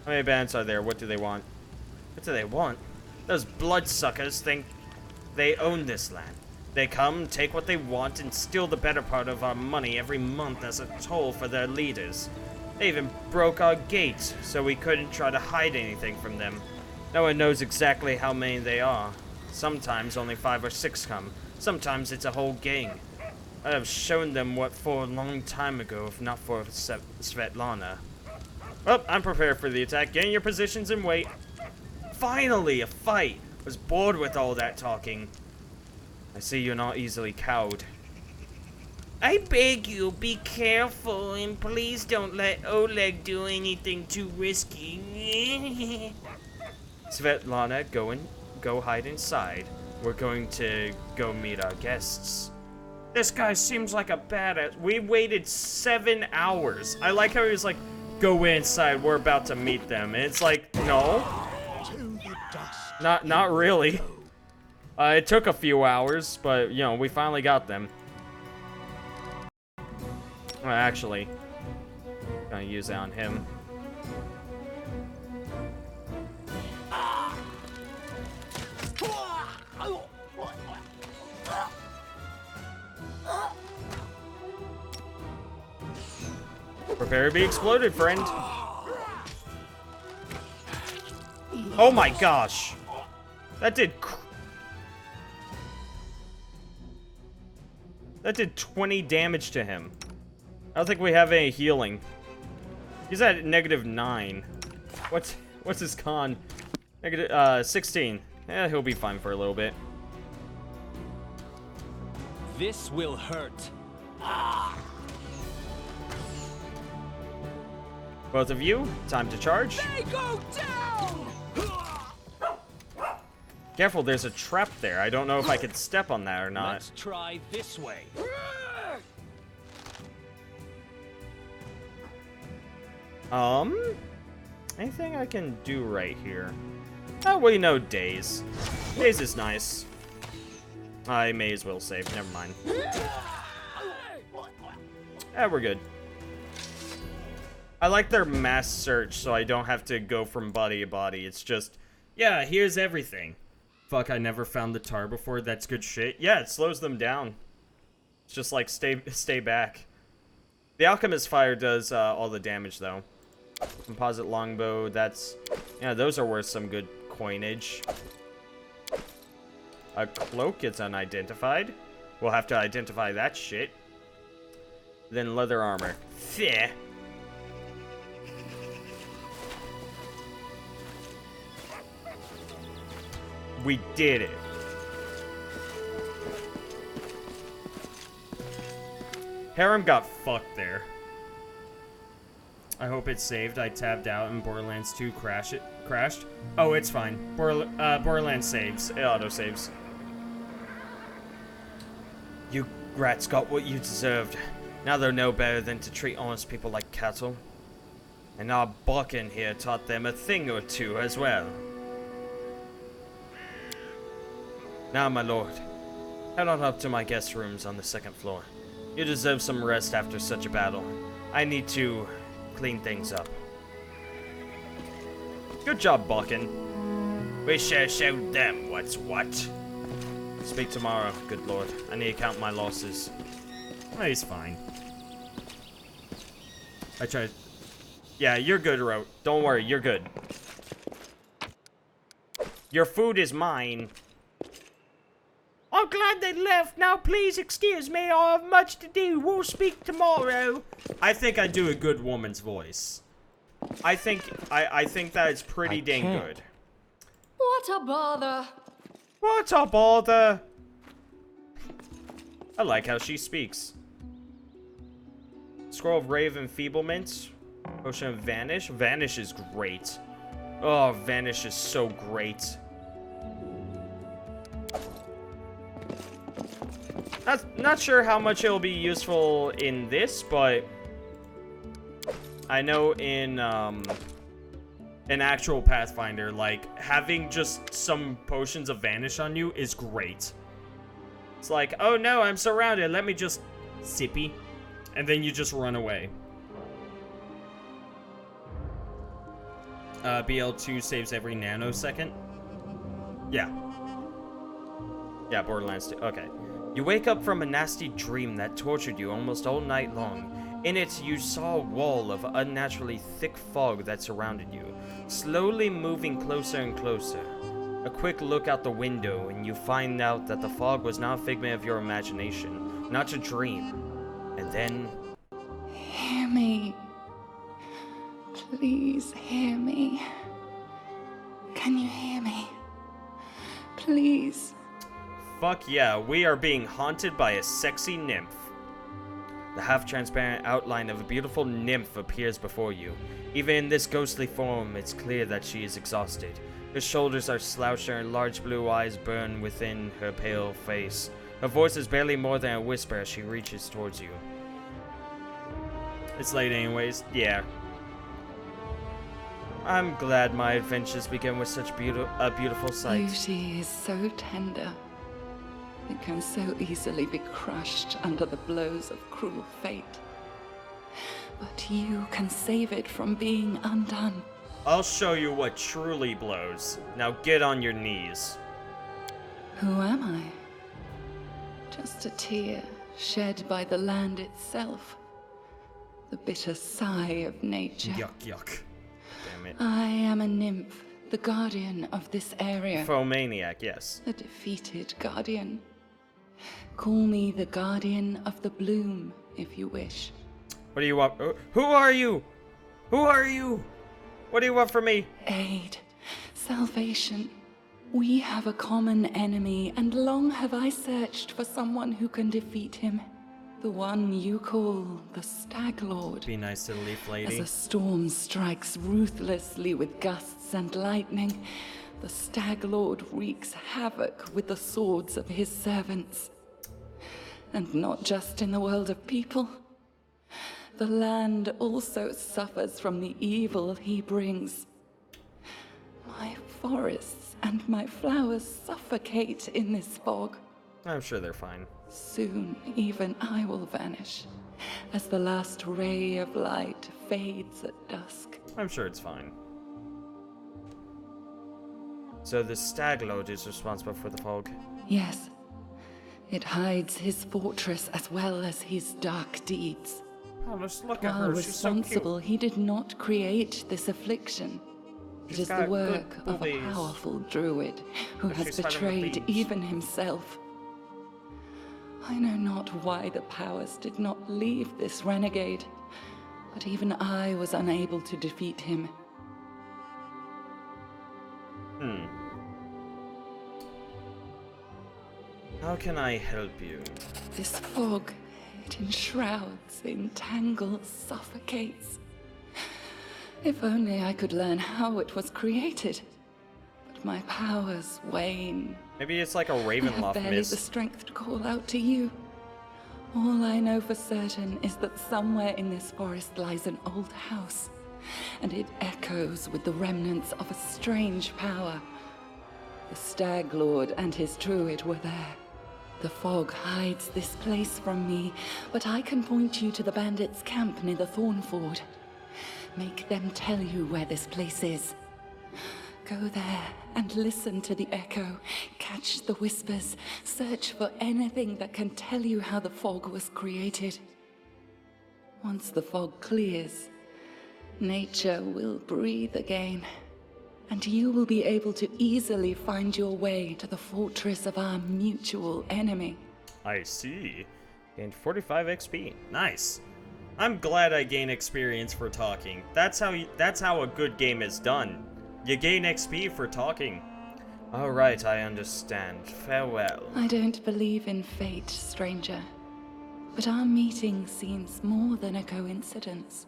S1: many bandits are there? What do they want? What do they want? Those bloodsuckers think they own this land. They come, take what they want, and steal the better part of our money every month as a toll for their leaders. They even broke our gate, so we couldn't try to hide anything from them. No one knows exactly how many they are. Sometimes only 5 or 6 come. Sometimes it's a whole gang. I have shown them what for a long time ago, if not for Svetlana. Well, I'm prepared for the attack. Gain your positions and wait. Finally, a fight. Was bored with all that talking. I see you're not easily cowed.
S15: I beg you, be careful, and please don't let Oleg do anything too risky.
S1: Svetlana, go hide inside. We're going to go meet our guests. This guy seems like a badass. We waited 7 hours. I like how he was like, go inside, we're about to meet them. And it's like, no. Not really. It took a few hours, but, you know, we finally got them. Well, actually, gonna use that on him. Prepare to be exploded, friend. Oh my gosh. That did 20 damage to him. I don't think we have any healing. He's at -9. What's his con? Negative 16. Yeah, he'll be fine for a little bit.
S2: This will hurt.
S1: Both of you, time to charge.
S6: They go down!
S1: Careful, there's a trap there. I don't know if I could step on that or not.
S2: Let's try this way.
S1: Anything I can do right here? Oh, we know Daze. Daze is nice. I may as well save, never mind. We're good. I like their mass search, so I don't have to go from body to body. It's just, yeah, here's everything. Fuck, I never found the tar before. That's good shit. Yeah, it slows them down. It's just like, stay back. The Alchemist Fire does all the damage, though. Composite Longbow, that's... yeah, those are worth some good coinage. A Cloak gets unidentified. We'll have to identify that shit. Then Leather Armor. Feh. We did it. Harem got fucked there. I hope it's saved. I tabbed out and Borderlands 2 crashed. Oh, it's fine. Borderlands saves. It auto-saves. You rats got what you deserved. Now they're no better than to treat honest people like cattle. And our Balkan here taught them a thing or two as well. Now, my lord, head on up to my guest rooms on the 2nd floor. You deserve some rest after such a battle. I need to clean things up. Good job, Balkan.
S13: We shall show them what's what.
S1: Speak tomorrow, good lord. I need to count my losses. Oh, he's fine. I tried. Yeah, you're good, Ro. Don't worry, you're good. Your food is mine.
S15: I'm glad they left. Now please excuse me, I have much to do. We'll speak tomorrow.
S1: I think I do a good woman's voice. I think that is pretty dang good.
S10: What a bother.
S1: What a bother. I like how she speaks. Scroll of Rave Enfeeblement. Potion of Vanish. Vanish is great. Oh, Vanish is so great. Not sure how much it'll be useful in this, but I know in an actual Pathfinder, like, having just some potions of Vanish on you is great. It's like, oh no, I'm surrounded, let me just sippy, and then you just run away. BL2 saves every nanosecond. Yeah, Borderlands 2, okay. You wake up from a nasty dream that tortured you almost all night long. In it, you saw a wall of unnaturally thick fog that surrounded you, slowly moving closer and closer. A quick look out the window, and you find out that the fog was not a figment of your imagination, not a dream. And then...
S16: Hear me. Please hear me. Can you hear me? Please.
S1: Fuck yeah, we are being haunted by a sexy nymph. The half-transparent outline of a beautiful nymph appears before you. Even in this ghostly form, it's clear that she is exhausted. Her shoulders are slouched and her large blue eyes burn within her pale face. Her voice is barely more than a whisper as she reaches towards you. It's late anyways, yeah. I'm glad my adventures begin with such a beautiful sight.
S16: Beauty is so tender. It can so easily be crushed under the blows of cruel fate. But you can save it from being undone.
S1: I'll show you what truly blows. Now get on your knees.
S16: Who am I? Just a tear shed by the land itself. The bitter sigh of nature.
S1: Yuck, yuck. Damn it.
S16: I am a nymph, the guardian of this area.
S1: Phomaniac, yes.
S16: A defeated guardian. Call me the guardian of the bloom, if you wish.
S1: What do you want? Who are you? Who are you? What do you want from me?
S16: Aid. Salvation. We have a common enemy, and long have I searched for someone who can defeat him. The one you call the Stag Lord.
S1: Be nice to the Leaf Lady.
S16: As a storm strikes ruthlessly with gusts and lightning, the Stag Lord wreaks havoc with the swords of his servants. And not just in the world of people. The land also suffers from the evil he brings. My forests and my flowers suffocate in this fog.
S1: I'm sure they're fine.
S16: Soon, even I will vanish, as the last ray of light fades at dusk.
S1: I'm sure it's fine. So the Stag Lord is responsible for the fog?
S16: Yes. It hides his fortress as well as his dark deeds.
S1: Oh, just look at
S16: While
S1: her. She's so
S16: responsible, he did not create this affliction. It is the work of a powerful druid who has betrayed even himself. I know not why the powers did not leave this renegade, but even I was unable to defeat him.
S1: How can I help you?
S16: This fog, it enshrouds, entangles, suffocates. If only I could learn how it was created. But my powers wane.
S1: Maybe it's like a
S16: I have
S1: Ravenloft
S16: barely
S1: mist.
S16: the strength to call out to you. All I know for certain is that somewhere in this forest lies an old house, and it echoes with the remnants of a strange power. The Stag Lord and his druid were there. The fog hides this place from me, but I can point you to the bandits' camp near the Thornford. Make them tell you where this place is. Go there and listen to the echo, catch the whispers, search for anything that can tell you how the fog was created. Once the fog clears, nature will breathe again, and you will be able to easily find your way to the fortress of our mutual enemy.
S1: I see. Gained 45 XP. Nice. I'm glad I gain experience for talking. That's how a good game is done. You gain XP for talking. Alright, I understand. Farewell.
S16: I don't believe in fate, stranger. But our meeting seems more than a coincidence.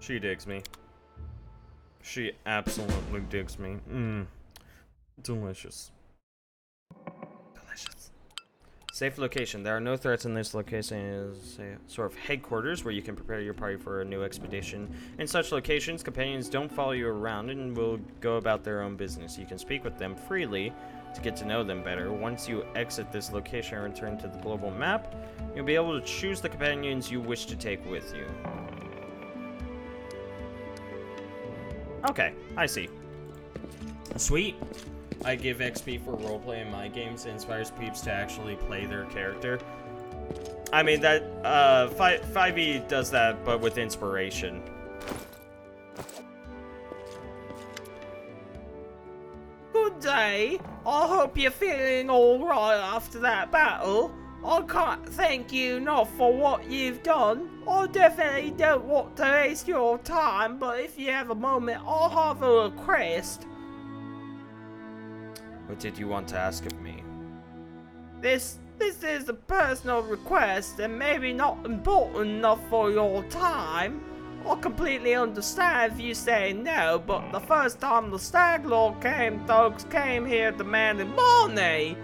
S1: She digs me. She absolutely digs me. Delicious. Delicious. Safe location. There are no threats in this location. It is a sort of headquarters where you can prepare your party for a new expedition. In such locations, companions don't follow you around and will go about their own business. You can speak with them freely to get to know them better. Once you exit this location and return to the global map, you'll be able to choose the companions you wish to take with you. Okay, I see. Sweet. I give XP for roleplay in my games. It inspires peeps to actually play their character. I mean, that, 5e does that, but with inspiration.
S15: Good day. I hope you're feeling alright after that battle. I can't thank you enough for what you've done. I definitely don't want to waste your time, but if you have a moment, I'll have a request.
S1: What did you want to ask of me?
S15: This is a personal request and maybe not important enough for your time. I completely understand if you say no, but the first time the Stag Lord came, thugs came here demanding money.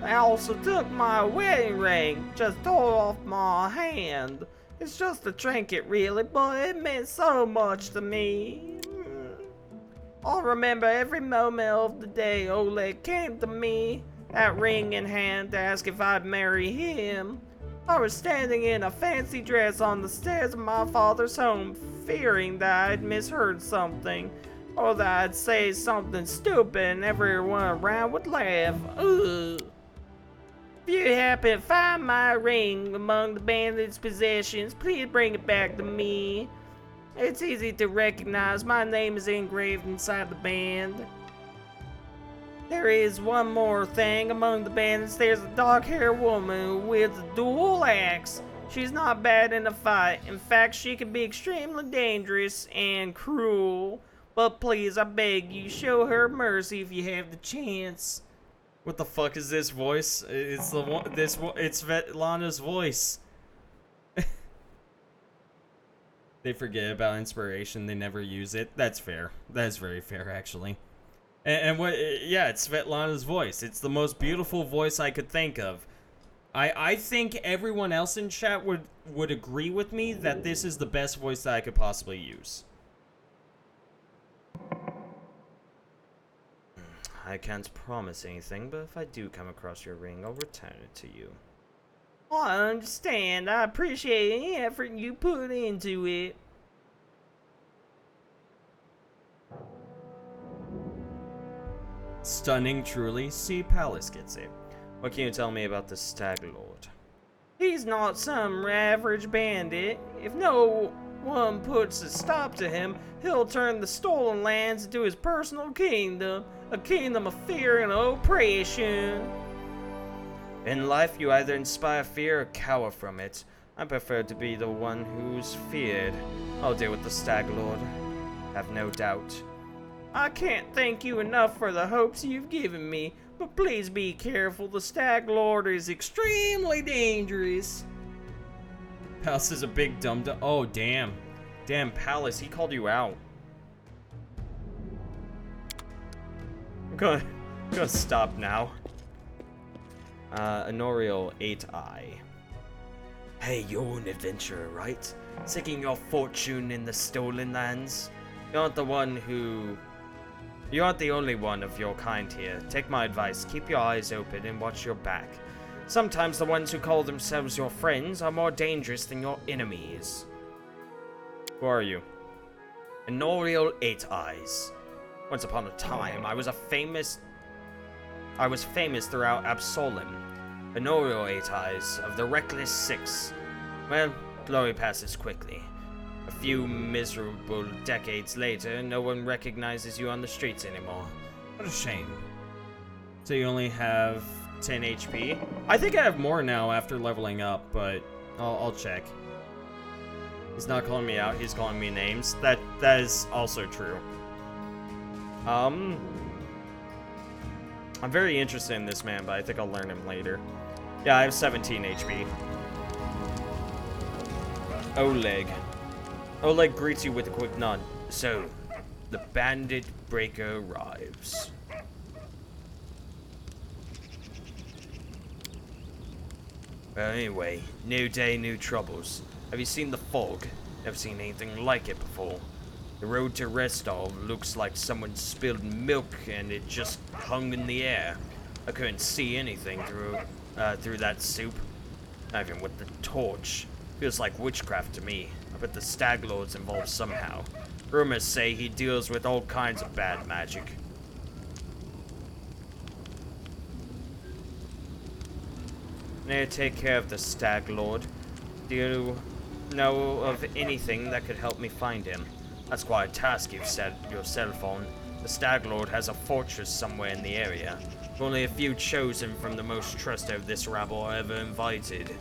S15: They also took my wedding ring, just tore off my hand. It's just a trinket really, but it meant so much to me. I remember every moment of the day Oleg came to me, that ring in hand, to ask if I'd marry him. I was standing in a fancy dress on the stairs of my father's home, fearing that I'd misheard something, or that I'd say something stupid and everyone around would laugh. Ugh. If you happen to find my ring among the bandits' possessions, please bring it back to me. It's easy to recognize. My name is engraved inside the band. There is one more thing. Among the bandits, there's a dark-haired woman who wields a dual axe. She's not bad in a fight. In fact, she can be extremely dangerous and cruel. But please, I beg you, show her mercy if you have the chance.
S1: What the fuck is this voice? It's the one. It's Svetlana's voice. They forget about inspiration. They never use it. That's fair. That is very fair, actually. And what? Yeah, it's Svetlana's voice. It's the most beautiful voice I could think of. I think everyone else in chat would agree with me that this is the best voice that I could possibly use. I can't promise anything, but if I do come across your ring, I'll return it to you.
S15: I understand. I appreciate any effort you put into it.
S1: Stunning, truly. See, Palace gets it. What can you tell me about the Stag Lord?
S15: He's not some average bandit. If no one puts a stop to him, he'll turn the stolen lands into his personal kingdom. A kingdom of fear and oppression.
S1: In life, you either inspire fear or cower from it. I prefer to be the one who's feared. I'll deal with the Stag Lord. Have no doubt.
S13: I can't thank you enough for the hopes you've given me, but please be careful. The Stag Lord is extremely dangerous.
S1: Palace is a big dum-dum. Oh, damn. Damn, Palace, he called you out. I'm gonna stop now. Honorial 8-Eye.
S14: Hey, you're an adventurer, right? Seeking your fortune in the Stolen Lands?
S1: You aren't the only one of your kind here. Take my advice, keep your eyes open and watch your back. Sometimes the ones who call themselves your friends are more dangerous than your enemies. Who are you?
S14: Honorial 8-Eyes.
S1: Once upon a time, I was famous throughout Absolem.
S14: Honorial 8-Eyes of the Reckless Six.
S1: Well, glory passes quickly. A few miserable decades later, no one recognizes you on the streets anymore. What a shame. So you only have 10 HP? I think I have more now after leveling up, but I'll check. He's not calling me out, he's calling me names. That is also true. I'm very interested in this man, but I think I'll learn him later. Yeah, I have 17 HP. Oleg. Oleg greets you with a quick nod.
S14: So, the bandit breaker arrives. Well, anyway, new day, new troubles. Have you seen the fog? Never seen anything like it before. The road to Restov looks like someone spilled milk and it just hung in the air. I couldn't see anything through that soup. Not even with the torch. Feels like witchcraft to me. I bet the Stag Lord's involved somehow. Rumors say he deals with all kinds of bad magic. Now take care of the Stag Lord. Do you know of anything that could help me find him? That's quite a task you've set yourself on. The Stag Lord has a fortress somewhere in the area. Only a few chosen from the most trusted of this rabble are ever invited.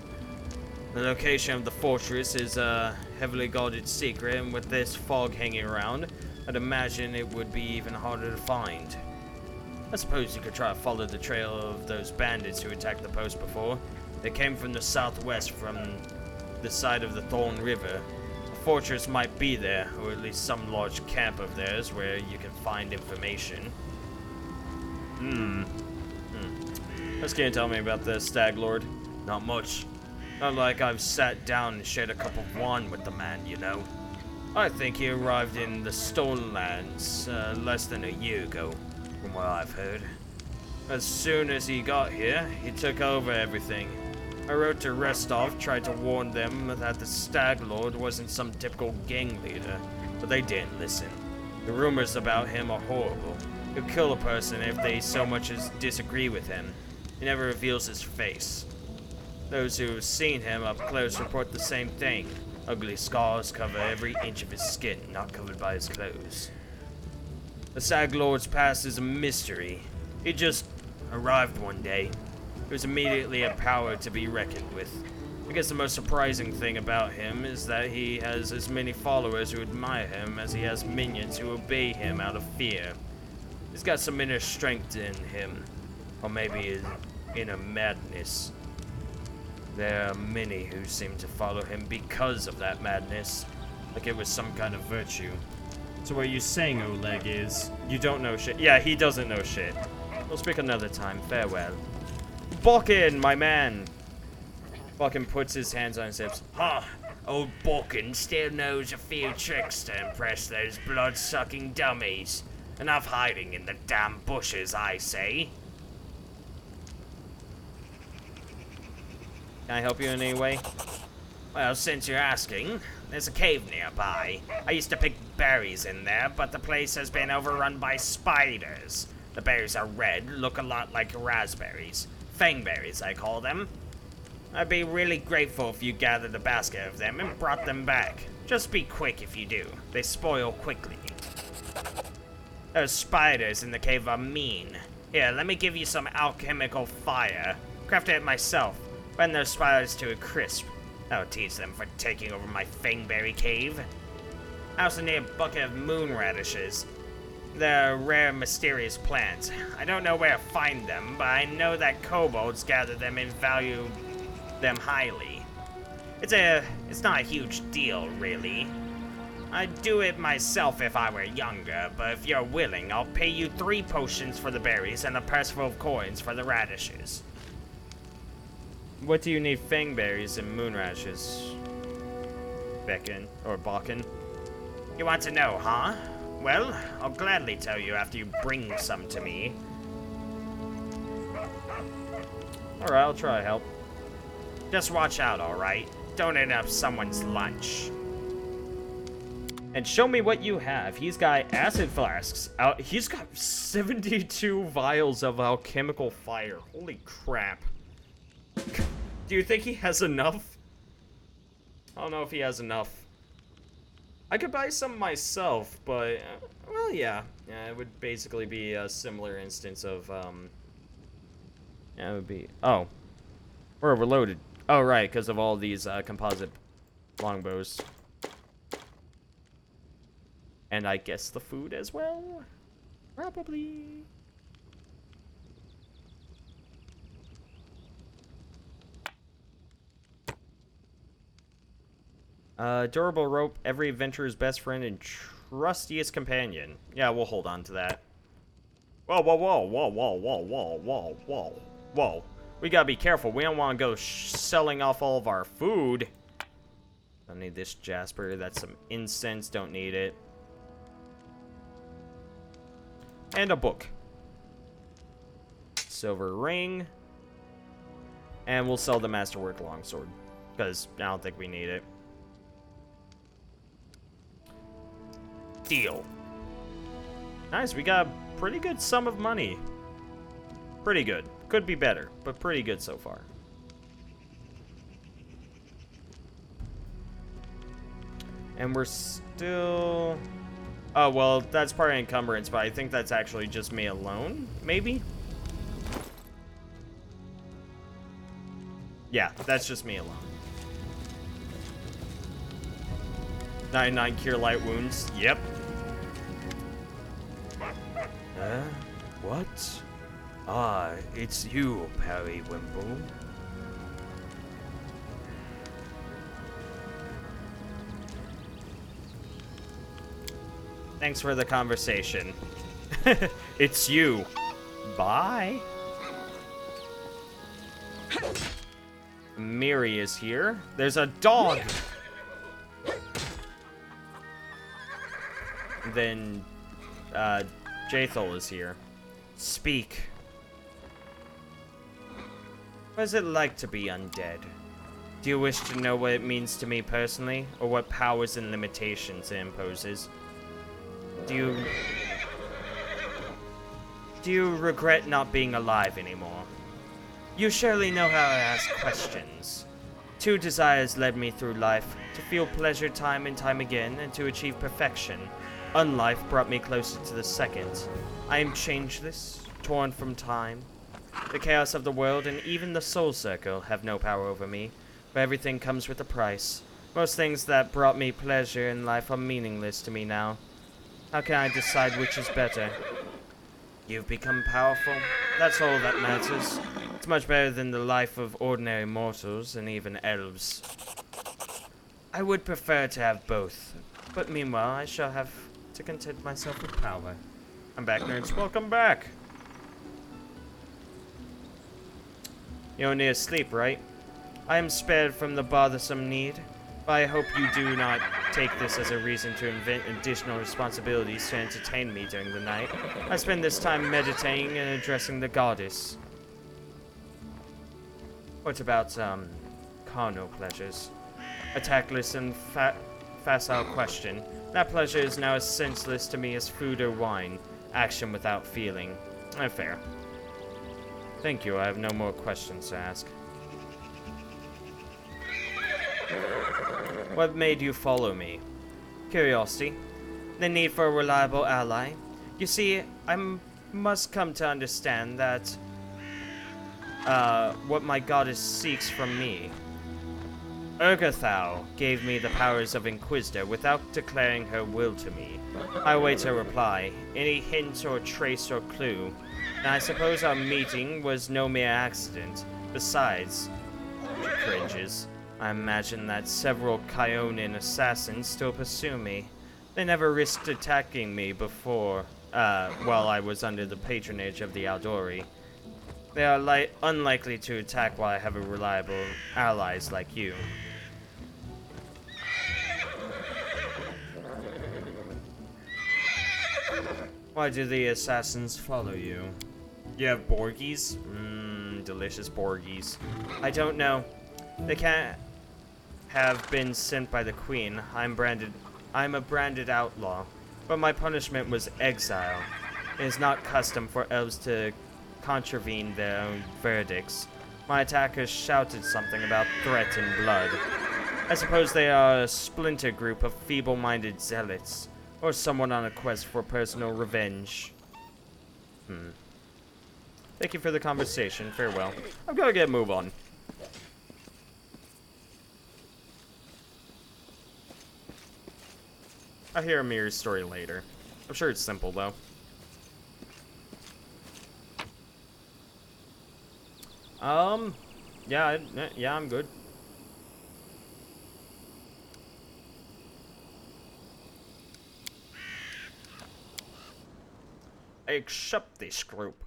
S14: The location of the fortress is a heavily guarded secret, and with this fog hanging around, I'd imagine it would be even harder to find. I suppose you could try to follow the trail of those bandits who attacked the post before. They came from the southwest, from the side of the Thorn River. The fortress might be there, or at least some large camp of theirs where you can find information. What's can you tell me about the Stag Lord? Not much. Not like I've sat down and shared a cup of wine with the man, you know. I think he arrived in the Stolen Lands less than a year ago, from what I've heard. As soon as he got here, he took over everything. I wrote to Restov, tried to warn them that the Stag Lord wasn't some typical gang leader, but they didn't listen. The rumors about him are horrible. He'll kill a person if they so much as disagree with him. He never reveals his face. Those who have seen him up close report the same thing. Ugly scars cover every inch of his skin, not covered by his clothes. The Stag Lord's past is a mystery. He just arrived one day. He was immediately a power to be reckoned with. I guess the most surprising thing about him is that he has as many followers who admire him as he has minions who obey him out of fear. He's got some inner strength in him, or maybe inner madness. There are many who seem to follow him because of that madness, like it was some kind of virtue. So what you're saying, Oleg, is you don't know shit? Yeah, he doesn't know shit. We'll speak another time. Farewell. Balkan, my man! Balkan puts his hands on his hips.
S13: Huh, old Balkan still knows a few tricks to impress those blood-sucking dummies. Enough hiding in the damn bushes, I say.
S1: Can I help you in any way?
S13: Well, since you're asking, there's a cave nearby. I used to pick berries in there, but the place has been overrun by spiders. The berries are red, look a lot like raspberries. Fangberries, I call them. I'd be really grateful if you gathered a basket of them and brought them back. Just be quick if you do. They spoil quickly. Those spiders in the cave are mean. Here, let me give you some alchemical fire. Crafted it myself. Burn those spiders to a crisp. That'll teach them for taking over my Fangberry cave. I also need a bucket of moon radishes. They're rare, mysterious plants. I don't know where to find them, but I know that kobolds gather them and value them highly. It's not a huge deal, really. I'd do it myself if I were younger, but if you're willing, I'll pay you 3 potions for the berries and a purse full of coins for the radishes.
S1: What do you need fangberries and moon radishes? Becken, or Bakken?
S13: You want to know, huh? Well, I'll gladly tell you after you bring some to me.
S1: Alright, I'll try to help.
S13: Just watch out, alright? Don't end up someone's lunch.
S1: And show me what you have. He's got acid flasks. He's got 72 vials of alchemical fire. Holy crap. Do you think he has enough? I don't know if he has enough. I could buy some myself, but, well, yeah. Yeah, it would basically be a similar instance of, yeah, it would be, oh. We're overloaded. Oh, right, because of all these, composite longbows. And I guess the food as well? Probably. Durable rope, every adventurer's best friend and trustiest companion. Yeah, we'll hold on to that. Whoa, whoa, whoa, whoa, whoa, whoa, whoa, whoa, whoa, whoa. We gotta be careful. We don't want to go selling off all of our food. Don't need this jasper. That's some incense. Don't need it. And a book. Silver ring. And we'll sell the masterwork longsword. Because I don't think we need it. Deal. Nice, we got a pretty good sum of money. Pretty good. Could be better, but pretty good so far. And we're still... Oh, well, that's part of encumbrance, but I think that's actually just me alone, maybe? Yeah, that's just me alone. 99 cure light wounds. Yep.
S13: What? Ah, it's you, Periwinkle.
S1: Thanks for the conversation. It's you. Bye. Miri is here. There's a dog. Then, Jaethal is here. Speak. What is it like to be undead? Do you wish to know what it means to me personally, or what powers and limitations it imposes? Do you regret not being alive anymore? You surely know how to ask questions. 2 desires led me through life, to feel pleasure time and time again, and to achieve perfection. Unlife brought me closer to the second. I am changeless, torn from time. The chaos of the world and even the soul circle have no power over me, but everything comes with a price. Most things that brought me pleasure in life are meaningless to me now. How can I decide which is better? You've become powerful. That's all that matters. It's much better than the life of ordinary mortals and even elves. I would prefer to have both, but meanwhile I shall have to content myself with power. I'm back, nerds. Welcome back. You don't need to sleep, right? I am spared from the bothersome need, but I hope you do not take this as a reason to invent additional responsibilities to entertain me during the night. I spend this time meditating and addressing the goddess. What about, carnal pleasures? A tactless and facile question. That pleasure is now as senseless to me as food or wine. Action without feeling. Fair. Thank you, I have no more questions to ask. What made you follow me? Curiosity. The need for a reliable ally. You see, I must come to understand that, what my goddess seeks from me.
S14: Urgathau gave me the powers of Inquisitor without declaring her will to me. I await her reply. Any hint or trace or clue? And I suppose our meeting was no mere accident. Besides, she cringes. I imagine that several Kyonin assassins still pursue me. They never risked attacking me before, while I was under the patronage of the Aldori. They are unlikely to attack while I have reliable allies like you. Why do the assassins follow you? You have Borgies? Delicious Borgies. I don't know. They can't have been sent by the Queen. I'm a branded outlaw, but my punishment was exile. It is not custom for elves to contravene their own verdicts. My attackers shouted something about threat and blood. I suppose they are a splinter group of feeble-minded zealots, or someone on a quest for personal revenge. Thank you for the conversation. Farewell. I'm gonna get a move on. I'll hear Amir's story later. I'm sure it's simple, though. Yeah, I'm good. I accept this group.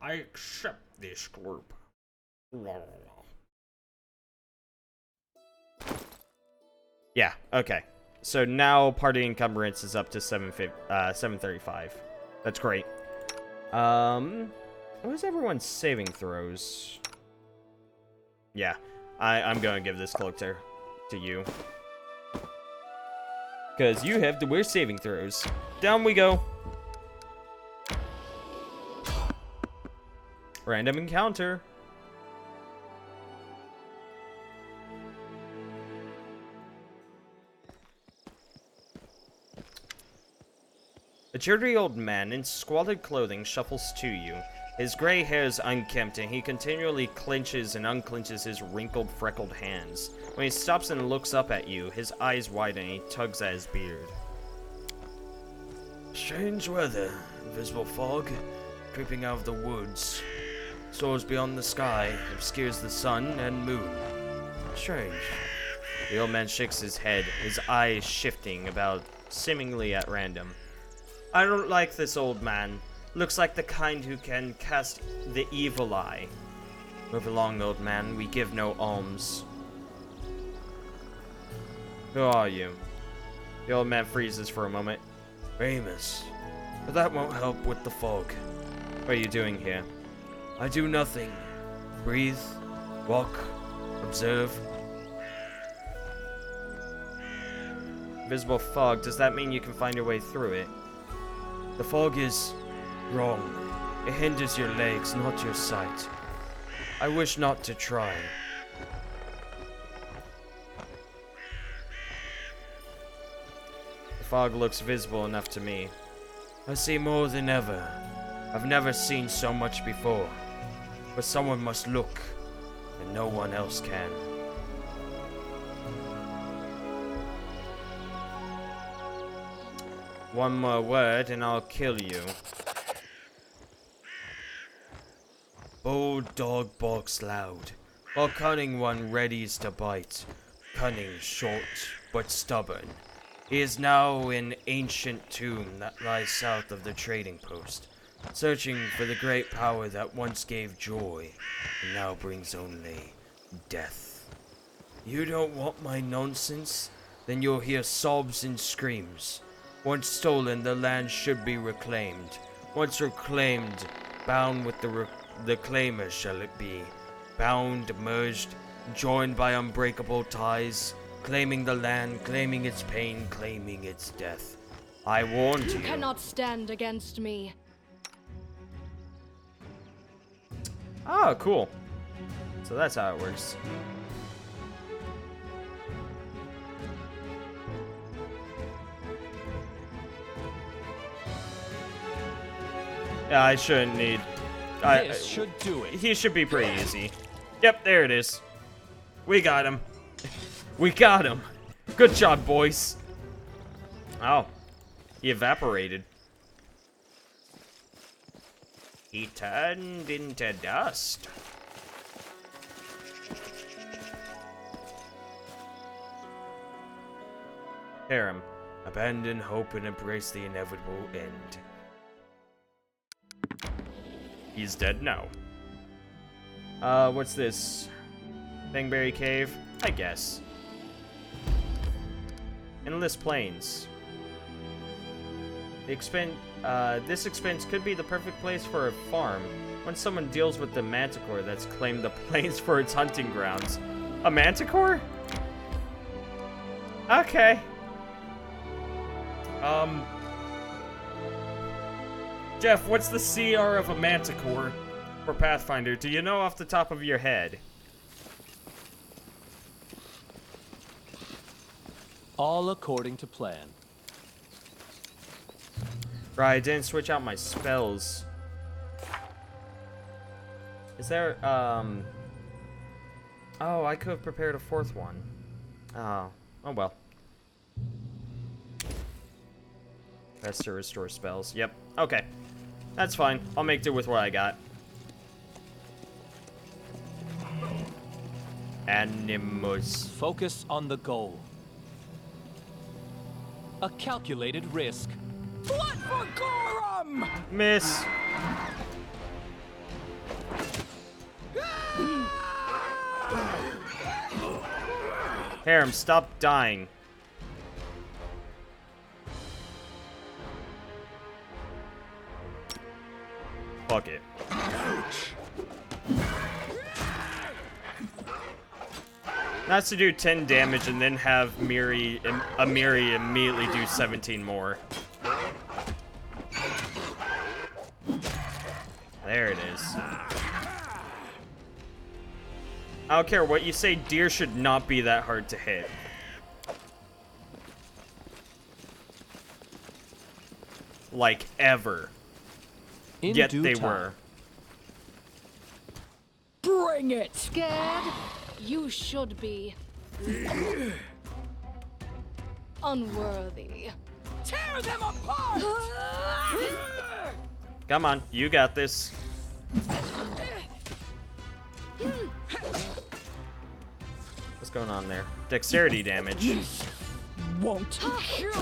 S14: I accept this group. Yeah, okay. So now party encumbrance is up to 735. That's great. What is everyone's saving throws? Yeah, I'm gonna give this collector to you. Because you have the worst saving throws. Down we go. Random encounter. A dirty old man in squalid clothing shuffles to you. His gray hair is unkempt, and he continually clenches and unclenches his wrinkled, freckled hands. When he stops and looks up at you, his eyes widen and he tugs at his beard. Strange weather, invisible fog, creeping out of the woods. Soars beyond the sky, obscures the sun and moon. Strange. The old man shakes his head, his eyes shifting about, seemingly at random. I don't like this old man. Looks like the kind who can cast the evil eye. Move along, old man. We give no alms. Who are you? The old man freezes for a moment. Ramus. But that won't help with the fog. What are you doing here? I do nothing. Breathe, walk, observe. Visible fog, does that mean you can find your way through it? The fog is wrong. It hinders your legs, not your sight. I wish not to try. The fog looks visible enough to me. I see more than ever. I've never seen so much before. But someone must look, and no one else can. One more word and I'll kill you. Bold dog barks loud, while cunning one readies to bite. Cunning short, but stubborn. He is now in ancient tomb that lies south of the trading post, searching for the great power that once gave joy, and now brings only death. You don't want my nonsense? Then you'll hear sobs and screams. Once stolen, the land should be reclaimed. Once reclaimed, bound with the claimers shall it be. Bound, merged, joined by unbreakable ties, claiming the land, claiming its pain, claiming its death. I warned you.
S10: You cannot stand against me.
S14: Oh, cool. So that's how it works. Yeah, I shouldn't need...
S2: This should do it.
S14: He should be pretty easy. Yep, there it is. We got him.
S1: We got him. Good job, boys. Oh, he evaporated.
S13: He turned into dust.
S1: Harem, abandon hope and embrace the inevitable end. He's dead now. What's this? Bangberry Cave? I guess. Endless Plains. This expense could be the perfect place for a farm when someone deals with the manticore that's claimed the plains for its hunting grounds. A manticore? Okay. Jeff, what's the CR of a manticore for Pathfinder? Do you know off the top of your head?
S2: All according to plan.
S1: Right, I didn't switch out my spells. Is there, oh, I could have prepared a fourth one. Oh well. Best to restore spells. Yep, okay. That's fine. I'll make do with what I got. Animus.
S2: Focus on the goal. A calculated risk.
S17: Blood for Gorum!
S1: Miss. Harem, stop dying. Fuck it. That's to do 10 damage and then have Amiri immediately do 17 more. There it is. I don't care what you say, deer should not be that hard to hit. Like, ever. Yet they were.
S10: Bring it! Scared? You should be. Unworthy.
S17: Tear them apart!
S1: Come on, you got this. What's going on there? Dexterity damage.
S17: Won't kill me.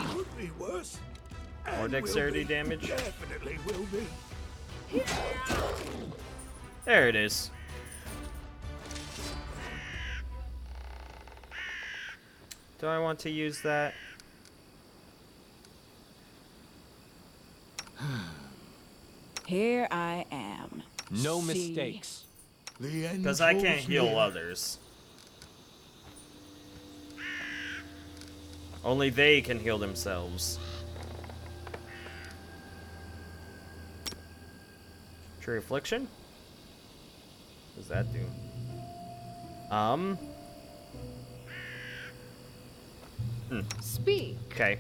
S17: Could be worse.
S1: More dexterity damage.
S17: Definitely will be.
S1: There it is. Do I want to use that?
S6: Here I am.
S2: No mistakes.
S1: Because I can't heal others. Only they can heal themselves. True Affliction? What does that do?
S10: Speak.
S1: Okay.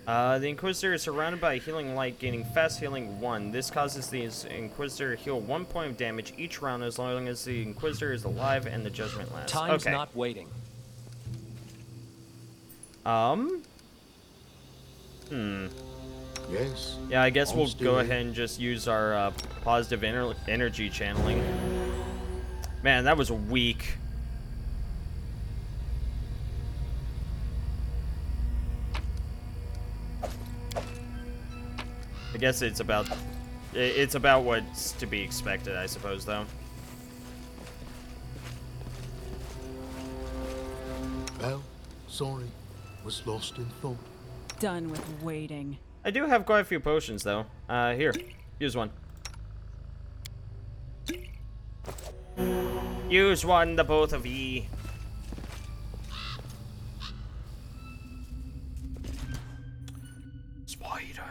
S1: The Inquisitor is surrounded by a healing light, gaining fast healing 1. This causes the Inquisitor to heal 1 point of damage each round as long as the Inquisitor is alive and the judgment lasts.
S2: Time's not waiting.
S9: Yes.
S1: Yeah, I guess
S9: I'm
S1: we'll
S9: still
S1: go
S9: here.
S1: ahead and just use our positive energy channeling. Man, that was weak. I guess it's about what's to be expected, I suppose, though.
S9: Well, sorry. Was lost in thought.
S6: Done with waiting.
S1: I do have quite a few potions, though. Here, use one.
S13: Use one, the both of ye.
S1: Spider.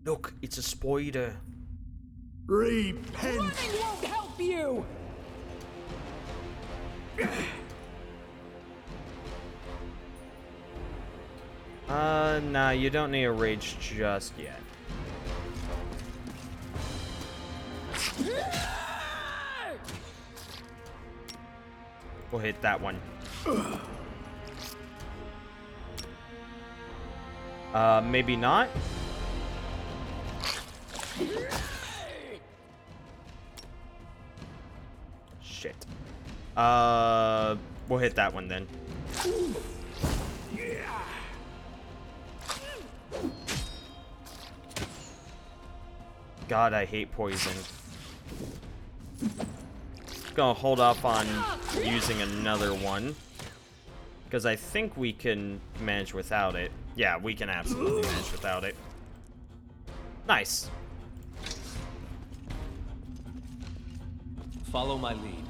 S1: Look, it's a spider.
S9: Repent.
S17: Running won't help you.
S1: Nah, you don't need a rage just yet. We'll hit that one. Maybe not. Shit. We'll hit that one then. God, I hate poison. Gonna hold off on using another one, because I think we can manage without it. Yeah, we can absolutely manage without it. Nice.
S2: Follow my lead.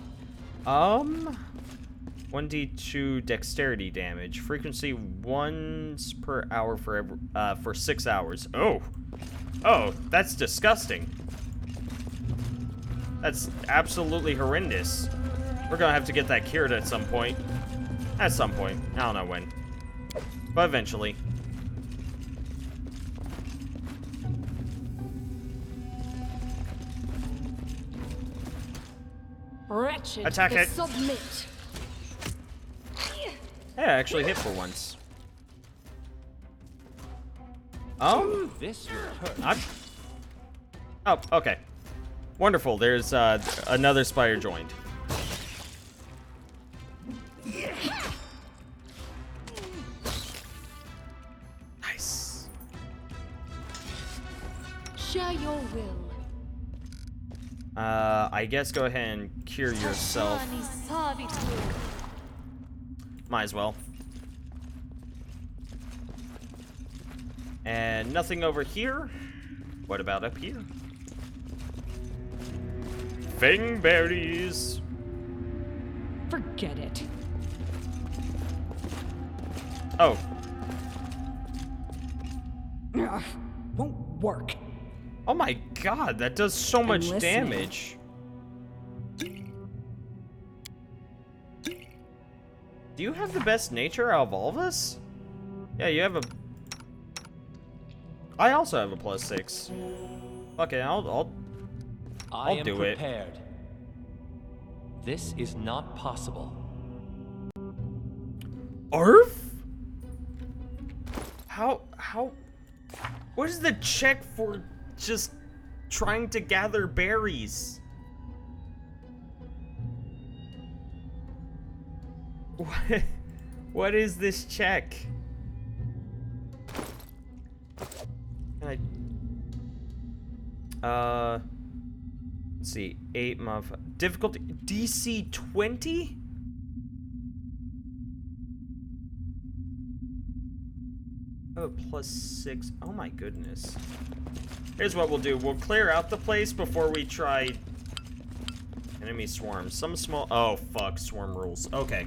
S1: 1d2 dexterity damage. Frequency once per hour for 6 hours. Oh, that's disgusting. That's absolutely horrendous. We're gonna have to get that cured at some point. At some point. I don't know when. But eventually.
S10: Wretched.
S1: Attack it.
S10: Submit.
S1: Hey, I actually hit for once.
S2: This will hurt.
S1: Oh, okay. Wonderful. There's another spider joined. Nice.
S10: Share your will.
S1: I guess go ahead and cure yourself. Might as well. And nothing over here. What about up here? Fang berries.
S6: Forget it.
S1: Oh.
S6: Ugh, won't work.
S1: Oh my god, that does so much damage. Do you have the best nature out of all of us? Yeah, you have a... I also have a +6. Okay, I'll do it.
S2: Prepared. This is not possible.
S1: Arf? How... What is the check for just trying to gather berries? What is this check? Can I... let's see, 8 difficulty, DC 20? Oh, +6. Oh my goodness. Here's what we'll do. We'll clear out the place before we try enemy swarms. Some small... Oh, fuck. Swarm rules. Okay.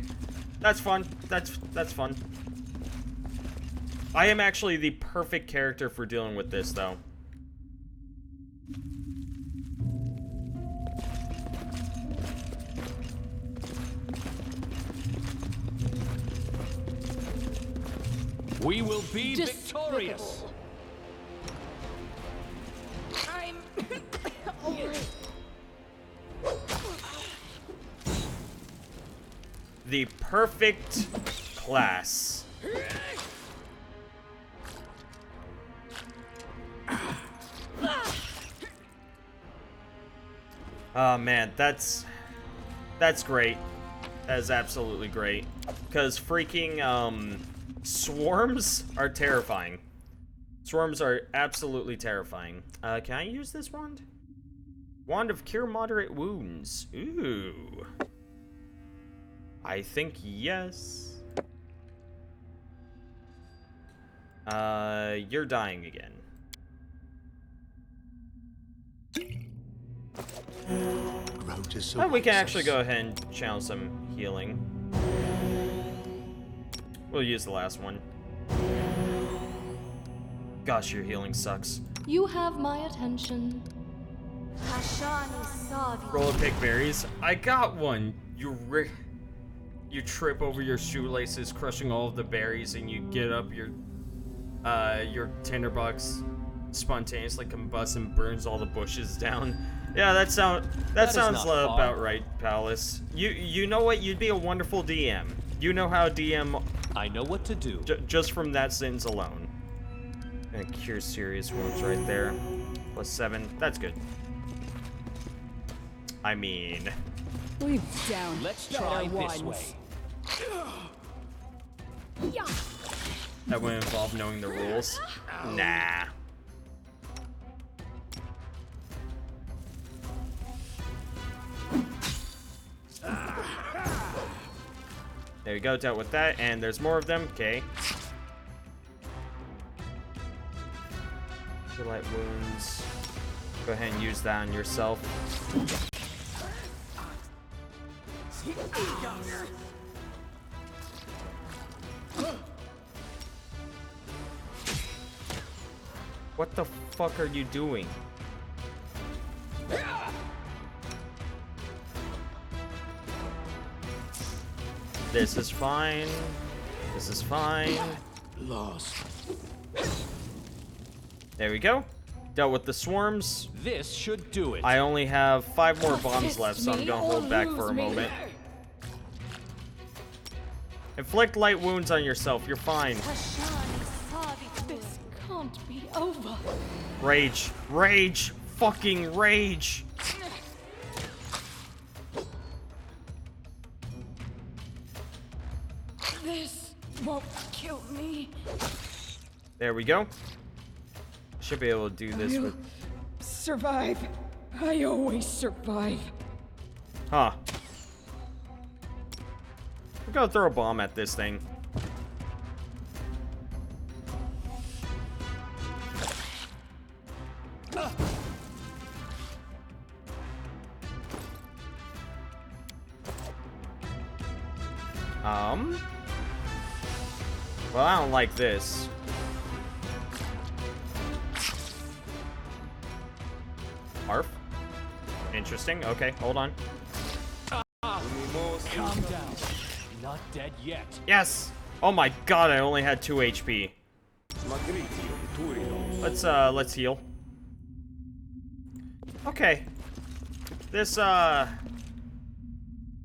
S1: That's fun. That's fun. I am actually the perfect character for dealing with this, though.
S2: We will be victorious.
S10: I'm over it.
S1: The perfect class. Oh man, that's great. That is absolutely great. Because freaking swarms are terrifying. Swarms are absolutely terrifying. Can I use this wand? Wand of Cure Moderate Wounds. Ooh. I think yes. You're dying again. Oh, we can actually go ahead and channel some healing. We'll use the last one. Gosh, your healing sucks.
S10: You have my attention.
S1: Roll a pick berries. I got one. You trip over your shoelaces, crushing all of the berries, and you get up your tinderbox spontaneously combusts and burns all the bushes down. Yeah, that sounds about right, Palace. You know what? You'd be a wonderful DM. You know how DM.
S2: I know what to do.
S1: Just from that sentence alone. And cure serious wounds right there. +7. That's good. I mean,
S6: we've down.
S2: Let's try this way.
S1: That would involve knowing the rules. Nah. There you go, dealt with that, and there's more of them. Okay. Light wounds. Go ahead and use that on yourself. What the fuck are you doing? This is fine. This is fine.
S17: Lost.
S1: There we go. Dealt with the swarms.
S2: This should do it.
S1: I only have 5 more bombs left, so I'm gonna hold back for a moment. Inflict light wounds on yourself. You're fine.
S10: This can't be over.
S1: Rage. Rage. Fucking rage.
S6: This won't kill me.
S1: There we go. Should be able to do this with.
S6: Survive. I always survive.
S1: Huh. We're gonna throw a bomb at this thing. Well, I don't like this. Arf. Interesting. Okay, hold on.
S2: Calm down. Not dead yet.
S1: Yes! Oh my god, I only had 2 HP. Let's heal. Okay. This,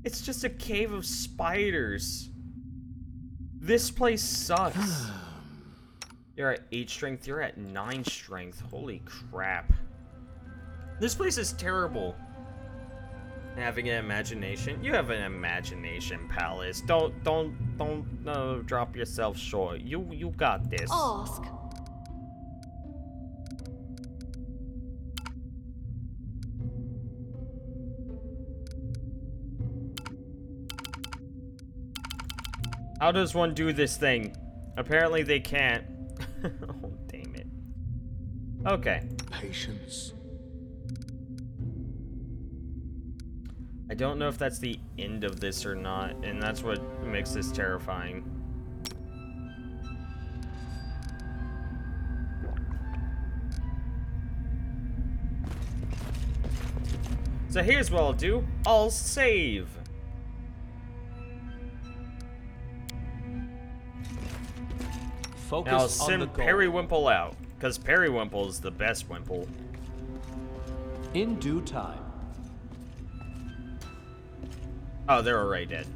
S1: it's just a cave of spiders. This place sucks. You're at 8 strength, you're at 9 strength. Holy crap. This place is terrible. Having an imagination? You have an imagination, Palace. Don't drop yourself short. You got this.
S10: Ask.
S1: How does one do this thing? Apparently they can't. Oh, damn it. Okay.
S17: Patience.
S1: I don't know if that's the end of this or not, and that's what makes this terrifying. So here's what I'll do. I'll save.
S2: Focus
S1: now
S2: on
S1: send
S2: the goal.
S1: Periwimple out, because Periwimple is the best Wimple.
S2: In due time.
S1: Oh, they're already dead.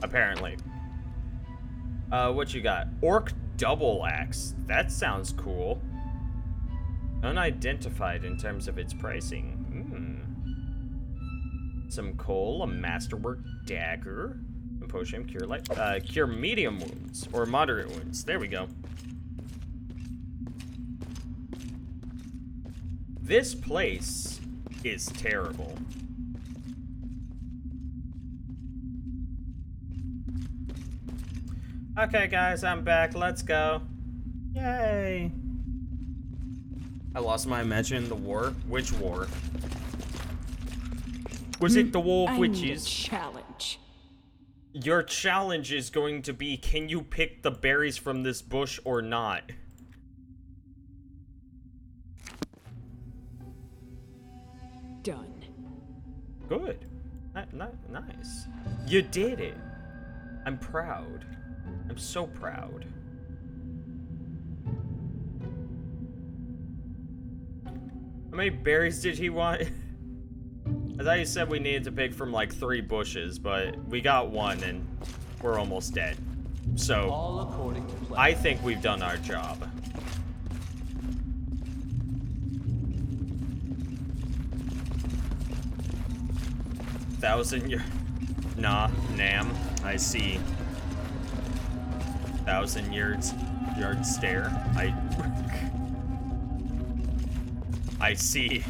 S1: Apparently. What you got? Orc double axe. That sounds cool. Unidentified in terms of its pricing. Some coal, a masterwork dagger, and potion cure light. Cure medium wounds or moderate wounds. There we go. This place is terrible. Okay, guys, I'm back. Let's go. Yay. I lost my imagine the war. Which war? Was it the war of witches?
S6: Challenge.
S1: Your challenge is going to be, can you pick the berries from this bush or not?
S6: Done.
S1: Good. Nice. You did it. I'm proud. I'm so proud. How many berries did he want? I thought he said we needed to pick from like 3 bushes, but we got 1 and we're almost dead. So,
S2: all according to plan.
S1: I think we've done our job. Nah, Nam. I see. 1,000 yard stare. I see.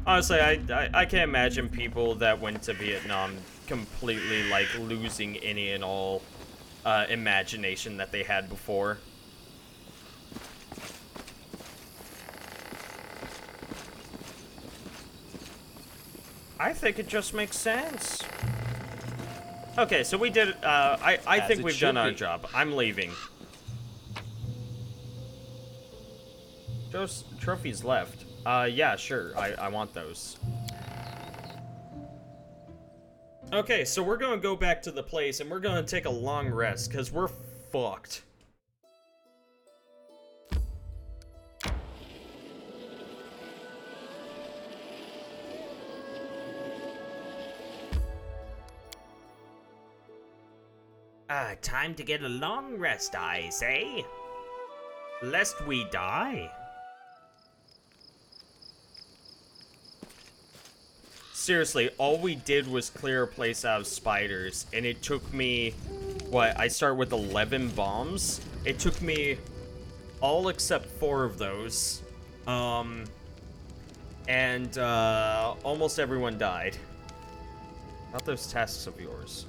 S1: Honestly, I can't imagine people that went to Vietnam completely, like, losing any and all imagination that they had before. I think it just makes sense. Okay, so we did, I think we've done our job. I'm leaving. Trophies left. Yeah, sure. I want those. Okay, so we're gonna go back to the place and we're gonna take a long rest because we're fucked.
S13: Time to get a long rest, I say.
S1: Lest we die. Seriously, all we did was clear a place out of spiders, and it took me, what, I start with 11 bombs? It took me all except 4 of those, and almost everyone died. Not those tasks of yours.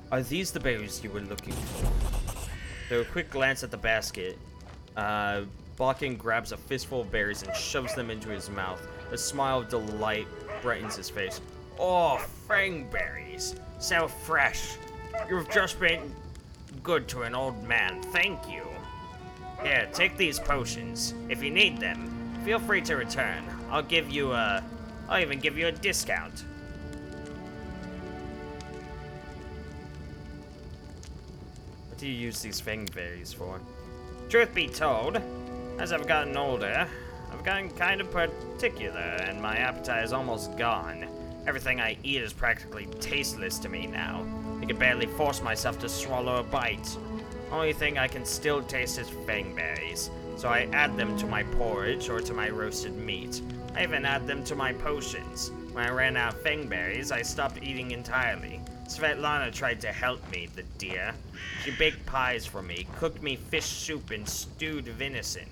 S1: Are these the berries you were looking for? Though a quick glance at the basket, Balkan grabs a fistful of berries and shoves them into his mouth. A smile of delight brightens his face.
S13: Oh, fangberries. So fresh. You've just been good to an old man. Thank you. Here, take these potions. If you need them, feel free to return. I'll even give you a discount.
S1: What do you use these fangberries for?
S13: Truth be told, as I've gotten older, I've gotten kind of particular, and my appetite is almost gone. Everything I eat is practically tasteless to me now. I can barely force myself to swallow a bite. Only thing I can still taste is fangberries, so I add them to my porridge or to my roasted meat. I even add them to my potions. When I ran out of fangberries, I stopped eating entirely. Svetlana tried to help me, the dear. She baked pies for me, cooked me fish soup and stewed venison.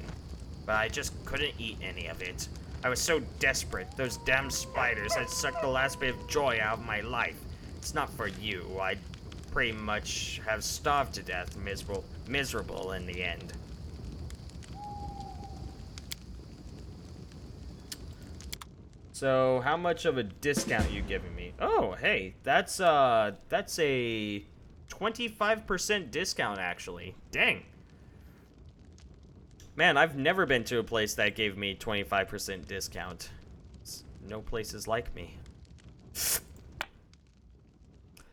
S13: But I just couldn't eat any of it. I was so desperate, those damn spiders had sucked the last bit of joy out of my life. It's not for you, I'd pretty much have starved to death miserable in the end. So, how much of a discount are you giving me? Oh, hey, that's a 25% discount, actually. Dang. Man, I've never been to a place that gave me 25% discount. No places like me.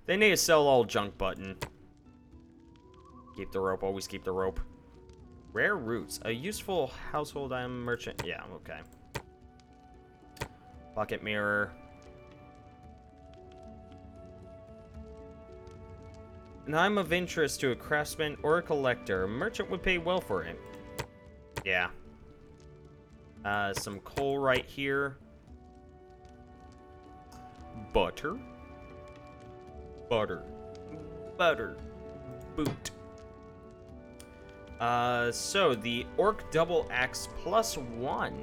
S13: They need a sell all junk button. Keep the rope, always keep the rope. Rare roots, a useful household item merchant. Yeah, okay. Bucket mirror. An item of interest to a craftsman or a collector. A merchant would pay well for it. Yeah. Some coal right here. Butter. Butter. Butter. Boot. So the Orc Double Axe +1.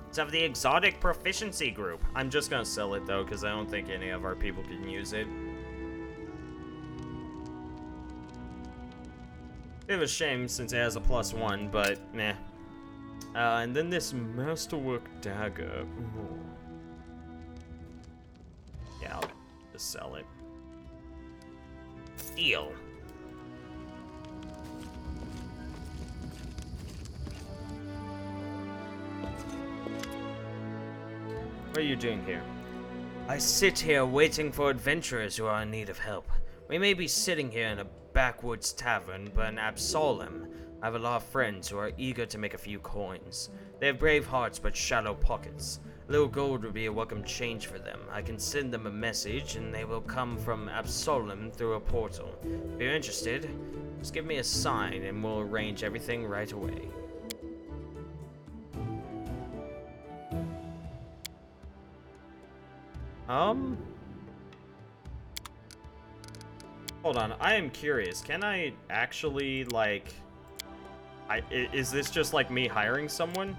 S13: It's of the exotic proficiency group.
S1: I'm just gonna sell it though, because I don't think any of our people can use it. Bit of a shame since it has a +1, but meh. And then this masterwork dagger. Ooh. Yeah, I'll just sell it.
S13: Deal.
S1: What are you doing here?
S13: I sit here waiting for adventurers who are in need of help. We may be sitting here in a backwoods tavern, but in Absalom,
S14: I have a lot of friends who are eager to make a few coins. They have brave hearts but shallow pockets. A little gold would be a welcome change for them. I can send them a message and they will come from Absolem through a portal. If you're interested, just give me a sign and we'll arrange everything right away.
S1: Hold on, I am curious. Can I actually, like... is this just like me hiring someone?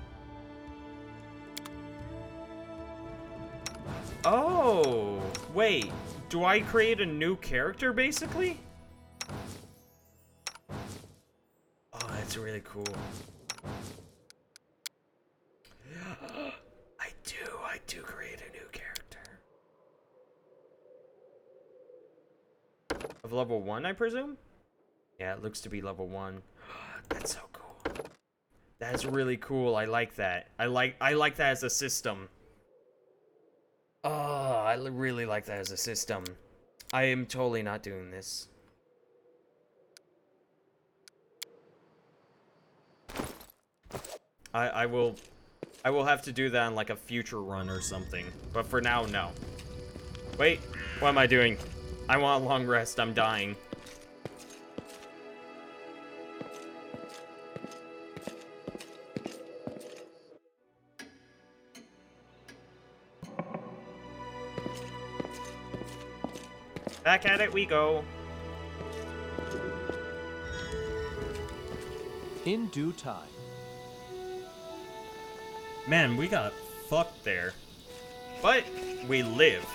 S1: Oh, wait. Do I create a new character, basically? Oh, that's really cool. I do create a new character. Of level 1, I presume? Yeah, it looks to be level 1. That's so cool. That's really cool. I like that. I like that as a system. Oh, I really like that as a system. I am totally not doing this. I will have to do that on like a future run or something. But for now, no. Wait, what am I doing? I want a long rest. I'm dying. Back at it we go.
S2: In due time.
S1: Man, we got fucked there. But we lived.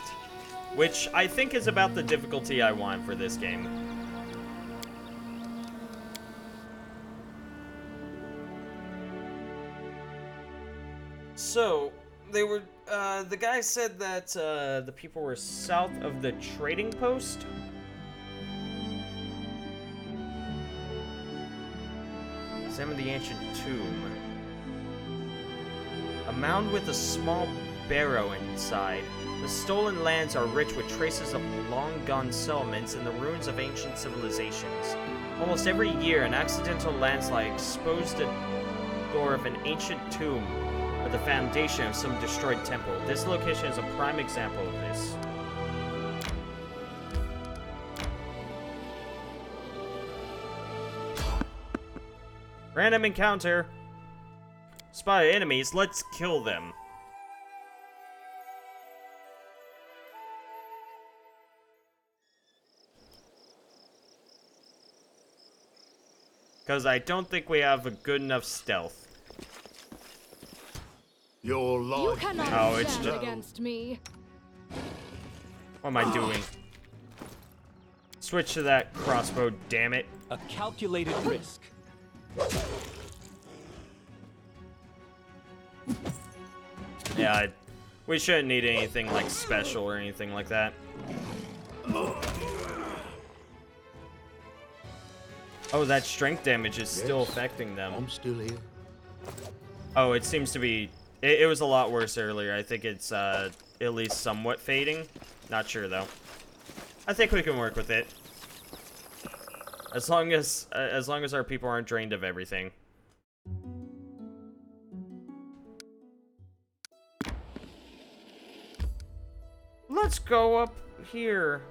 S1: Which I think is about the difficulty I want for this game. So, they were, the guy said that, the people were south of the trading post. Examine the ancient tomb. A mound with a small barrow inside. The stolen lands are rich with traces of long-gone settlements and the ruins of ancient civilizations. Almost every year, an accidental landslide exposed the door of an ancient tomb or the foundation of some destroyed temple. This location is a prime example of this. Random encounter. Spotted enemies, let's kill them. Because I don't think we have a good enough stealth.
S9: Your life.
S10: You cannot stand against me.
S1: What am I doing? Switch to that crossbow, damn it.
S2: A calculated risk.
S1: Yeah, we shouldn't need anything like special or anything like that. Oh, that strength damage is still affecting them.
S9: I'm still here.
S1: Oh, it seems to be... It was a lot worse earlier. I think it's at least somewhat fading. Not sure, though. I think we can work with it. As long as our people aren't drained of everything. Let's go up here.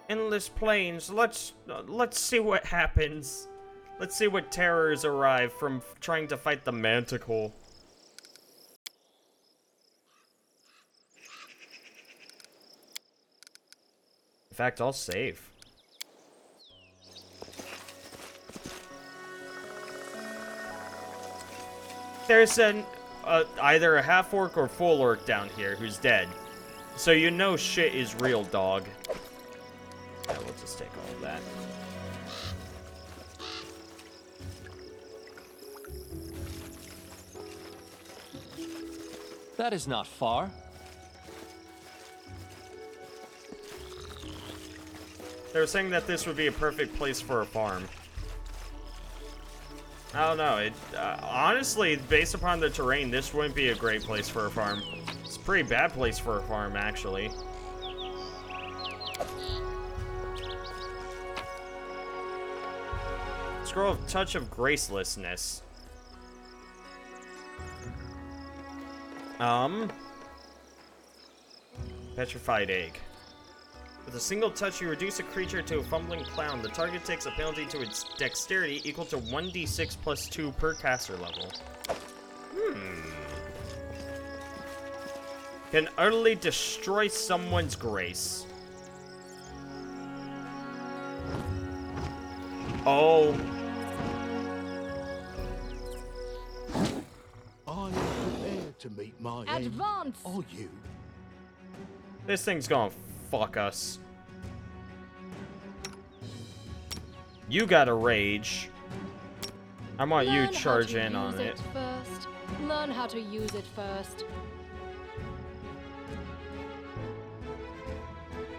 S1: Endless plains. Let's see what happens. Let's see what terrors arrive from trying to fight the Manticore. In fact, I'll save. There's either a half-orc or full-orc down here who's dead. So you know shit is real, dog. Yeah, we'll just take all of that.
S2: That is not far.
S1: They were saying that this would be a perfect place for a farm. I don't know. Honestly, based upon the terrain, this wouldn't be a great place for a farm. It's a pretty bad place for a farm, actually. Scroll of Touch of Gracelessness. Petrified Egg. With a single touch, you reduce a creature to a fumbling clown. The target takes a penalty to its dexterity equal to 1d6 plus 2 per caster level. Can utterly destroy someone's grace. Oh.
S9: I am prepared to meet my end.
S10: Advance!
S9: Are you?
S1: This thing's gonna fuck us. You gotta rage. I want you to charge in on it.
S10: First. Learn how to use it first.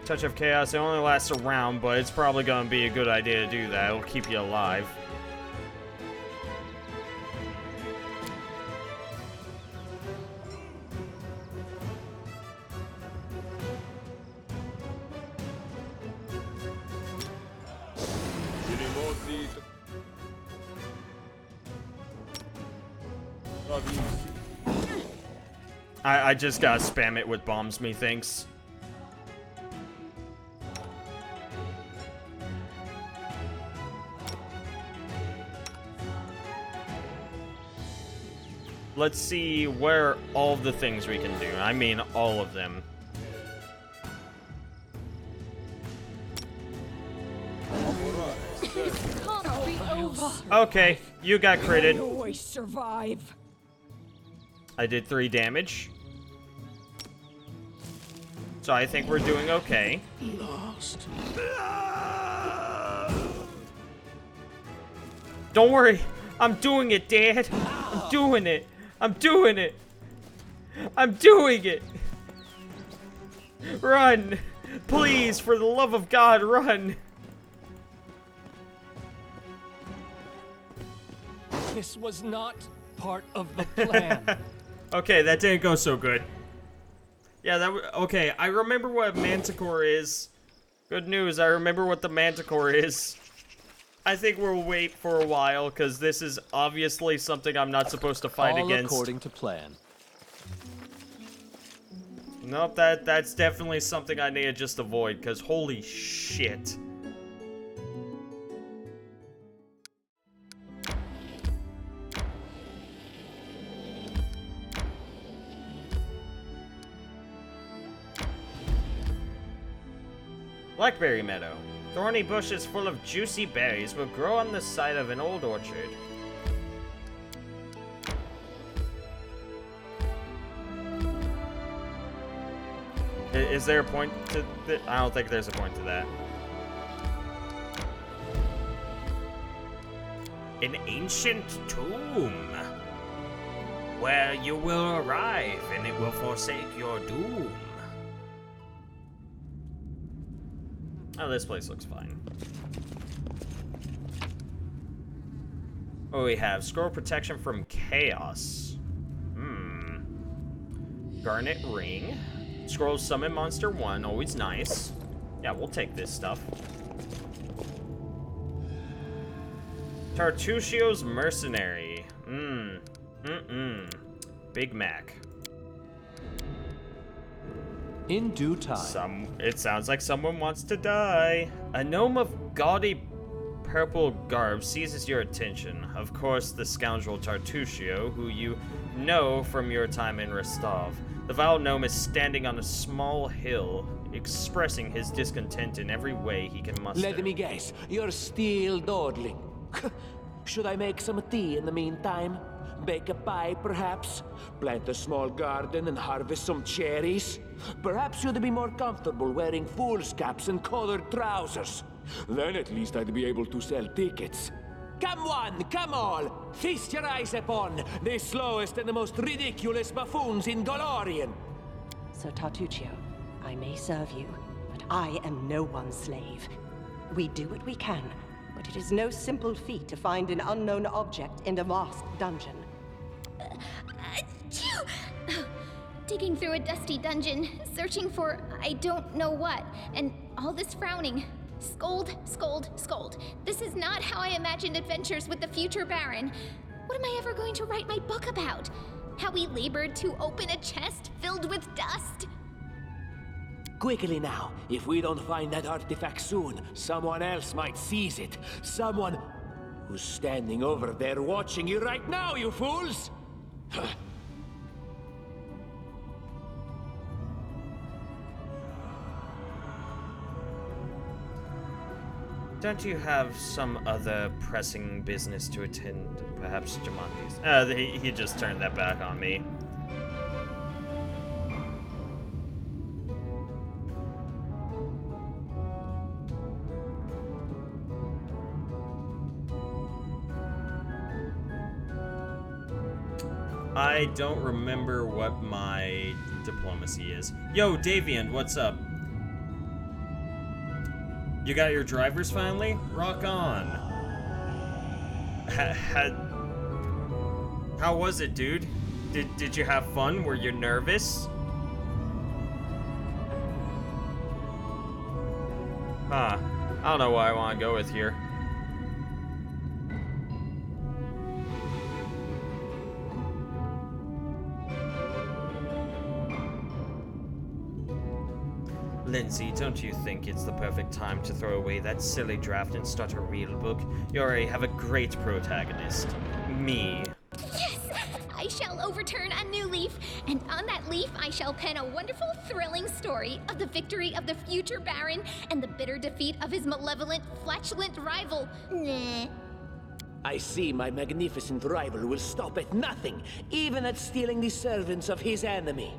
S1: Touch of Chaos, it only lasts a round, but it's probably gonna be a good idea to do that. It'll keep you alive. I just gotta spam it with bombs, methinks. Let's see where all the things we can do. I mean, all of them.
S6: This can't be over.
S1: Okay, you got critted.
S6: I always survive.
S1: I did 3 damage. So I think we're doing okay.
S9: Lost.
S1: Don't worry. I'm doing it, Dad. I'm doing it. I'm doing it. I'm doing it. Run. Please, for the love of God, run.
S2: This was not part of the plan.
S1: Okay, that didn't go so good. Yeah, okay, I remember what Manticore is. Good news, I remember what the Manticore is. I think we'll wait for a while, because this is obviously something I'm not supposed to fight
S2: All
S1: against.
S2: according to plan.
S1: Nope, that's definitely something I need to just avoid, because holy shit. Blackberry Meadow. Thorny bushes full of juicy berries will grow on the side of an old orchard. Is there a point to that? I don't think there's a point to that.
S13: An ancient tomb, where you will arrive and it will forsake your doom.
S1: Oh, this place looks fine. Oh, we have scroll protection from chaos. Garnet ring. Scroll summon monster 1, always nice. Yeah, we'll take this stuff. Tartuccio's mercenary. Big Mac.
S2: In due time.
S1: It sounds like someone wants to die. A gnome of gaudy purple garb seizes your attention. Of course, the scoundrel Tartuccio, who you know from your time in Rostov. The vile gnome is standing on a small hill, expressing his discontent in every way he can muster.
S3: Let me guess, you're still dawdling. Should I make some tea in the meantime? Bake a pie, perhaps? Plant a small garden and harvest some cherries? Perhaps you'd be more comfortable wearing fool's caps and colored trousers. Then at least I'd be able to sell tickets. Come one, come all! Feast your eyes upon the slowest and the most ridiculous buffoons in Golarion!
S12: Sir Tartuccio, I may serve you, but I am no one's slave. We do what we can, but it is no simple feat to find an unknown object in a vast dungeon.
S5: Digging through a dusty dungeon, searching for I don't know what, and all this frowning. Scold, scold, scold. This is not how I imagined adventures with the future Baron. What am I ever going to write my book about? How we labored to open a chest filled with dust?
S3: Quickly now. If we don't find that artifact soon, someone else might seize it. Someone who's standing over there watching you right now, you fools!
S1: Don't you have some other pressing business to attend? Perhaps Jamandi's? He just turned that back on me. I don't remember what my diplomacy is. Yo, Davian, what's up? You got your drivers finally? Rock on. How was it, dude? Did you have fun? Were you nervous? Huh. I don't know what I want to go with here. Lindsay, don't you think it's the perfect time to throw away that silly draft and start a real book? You already have a great protagonist. Me.
S5: Yes! I shall overturn a new leaf, and on that leaf I shall pen a wonderful, thrilling story of the victory of the future Baron and the bitter defeat of his malevolent, flatulent rival. Nah.
S3: I see my magnificent rival will stop at nothing, even at stealing the servants of his enemy.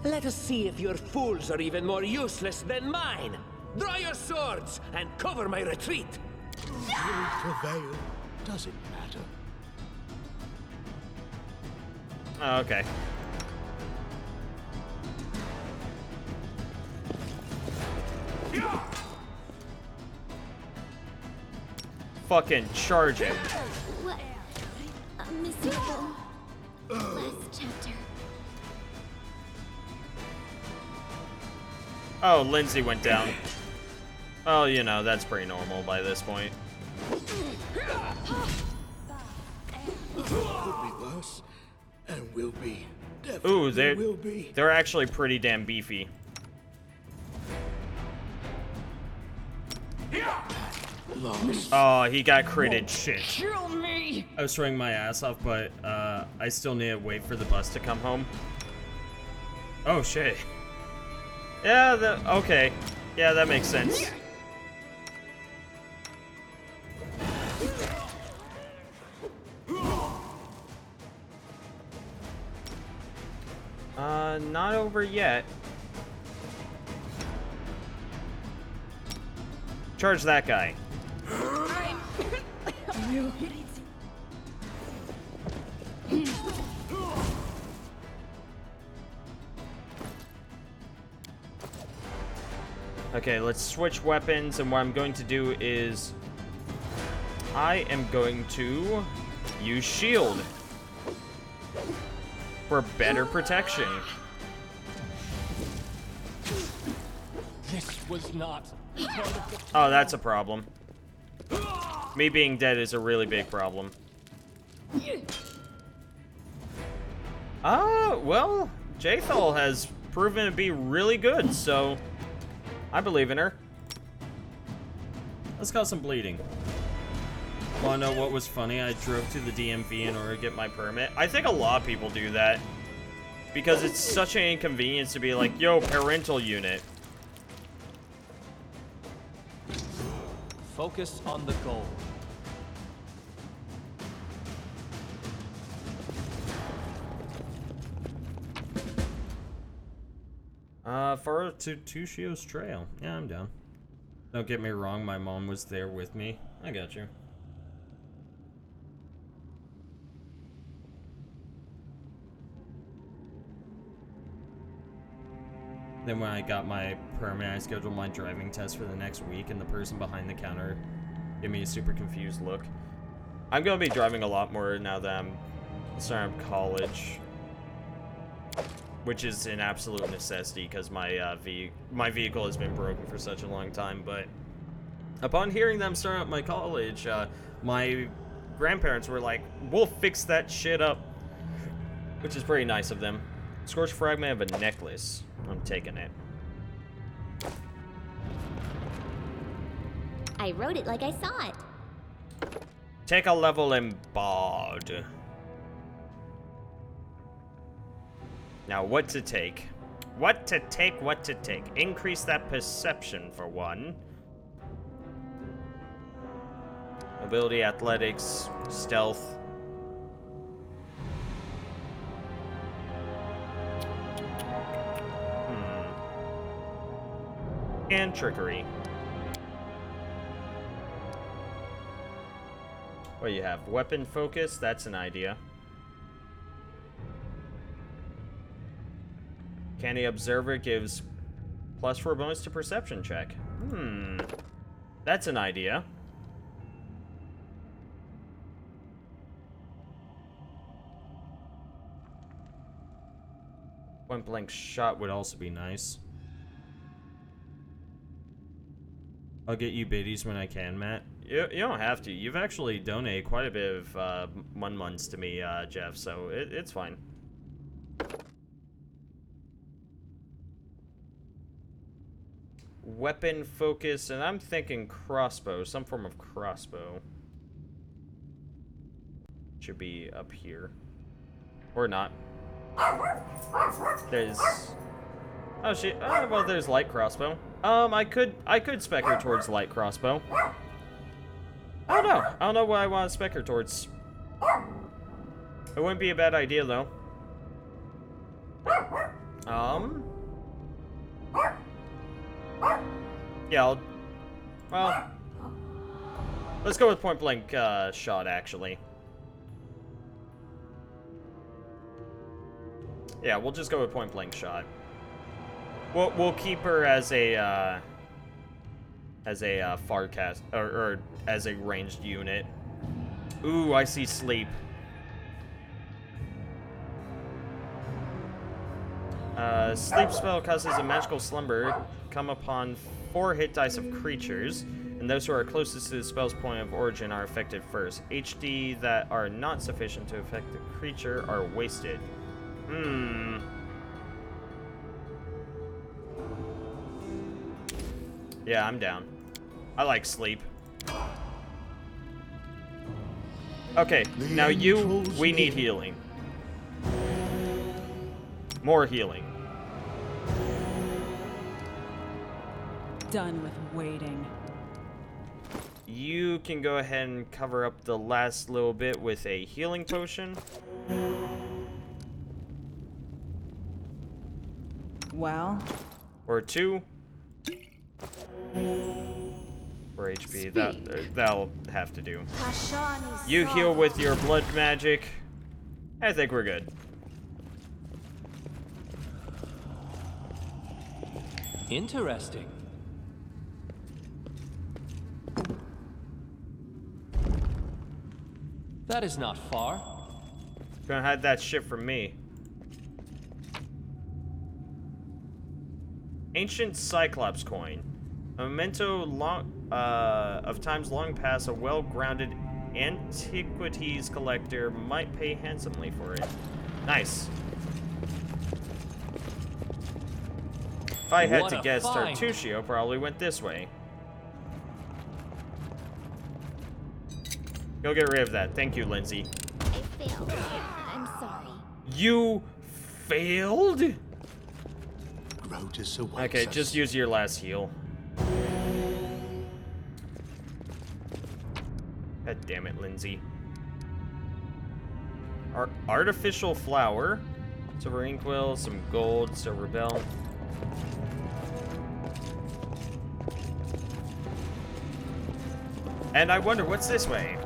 S3: Let us see if your fools are even more useless than mine. Draw your swords and cover my retreat.
S9: Will prevail. Does it matter?
S1: Oh, okay. Fucking charge it.
S5: What a miserable last chapter.
S1: Oh, Lindsay went down. Well, you know, that's pretty normal by this point.
S9: Could be worse, and will be.
S1: Ooh,
S9: Will be.
S1: they're actually pretty damn beefy. Oh, he got critted. Shit.
S6: Kill me!
S1: I was throwing my ass off, but I still need to wait for the bus to come home. Oh shit. Yeah, okay. Yeah, that makes sense. Not over yet. Charge that guy. Okay, let's switch weapons, and what I'm going to do is I am going to use shield for better protection.
S2: This was not.
S1: Oh, that's a problem. Me being dead is a really big problem. Well, Jaethal has proven to be really good, so I believe in her. Let's cause some bleeding. Wanna know what was funny? I drove to the DMV in order to get my permit. I think a lot of people do that because it's such an inconvenience to be like, yo, parental unit.
S2: Focus on the goal.
S1: Far to Tushio's Trail. Yeah, I'm down. Don't get me wrong, my mom was there with me. I got you. Then when I got my permit, I scheduled my driving test for the next week, and the person behind the counter gave me a super confused look. I'm gonna be driving a lot more now that I'm starting up college, which is an absolute necessity because my vehicle has been broken for such a long time. But Upon hearing them start up my college, my grandparents were like, we'll fix that shit up. Which is pretty nice of them. Scorched fragment of a necklace. I'm taking it.
S5: I wrote it like I saw it.
S1: Take a level in Bard. Now, what to take? What to take, what to take. Increase that perception, for one. Ability, athletics, stealth. And trickery. What do you have? Weapon focus? That's an idea. Canny Observer gives +4 bonus to perception check. That's an idea. Point blank shot would also be nice. I'll get you biddies when I can, Matt. You don't have to. You've actually donated quite a bit of mun-muns to me, Jeff, so it's fine. Weapon focus, and I'm thinking crossbow, some form of crossbow. Should be up here. Or not. There's... Oh shit, well there's light crossbow. I could spec her towards light crossbow. I don't know what I want to spec her towards. It wouldn't be a bad idea though. Yeah, well, let's go with point blank shot actually. Yeah, we'll just go with point blank shot. We'll keep her as a far cast or as a ranged unit. Ooh, I see sleep. Sleep spell causes a magical slumber come upon 4 hit dice of creatures, and those who are closest to the spell's point of origin are affected first. HD that are not sufficient to affect the creature are wasted. Yeah, I'm down. I like sleep. Okay, now we need healing. More healing.
S6: Done with waiting.
S1: You can go ahead and cover up the last little bit with a healing potion.
S6: Well.
S1: Or 2. For HP, that'll have to do. You heal with your blood magic. I think we're good.
S2: Interesting. That is not far.
S1: Gonna hide that shit from me. Ancient Cyclops coin. A memento of times long past, a well-grounded antiquities collector might pay handsomely for it. Nice. If I had to guess, Tartuccio probably went this way. Go get rid of that. Thank you, Lindsay.
S5: I failed. I'm sorry.
S1: You failed?
S9: Grotus awaits
S1: Okay, just use your last heal. God damn it, Lindsay. Artificial flower. Silver inkwell, some gold, silver bell. And I wonder what's this way.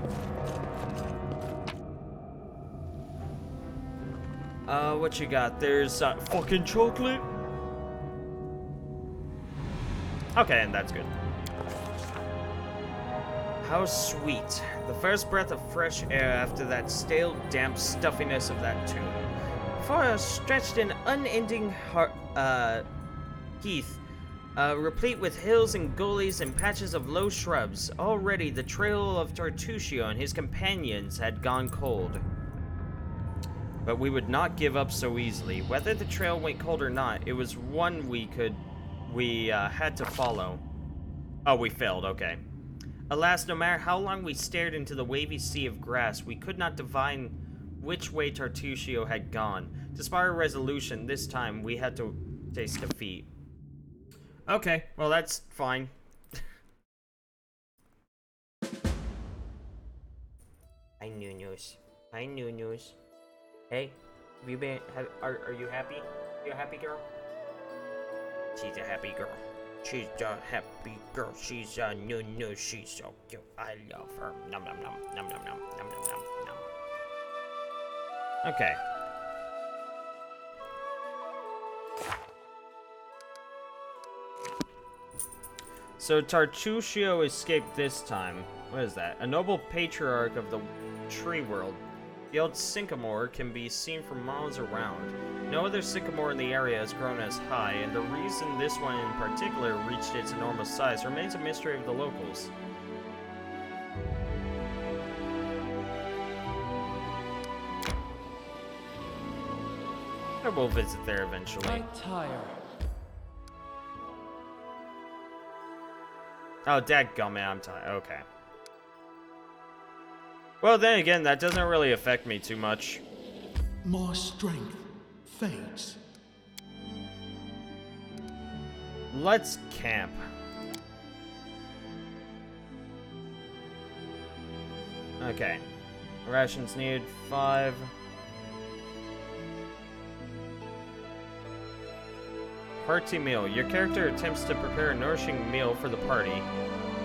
S1: What you got? There's fucking chocolate. Okay, and that's good. How sweet. The first breath of fresh air after that stale, damp stuffiness of that tomb. Before I stretched an unending heath replete with hills and gullies and patches of low shrubs. Already, the trail of Tartuccio and his companions had gone cold. But we would not give up so easily. Whether the trail went cold or not, it was one we had to follow. Oh, we failed, okay. Alas, no matter how long we stared into the wavy sea of grass, we could not divine which way Tartuccio had gone. Despite our resolution, this time we had to face defeat. Okay, well that's fine. Hi, Nunus. Hi, Nunus. Hey, have you been? Are you happy? You a happy girl? She's a happy girl. She's a happy girl. She's a Nunu. She's so cute. I love her. Nom nom nom nom nom nom nom nom nom nom. Okay. So Tartuccio escaped this time. What is that? A noble patriarch of the tree world. The old sycamore can be seen for miles around. No other sycamore in the area has grown as high, and the reason this one in particular reached its enormous size remains a mystery of the locals. I will visit there eventually.
S2: I tire.
S1: Oh, dadgummit, I'm tired. Okay. Well, then again, that doesn't really affect me too much.
S9: My strength fades.
S1: Let's camp. Okay. Rations needed 5. Hearty meal. Your character attempts to prepare a nourishing meal for the party,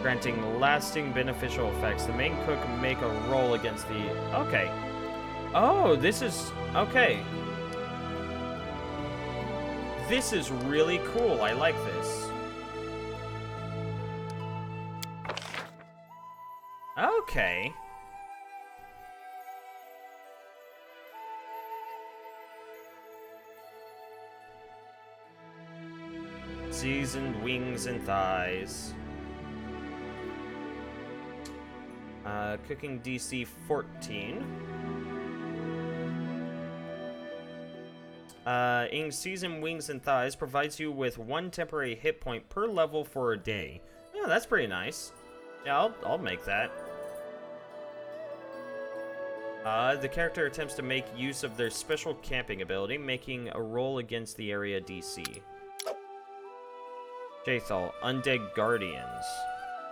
S1: granting lasting beneficial effects. The main cook make a roll against the... Okay. Oh, this is... Okay. This is really cool. I like this. Okay. Seasoned wings and thighs. Cooking DC 14. Seasoned wings and thighs provides you with 1 temporary hit point per level for a day. Oh, that's pretty nice. Yeah, I'll make that. The character attempts to make use of their special camping ability, making a roll against the area DC. Jaethal, Undead Guardians.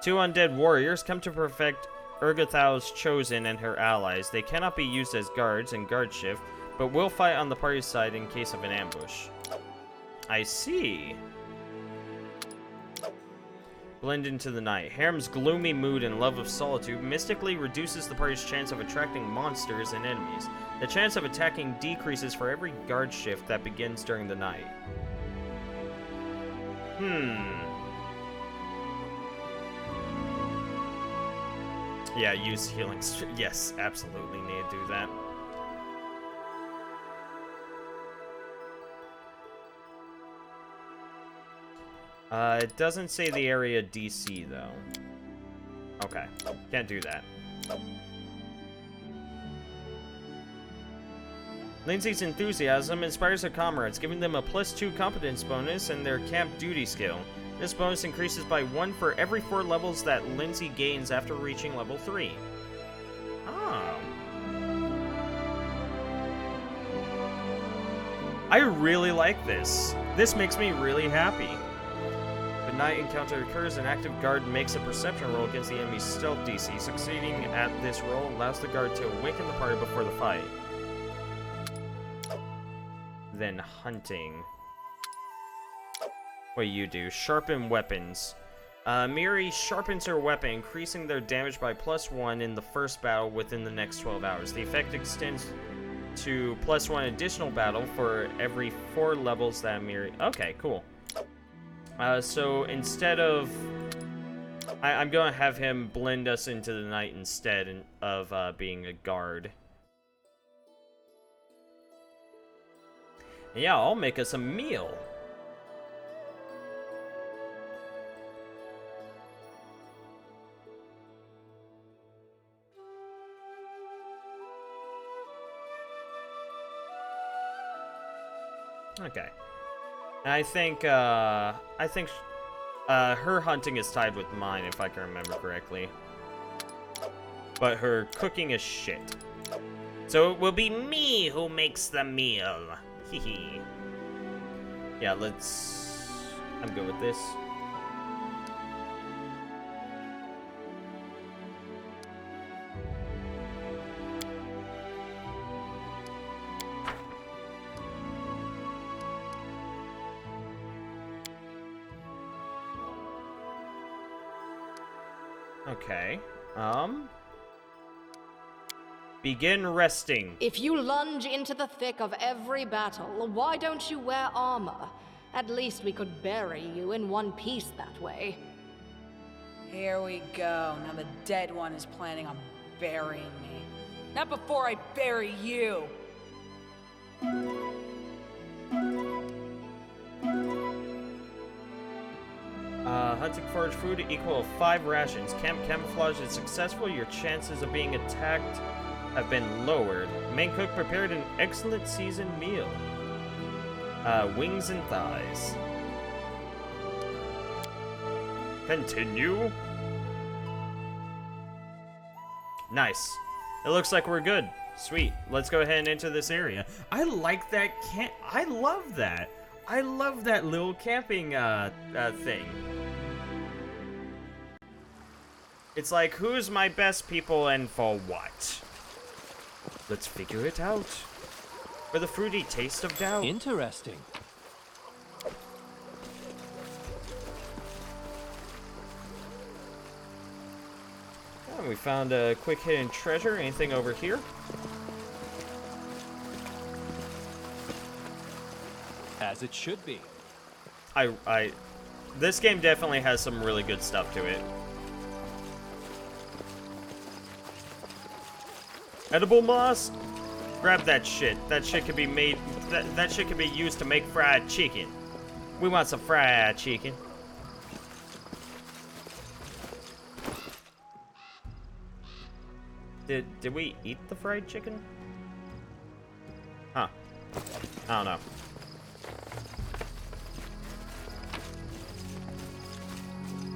S1: 2 undead warriors come to perfect Urgathal's Chosen and her allies. They cannot be used as guards in guard shift, but will fight on the party's side in case of an ambush. I see. Blend into the night. Harem's gloomy mood and love of solitude mystically reduces the party's chance of attracting monsters and enemies. The chance of attacking decreases for every guard shift that begins during the night. Yeah, use healing. Yes, absolutely need to do that. It doesn't say the area DC, though. Okay, can't do that. Lindsay's enthusiasm inspires her comrades, giving them a +2 competence bonus in their camp duty skill. This bonus increases by 1 for every 4 levels that Lindsay gains after reaching level 3. Oh. I really like this. This makes me really happy. When night encounter occurs, an active guard makes a perception roll against the enemy's stealth DC. Succeeding at this roll allows the guard to awaken the party before the fight. Then hunting. What do you do? Sharpen weapons. Miri sharpens her weapon, increasing their damage by +1 in the first battle within the next 12 hours. The effect extends to +1 additional battle for every 4 levels that Miri... Okay, cool. So instead of... I'm going to have him blend us into the night instead of being a guard. Yeah, I'll make us a meal. Okay. And I think her hunting is tied with mine, if I can remember correctly. But her cooking is shit.
S13: So it will be me who makes the meal. Hehe.
S1: Yeah, let's... I'm good with this. Okay. Begin resting.
S10: If you lunge into the thick of every battle, why don't you wear armor? At least we could bury you in one piece that way.
S6: Here we go. Now the dead one is planning on burying me. Not before I bury you.
S1: Hunting forage food equal 5 rations. Camp camouflage is successful. Your chances of being attacked have been lowered. Main cook prepared an excellent seasoned meal. Wings and thighs. Continue. Nice. It looks like we're good. Sweet. Let's go ahead and enter this area. I like that I love that. I love that little camping thing. It's like, who's my best people and for what? Let's figure it out. For the fruity taste of doubt.
S2: Interesting.
S1: And we found a quick hidden treasure. Anything over here?
S2: As it should be.
S1: This game definitely has some really good stuff to it. Edible moss? Grab that shit. That shit could be made. That shit could be used to make fried chicken. We want some fried chicken. Did we eat the fried chicken? Huh. I don't know.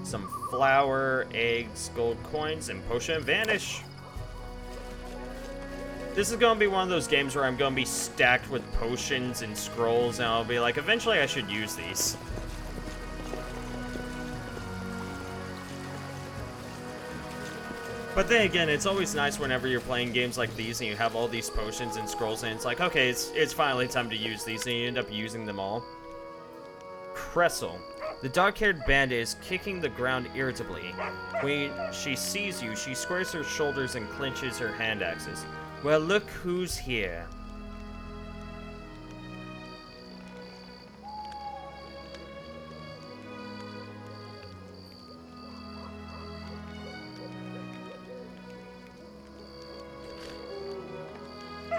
S1: Some flour, eggs, gold coins, and potion vanish. This is gonna be one of those games where I'm gonna be stacked with potions and scrolls, and I'll be like, eventually I should use these. But then again, it's always nice whenever you're playing games like these and you have all these potions and scrolls, and it's like, okay, it's finally time to use these, and you end up using them all. Cressel. The dark-haired bandit is kicking the ground irritably. When she sees you, she squares her shoulders and clenches her hand axes. Well, look who's here.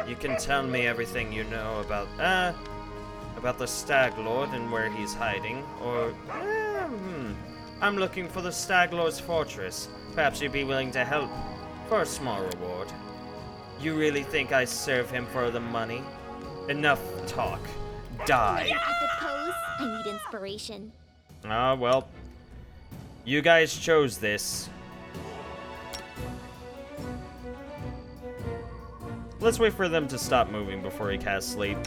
S1: You can tell me everything you know about the Stag Lord and where he's hiding, or, I'm looking for the Stag Lord's fortress. Perhaps you'd be willing to help, for a small reward. You really think I serve him for the money? Enough talk. Die.
S5: Epic pose. I need inspiration.
S1: Well. You guys chose this. Let's wait for them to stop moving before he casts sleep.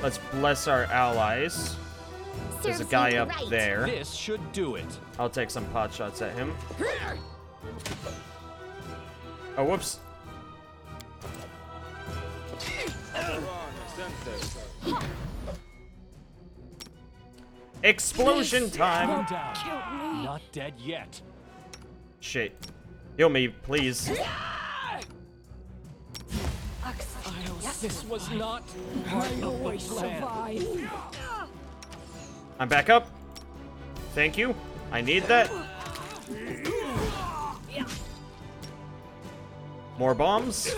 S1: Let's bless our allies. There's a guy up there.
S2: This should do it.
S1: I'll take some pot shots at him. Oh, whoops. Explosion time!
S2: Not dead yet.
S1: Shit. Heal me, please.
S2: This was not part of the plan.
S1: I'm back up. Thank you. I need that. More bombs.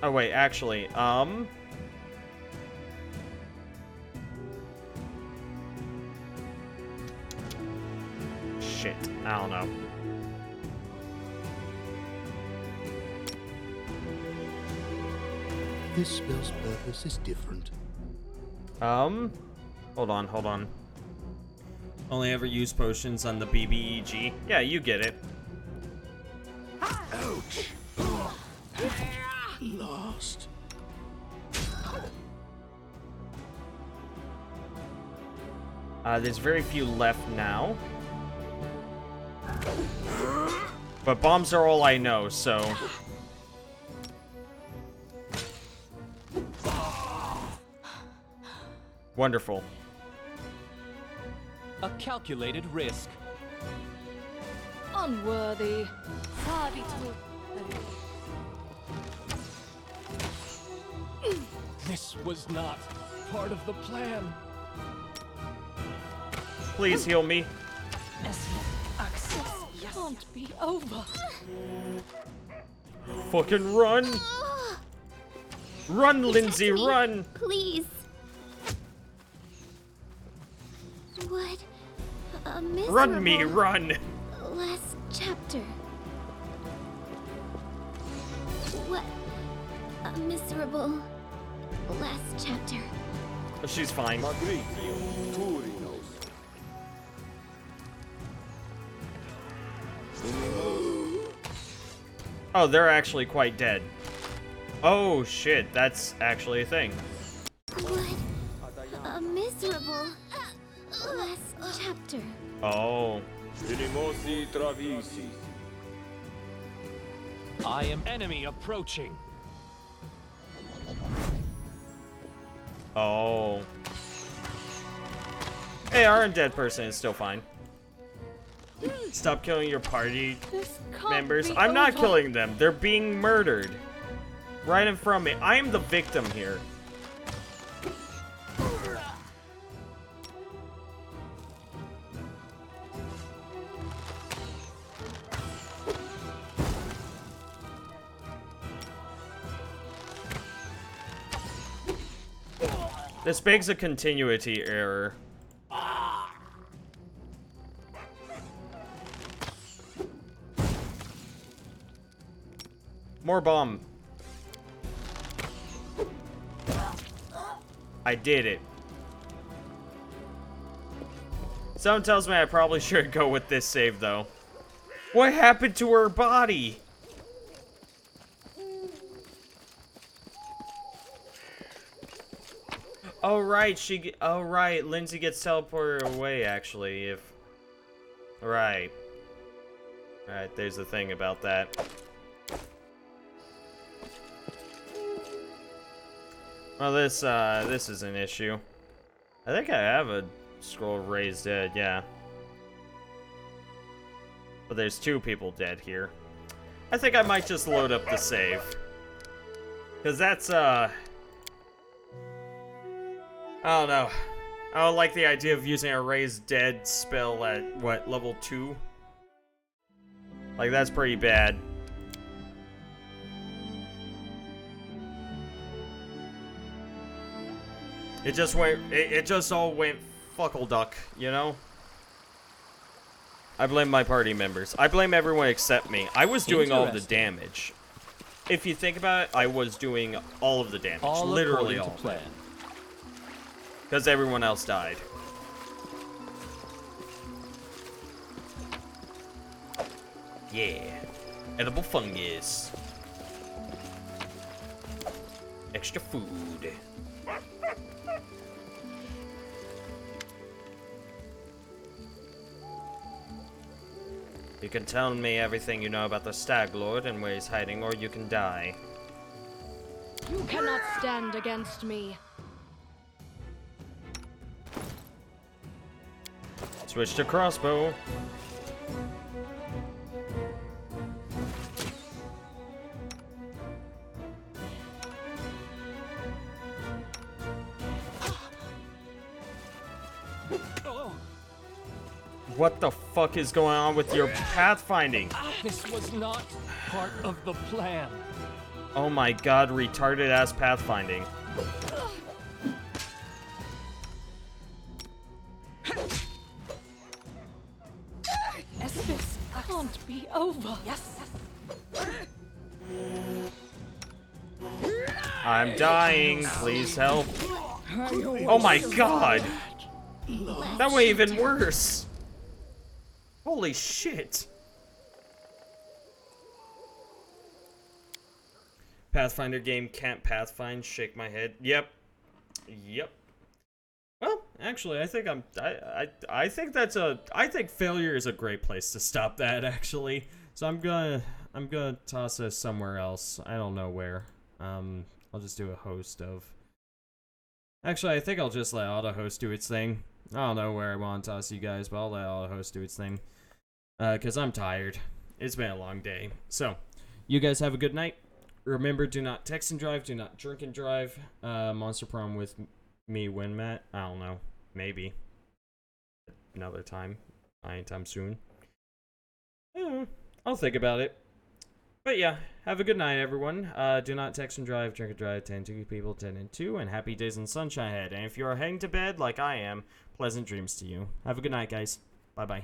S1: Oh wait, actually, I don't know.
S9: This spell's purpose is different.
S1: Hold on. Only ever use potions on the BBEG. Yeah, you get it.
S9: Ouch! Lost.
S1: There's very few left now. But bombs are all I know, so... Wonderful.
S2: A calculated risk.
S10: Unworthy.
S2: This was not part of the plan.
S1: Please heal me.
S10: Access can't be over.
S1: Fucking run! Run, Lindsay, run!
S5: Please. What a miserable
S1: Run me, run!
S5: last chapter. What a miserable last chapter.
S1: She's fine. Oh, they're actually quite dead. Oh shit, that's actually a thing.
S5: What a miserable last chapter.
S1: Oh.
S2: I am enemy approaching.
S1: Oh. Hey, our undead person is still fine. Stop killing your party members. I'm not killing them. They're being murdered. Right in front of me. I am the victim here. This begs a continuity error. More bomb. I did it. Someone tells me I probably should go with this save, though. What happened to her body? Oh right, oh right, Lindsay gets teleported away actually if right. Alright, there's the thing about that. Well this is an issue. I think I have a scroll of Raised Dead, yeah. But there's 2 people dead here. I think I might just load up the save. Cause that's I don't know. I don't like the idea of using a Raised Dead spell at, what, level 2? Like, that's pretty bad. It just went, it just all went fuckle-duck, you know? I blame my party members. I blame everyone except me. I was doing all of the damage. If you think about it, I was doing all of the damage.
S2: All
S1: literally
S2: according
S1: all.
S2: to plan.
S1: Because everyone else died. Yeah. Edible fungus. Extra food. You can tell me everything you know about the Stag Lord and where he's hiding, or you can die.
S10: You cannot stand against me.
S1: Switch to crossbow. What the fuck is going on with your pathfinding?
S2: This was not part of the plan.
S1: Oh my god, retarded ass pathfinding.
S10: Estes. over. Yes.
S1: I'm dying. Please help. Oh my god. That way even worse. Holy shit. Pathfinder game can't pathfind. Shake my head. Yep. Well, actually, I think I think that's I think failure is a great place to stop that, actually. So I'm gonna toss this somewhere else. I don't know where. I'll just do a host of. Actually, I think I'll just let AutoHost do its thing. I don't know where I want to toss you guys, but I'll let AutoHost do its thing. Cause I'm tired. It's been a long day. So, you guys have a good night. Remember, do not text and drive. Do not drink and drive. Monster Prom with me when Matt. I don't know. Maybe. Another time. Anytime soon. I'll think about it. But yeah, have a good night, everyone. Do not text and drive, drink and drive, 10 to people, 10 and 2, and happy days and sunshine ahead. And if you are heading to bed like I am, pleasant dreams to you. Have a good night, guys. Bye-bye.